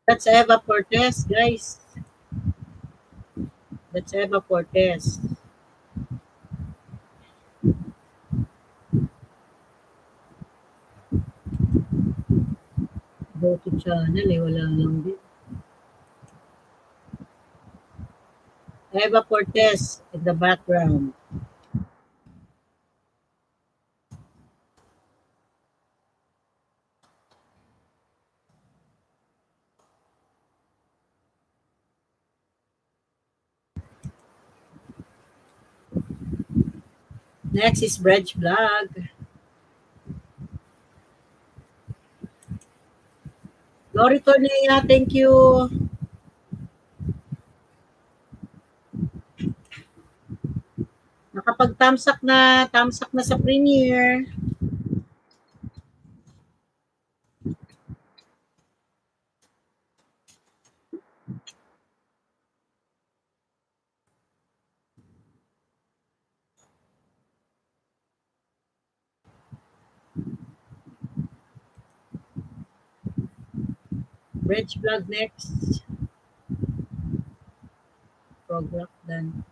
That's Eva Cortez, guys. That's Eva Cortez. Go to channel eh, wala lang din. Eva Cortez in the background. Next is Bridge Vlog. Lori Tornea, thank you. Nakapag-thumbs up na sa premiere. Bridge Vlog next. Program done.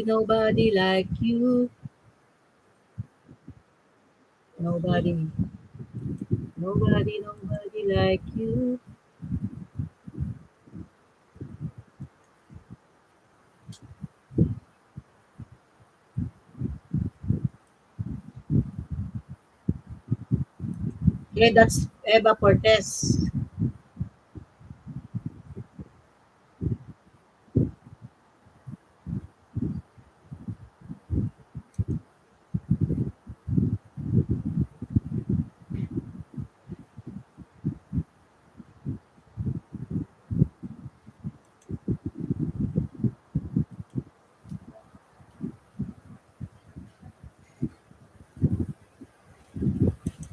Nobody like you. Nobody, nobody like you. Okay, that's Eva Cortez.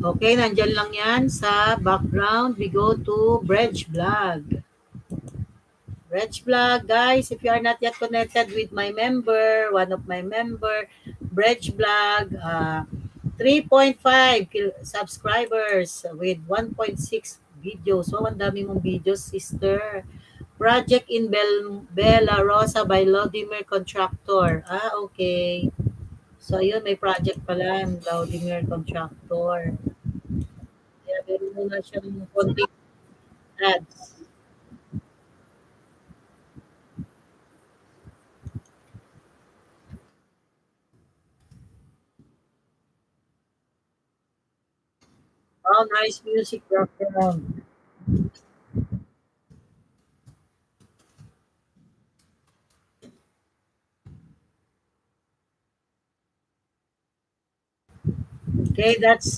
Okay, nandyan lang yan sa background. We go to Bridge Vlog. Bridge Vlog, guys, if you are not yet connected with my member, one of my member, Bridge Vlog, 3.5 subscribers with 1.6 videos. So, ang dami mong videos, sister. Project in Bella Rosa by Lodimir Contractor. Ah, okay. So, ayun, may project pala, Vladimir Contractor. Kaya meron muna siyang konting ads. Oh, nice music background. Okay, that's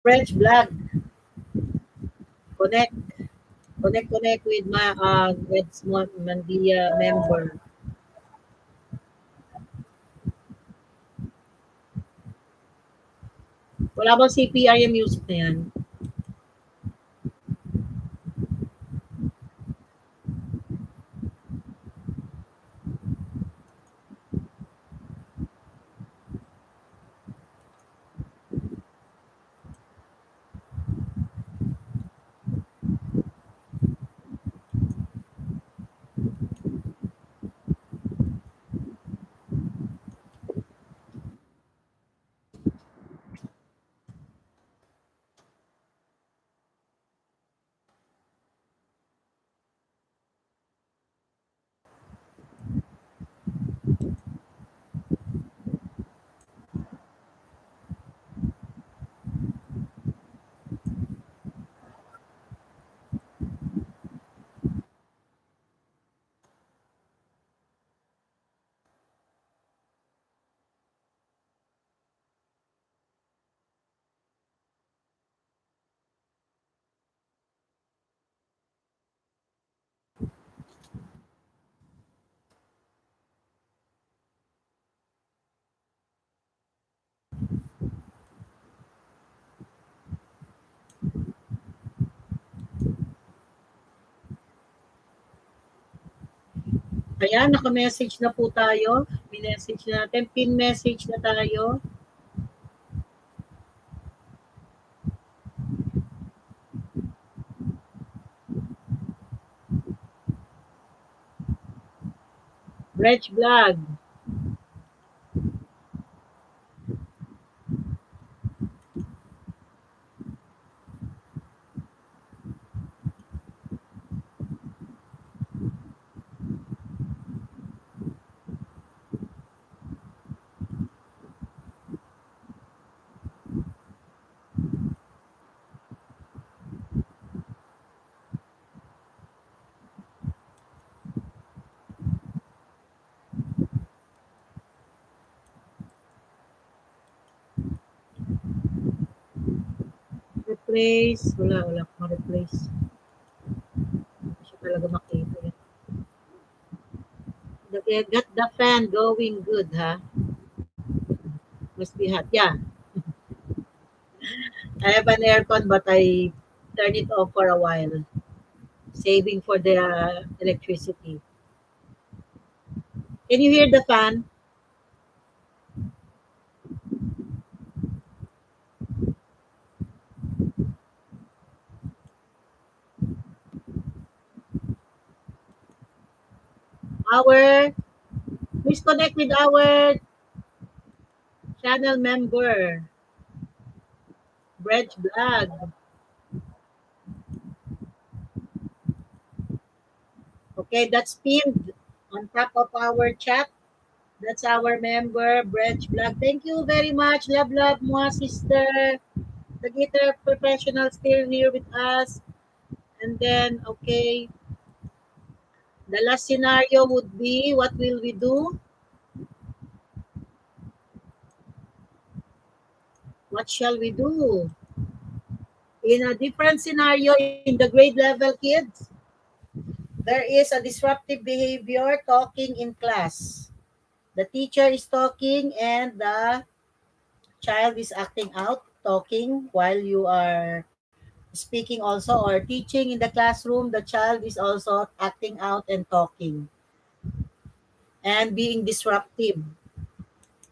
French Vlog. Connect, connect with my with Mondia member. Wala bang CPR yung music na yan? Ayan, naka-message na po tayo. Minessage na natin. Pin message na tayo. Reg Vlog. Replace. Wala akong replace. Hindi siya talaga makita. Got the fan going good, ha? Must be hot. Yeah. I have an aircon, but I turn it off for a while. Saving for the electricity. Can you hear the fan? Our, please connect with our channel member, Bridge Vlog. Okay, that's pinned on top of our chat. That's our member, Bridge Vlog. Thank you very much. Love, mo, sister. The guitar professional still here with us. And then, okay, the last scenario would be, what will we do? What shall we do? In a different scenario in the grade level kids, there is a disruptive behavior talking in class. The teacher is talking and the child is acting out, talking while you are speaking also, or teaching in the classroom, the child is also acting out and talking and being disruptive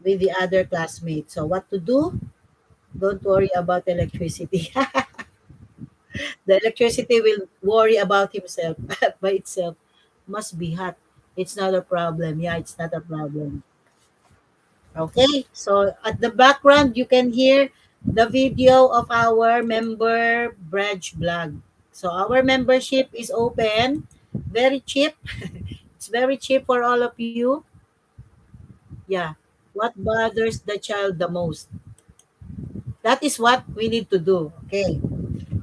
with the other classmates. So what to do? Don't worry about electricity. The electricity will worry about himself by itself. Must be hot. It's not a problem. Yeah, it's not a problem. Okay, so at the background, you can hear the video of our member Bridge blog. So our membership is open, very cheap. It's very cheap for all of you. Yeah. What bothers the child the most? That is what we need to do. Okay.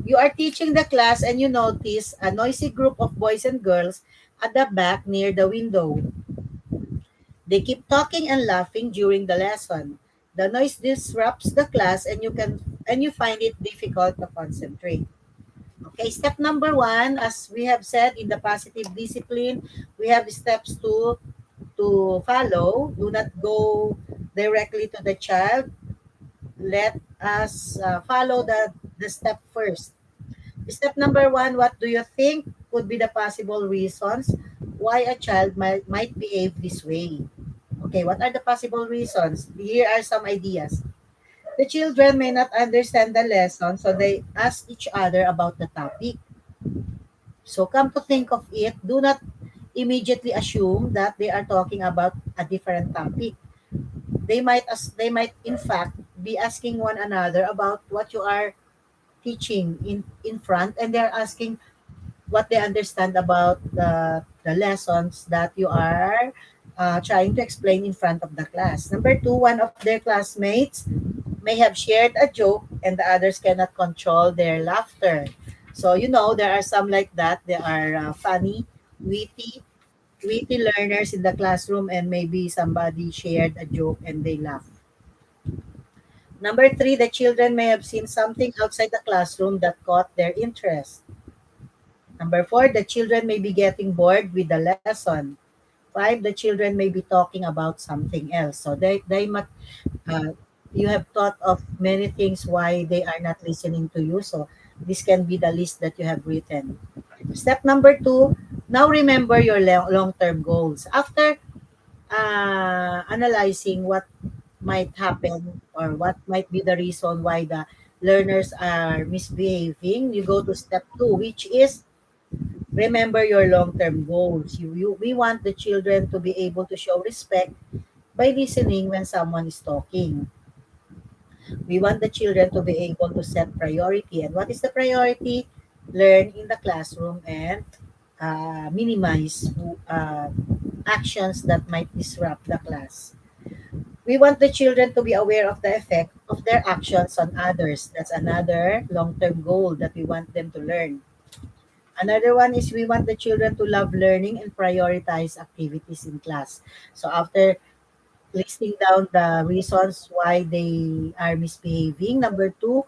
You are teaching the class and you notice a noisy group of boys and girls at the back near the window. They keep talking and laughing during the lesson. The noise disrupts the class and you find it difficult to concentrate. Okay, step number 1, as we have said in the positive discipline, we have steps to follow. Do not go directly to the child. let us follow the step first. Step number one, what do you think could be the possible reasons why a child might behave this way? Okay, what are the possible reasons? Here are some ideas. The children may not understand the lesson, so they ask each other about the topic. So come to think of it, do not immediately assume that they are talking about a different topic. They might in fact be asking one another about what you are teaching in front, and they're asking what they understand about the lessons that you are trying to explain in front of the class. Number two, one of their classmates may have shared a joke and the others cannot control their laughter. So, there are some like that. They are funny, witty, witty learners in the classroom, and maybe somebody shared a joke and they laugh. Number three, the children may have seen something outside the classroom that caught their interest. Number four, the children may be getting bored with the lesson. Five, the children may be talking about something else. So uh, you have thought of many things why they are not listening to you. So this can be the list that you have written. Step number two, now remember your long-term goals. After analyzing what might happen or what might be the reason why the learners are misbehaving, you go to step two, which is remember your long-term goals. We want the children to be able to show respect by listening when someone is talking. We want the children to be able to set priority. And what is the priority? Learn in the classroom and minimize actions that might disrupt the class. We want the children to be aware of the effect of their actions on others. That's another long-term goal that we want them to learn. Another one is we want the children to love learning and prioritize activities in class. So after listing down the reasons why they are misbehaving, number two,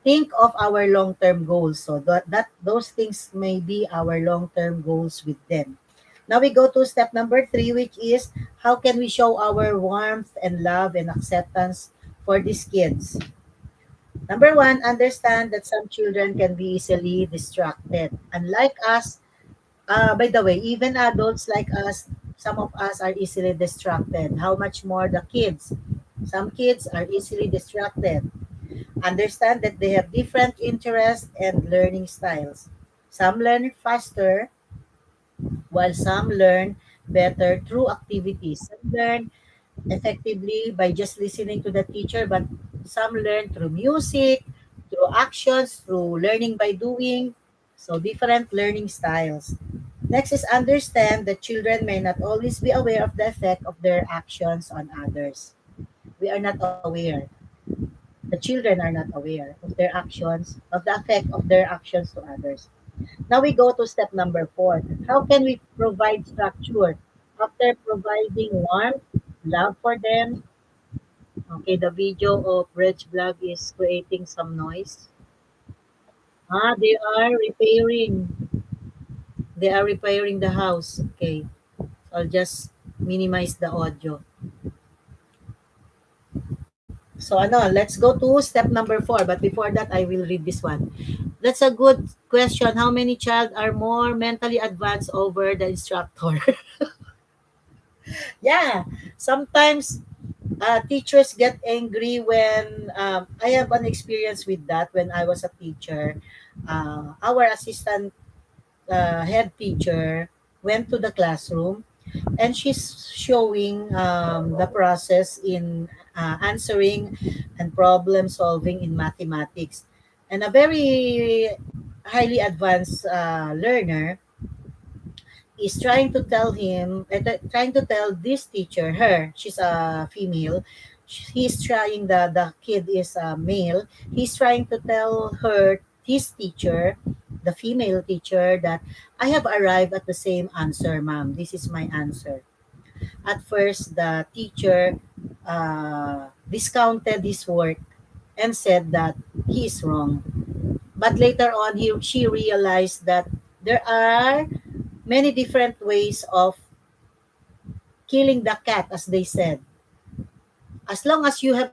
think of our long-term goals. So that those things may be our long-term goals with them. Now we go to step number three, which is how can we show our warmth and love and acceptance for these kids? Number one, understand that some children can be easily distracted. Unlike us, by the way, even adults like us, some of us are easily distracted. How much more the kids? Some kids are easily distracted. Understand that they have different interests and learning styles. Some learn faster, while some learn better through activities. Some learn effectively by just listening to the teacher, but some learn through music, through actions, through learning by doing. So, different learning styles. Next is understand that children may not always be aware of the effect of their actions on others. We are not aware. The children are not aware of their actions, of the effect of their actions to others. Now we go to step number four. How can we provide structure? After providing warmth, love for them. Okay, the video of Reg Vlog is creating some noise. They are repairing. They are repairing the house. Okay, so I'll just minimize the audio. So let's go to step number four. But before that, I will read this one. That's a good question. How many child are more mentally advanced over the instructor? Yeah, sometimes teachers get angry when I have an experience with that when I was a teacher. Our assistant head teacher went to the classroom and she's showing the process in answering and problem solving in mathematics. And a very highly advanced learner is trying to tell trying to tell this teacher, her, she's a female, he's trying, the kid is a male, he's trying to tell her, his teacher, the female teacher, that I have arrived at the same answer, ma'am. This is my answer. At first, the teacher discounted his work and said that he is wrong. But later on, she realized that there are many different ways of killing the cat, as they said. As long as you have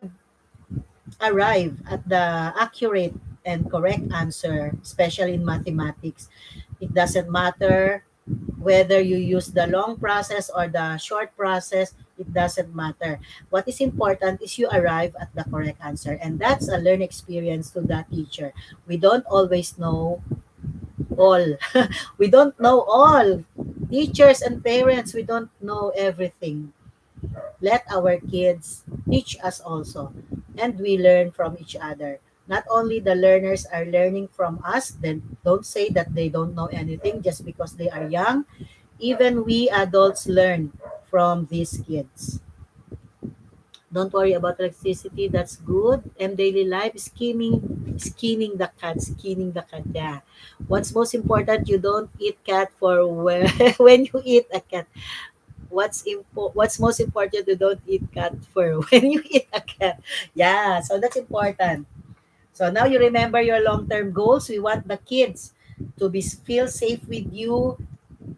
arrive at the accurate and correct answer, especially in mathematics. It doesn't matter whether you use the long process or the short process, it doesn't matter. What is important is you arrive at the correct answer. And that's a learning experience to that teacher. We don't always know all. We don't know all. Teachers and parents, we don't know everything. Let our kids teach us also. And we learn from each other. Not only the learners are learning from us, then don't say that they don't know anything just because they are young. Even we adults learn from these kids. Don't worry about electricity. That's good. And daily life, skinning the cat, skinning the cat. Yeah. What's most important, you don't eat cat for when, when you eat a cat. What's most important, you don't eat cat for when you eat a cat. Yeah. So that's important. So now you remember your long-term goals. We want the kids to be feel safe with you,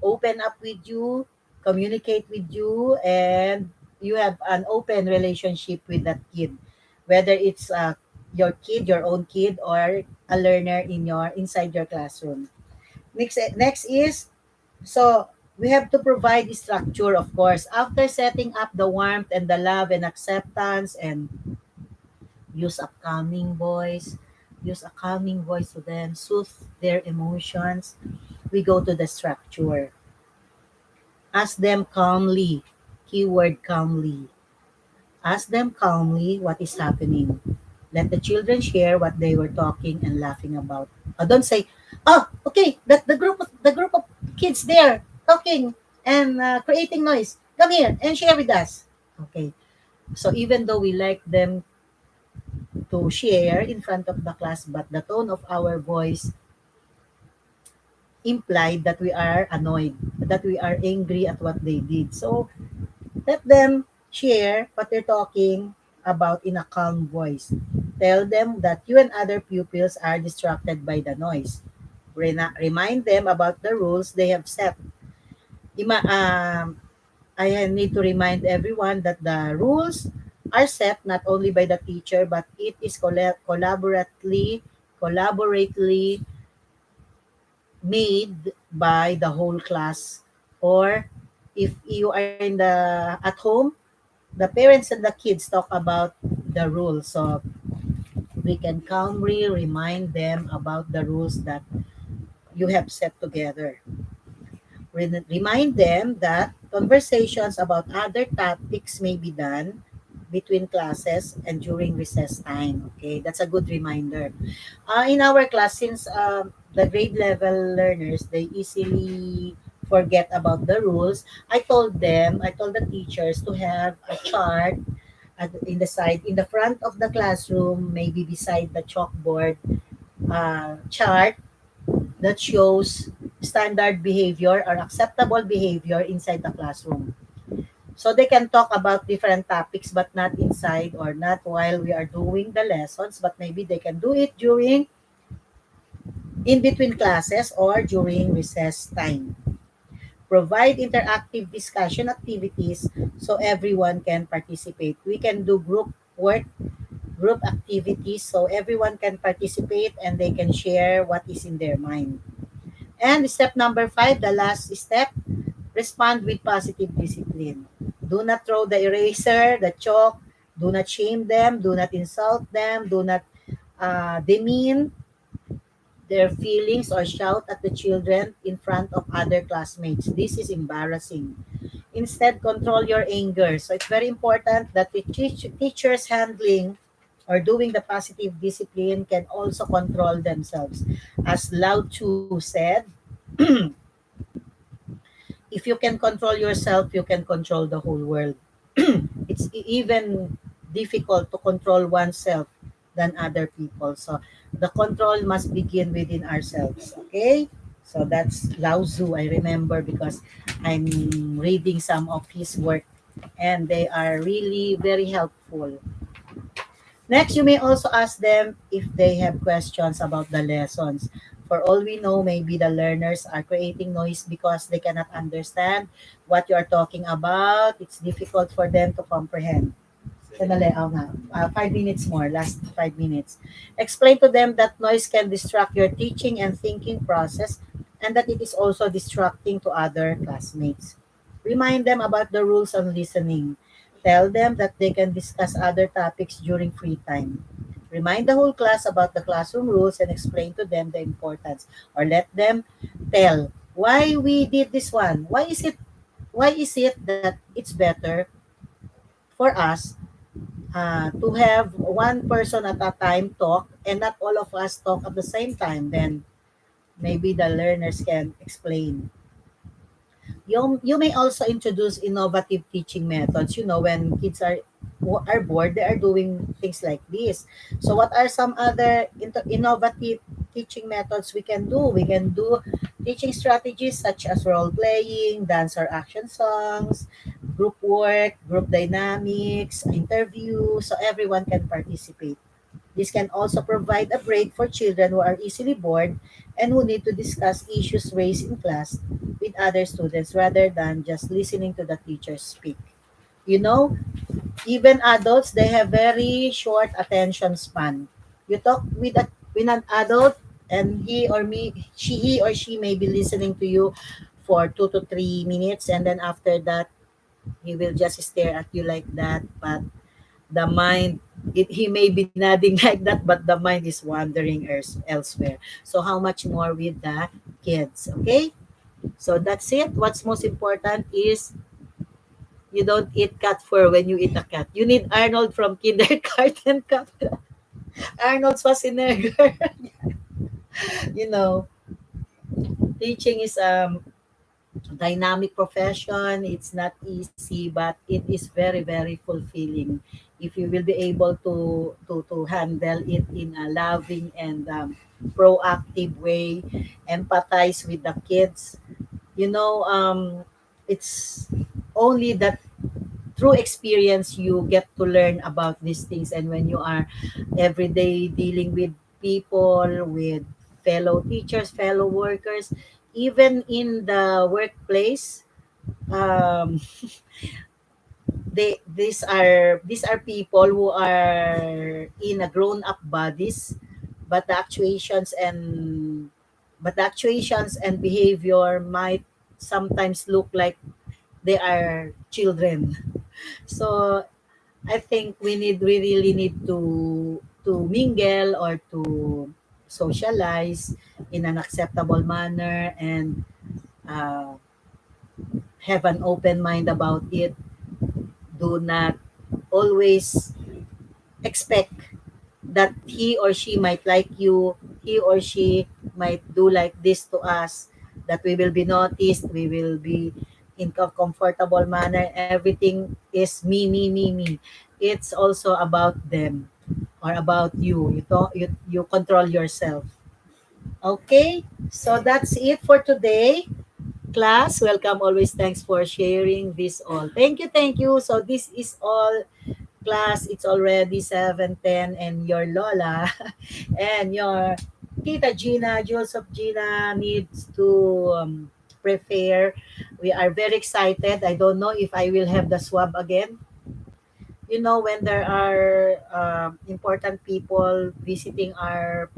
open up with you, communicate with you, and you have an open relationship with that kid, whether it's your kid, your own kid, or a learner in your inside your classroom. Next is, so we have to provide the structure, of course, after setting up the warmth and the love and acceptance, and use a calming voice, use a calming voice to them, soothe their emotions. We go to the structure. Ask them calmly. Keyword calmly. Ask them calmly what is happening. Let the children share what they were talking and laughing about. Don't say, "Oh, okay, that the group of kids there talking and creating noise. Come here and share with us." Okay. So even though we like them to share in front of the class, but the tone of our voice implied that we are annoyed, that we are angry at what they did. So let them share what they're talking about in a calm voice. Tell them that you and other pupils are distracted by the noise. Remind them about the rules they have set. Ima- um, I need to remind everyone that the rules are set not only by the teacher, but it is collaboratively made by the whole class. Or if you are in the at home, the parents and the kids talk about the rules. So we can calmly remind them about the rules that you have set together. Remind them that conversations about other topics may be done between classes and during recess time. Okay, that's a good reminder. In our class, since the grade level learners, they easily forget about the rules. I told the teachers to have a chart in the side, in the front of the classroom, maybe beside the chalkboard, chart that shows standard behavior or acceptable behavior inside the classroom. So they can talk about different topics, but not inside or not while we are doing the lessons, but maybe they can do it during in between classes or during recess time. Provide interactive discussion activities so everyone can participate. We can do group work, group activities so everyone can participate and they can share what is in their mind. And step number 5, the last step, respond with positive discipline. Do not throw the eraser, the chalk. Do not shame them. Do not insult them. Do not demean their feelings or shout at the children in front of other classmates. This is embarrassing. Instead, control your anger. So it's very important that the teachers handling or doing the positive discipline can also control themselves. As Lao Tzu said, if you can control yourself, you can control the whole world. It's even difficult to control oneself than other people. So the control must begin within ourselves. Okay? So that's Lao Tzu, I remember, because I'm reading some of his work and they are really very helpful. Next, you may also ask them if they have questions about the lessons. For all we know, maybe the learners are creating noise because they cannot understand what you are talking about. It's difficult for them to comprehend. Sandali, oo nga. 5 minutes more, last 5 minutes. Explain to them that noise can distract your teaching and thinking process and that it is also distracting to other classmates. Remind them about the rules on listening. Tell them that they can discuss other topics during free time. Remind the whole class about the classroom rules and explain to them the importance. Or let them tell why we did this one. Why is it that it's better for us to have one person at a time talk and not all of us talk at the same time? Then maybe the learners can explain. You may also introduce innovative teaching methods. When kids are bored, they are doing things like this. So what are some other innovative teaching methods we can do? We can do teaching strategies such as role playing, dance or action songs, group work, group dynamics, interview, so everyone can participate. This can also provide a break for children who are easily bored and who need to discuss issues raised in class with other students rather than just listening to the teacher speak. You know, Even adults, they have very short attention span. You talk with an adult and he or she may be listening to you for 2 to 3 minutes, and then after that, he will just stare at you like that. But the mind, he may be nodding like that, but the mind is wandering elsewhere. So how much more with the kids? Okay, so that's it. What's most important is you don't eat cat fur when you eat a cat. You need Arnold from Kindergarten Cup. Arnold Schwarzenegger. you know Teaching is dynamic profession. It's not easy, but it is very, very fulfilling if you will be able to handle it in a loving and proactive way, empathize with the kids. You know, it's only that through experience you get to learn about these things, and when you are every day dealing with people, with fellow teachers, fellow workers, even in the workplace, um, these are people who are in a grown up bodies, but the actuations and behavior might sometimes look like they are children. So I think we really need to mingle or to socialize in an acceptable manner, and uh, have an open mind about it. Do not always expect that he or she might like you, he or she might do like this to us, that we will be noticed, we will be in a comfortable manner. Everything is me, me, me, me. It's also about them or about you. You control yourself. Okay, so that's it for today. Class, welcome always. Thanks for sharing this all. Thank you, thank you. So this is all. Class, it's already 7:10, and your Lola and your Tita Gina, Jules of Gina needs to prepare. We are very excited. I don't know if I will have the swab again. When there are important people visiting our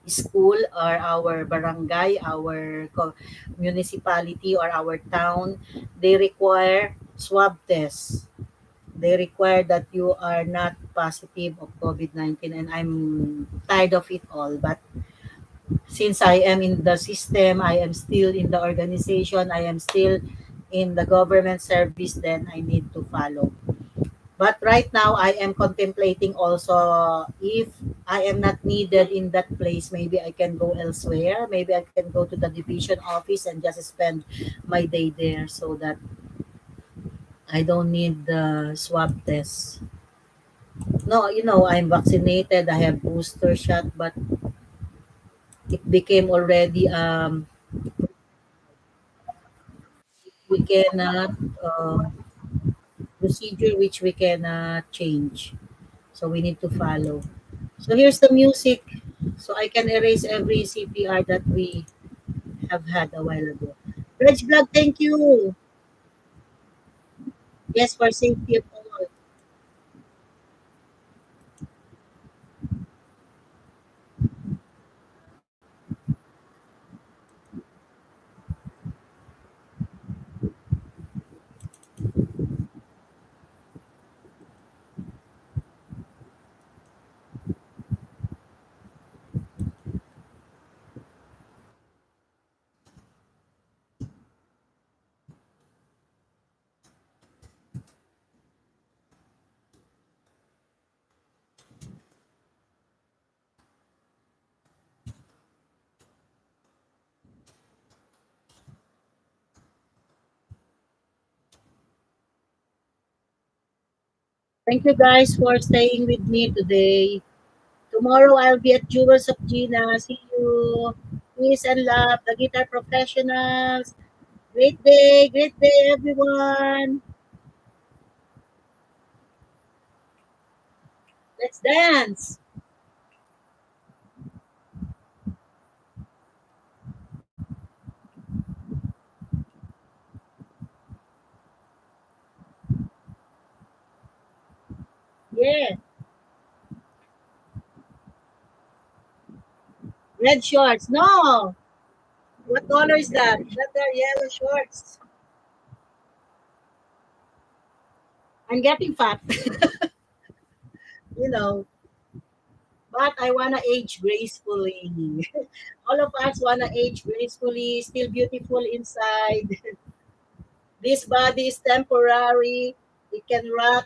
school or our barangay, our municipality or our town, they require swab tests. They require that you are not positive of COVID-19, and I'm tired of it all. But since I am in the system, I am still in the organization, I am still in the government service, then I need to follow. But right now, I am contemplating also, if I am not needed in that place, maybe I can go elsewhere. Maybe I can go to the division office and just spend my day there so that I don't need the swab test. No, I'm vaccinated. I have booster shot, but it became already we cannot procedure which we cannot change. So we need to follow. So here's the music. So I can erase every CPR that we have had a while ago. Reg Vlog, thank you. Yes, for safety of all. Thank you guys for staying with me today. Tomorrow I'll be at Jewels of Gina. See you. Peace and love, the guitar professionals. Great day, everyone. Let's dance. Yeah, red shorts. No, what color is that? That are yellow shorts. I'm getting fat, you know, but I wanna age gracefully. All of us wanna age gracefully, still beautiful inside. This body is temporary. It can rot,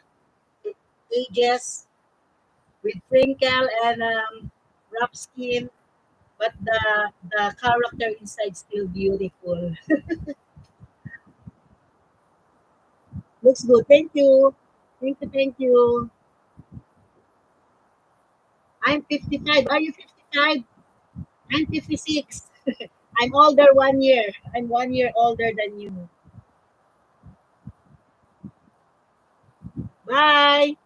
it ages with wrinkle and rough skin, but the character inside still beautiful. Looks good. Thank you. Thank you. Thank you. I'm 55. Are you 55? I'm 56. I'm older 1 year. I'm 1 year older than you. Bye.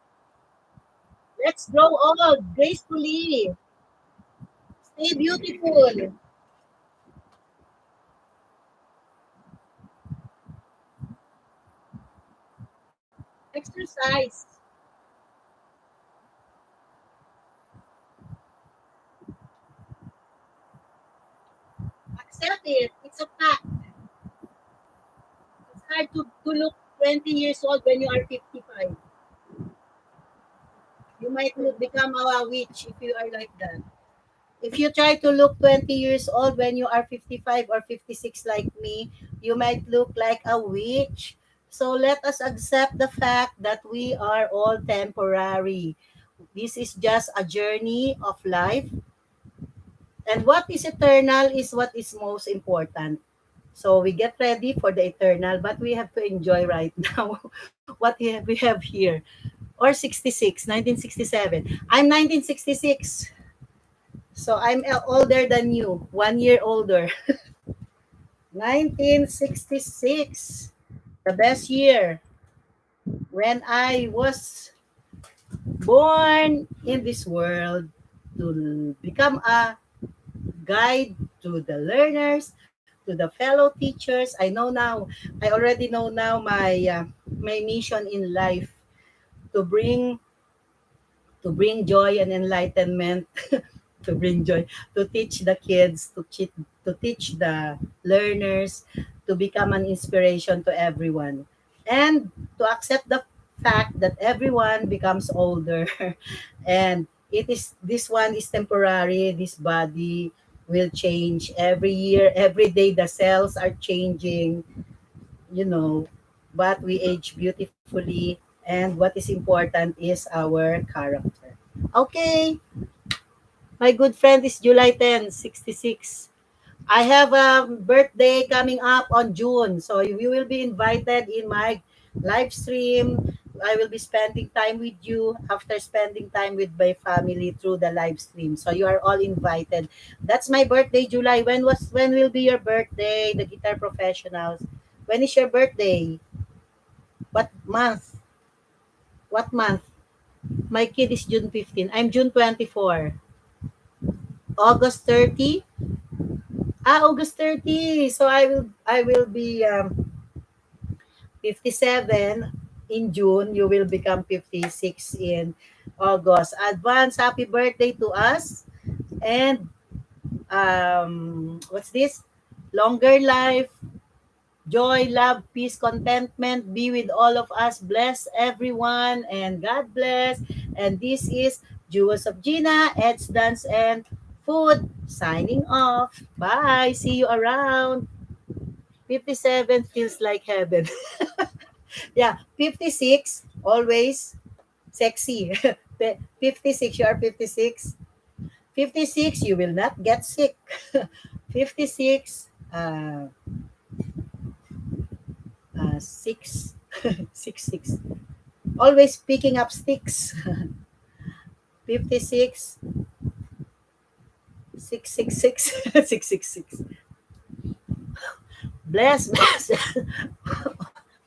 Let's grow old gracefully. Stay beautiful. Exercise. Accept it. It's a fact. It's hard to look 20 years old when you are 55. You might become a witch if you are like that. If you try to look 20 years old when you are 55 or 56 like me, you might look like a witch. So let us accept the fact that we are all temporary. This is just a journey of life. And what is eternal is what is most important. So we get ready for the eternal, but we have to enjoy right now what we have here. Or 66, 1967. I'm 1966. So I'm older than you, 1 year older. 1966, the best year when I was born in this world to become a guide to the learners, to the fellow teachers. I already know now my mission in life to bring joy and enlightenment to bring joy, to teach the kids, to teach the learners, to become an inspiration to everyone, and to accept the fact that everyone becomes older, and it is this one is temporary. This body will change every year, every day. The cells are changing, you know, but we age beautifully, and what is important is our character. Okay, my good friend is July 10, 66. I have a birthday coming up on June. So you will be invited in my live stream. I will be spending time with you after spending time with my family through the live stream. So you are all invited. That's my birthday, July. When will be your birthday, the guitar professionals? When is your birthday? What month? What month? My kid is June 15. I'm June 24. August 30. August 30. So I will be 57 in June. You will become 56 in August. Advance happy birthday to us, and what's this? Longer life, joy, love, peace, contentment be with all of us. Bless everyone and God bless. And this is Jewels of Gina, Ed's Dance and Food signing off. Bye. See you around. 57 feels like heaven. Yeah, 56 always sexy. 56, you are 56. 56, you will not get sick. 56, 6, 6, 6. Always picking up sticks. 56, 666, 666. Bless, bless.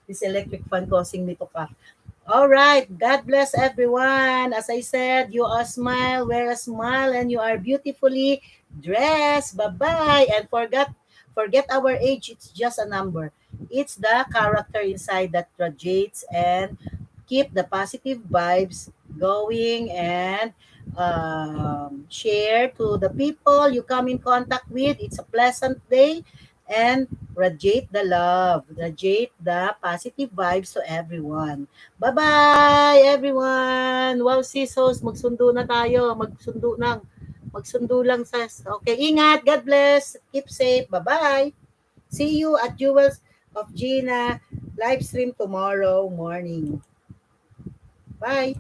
This electric fan causing me to cough. All right. God bless everyone. As I said, you are smile, wear a smile, and you are beautifully dressed. Bye-bye. And forget our age. It's just a number. It's the character inside that radiates and keep the positive vibes going and share to the people you come in contact with. It's a pleasant day and radiate the love, radiate the positive vibes to everyone. Bye-bye, everyone! Wow, sis host, magsundo na tayo. Magsundo lang sa... Okay, ingat. God bless. Keep safe. Bye-bye. See you at Jewels of Gina live stream tomorrow morning. Bye.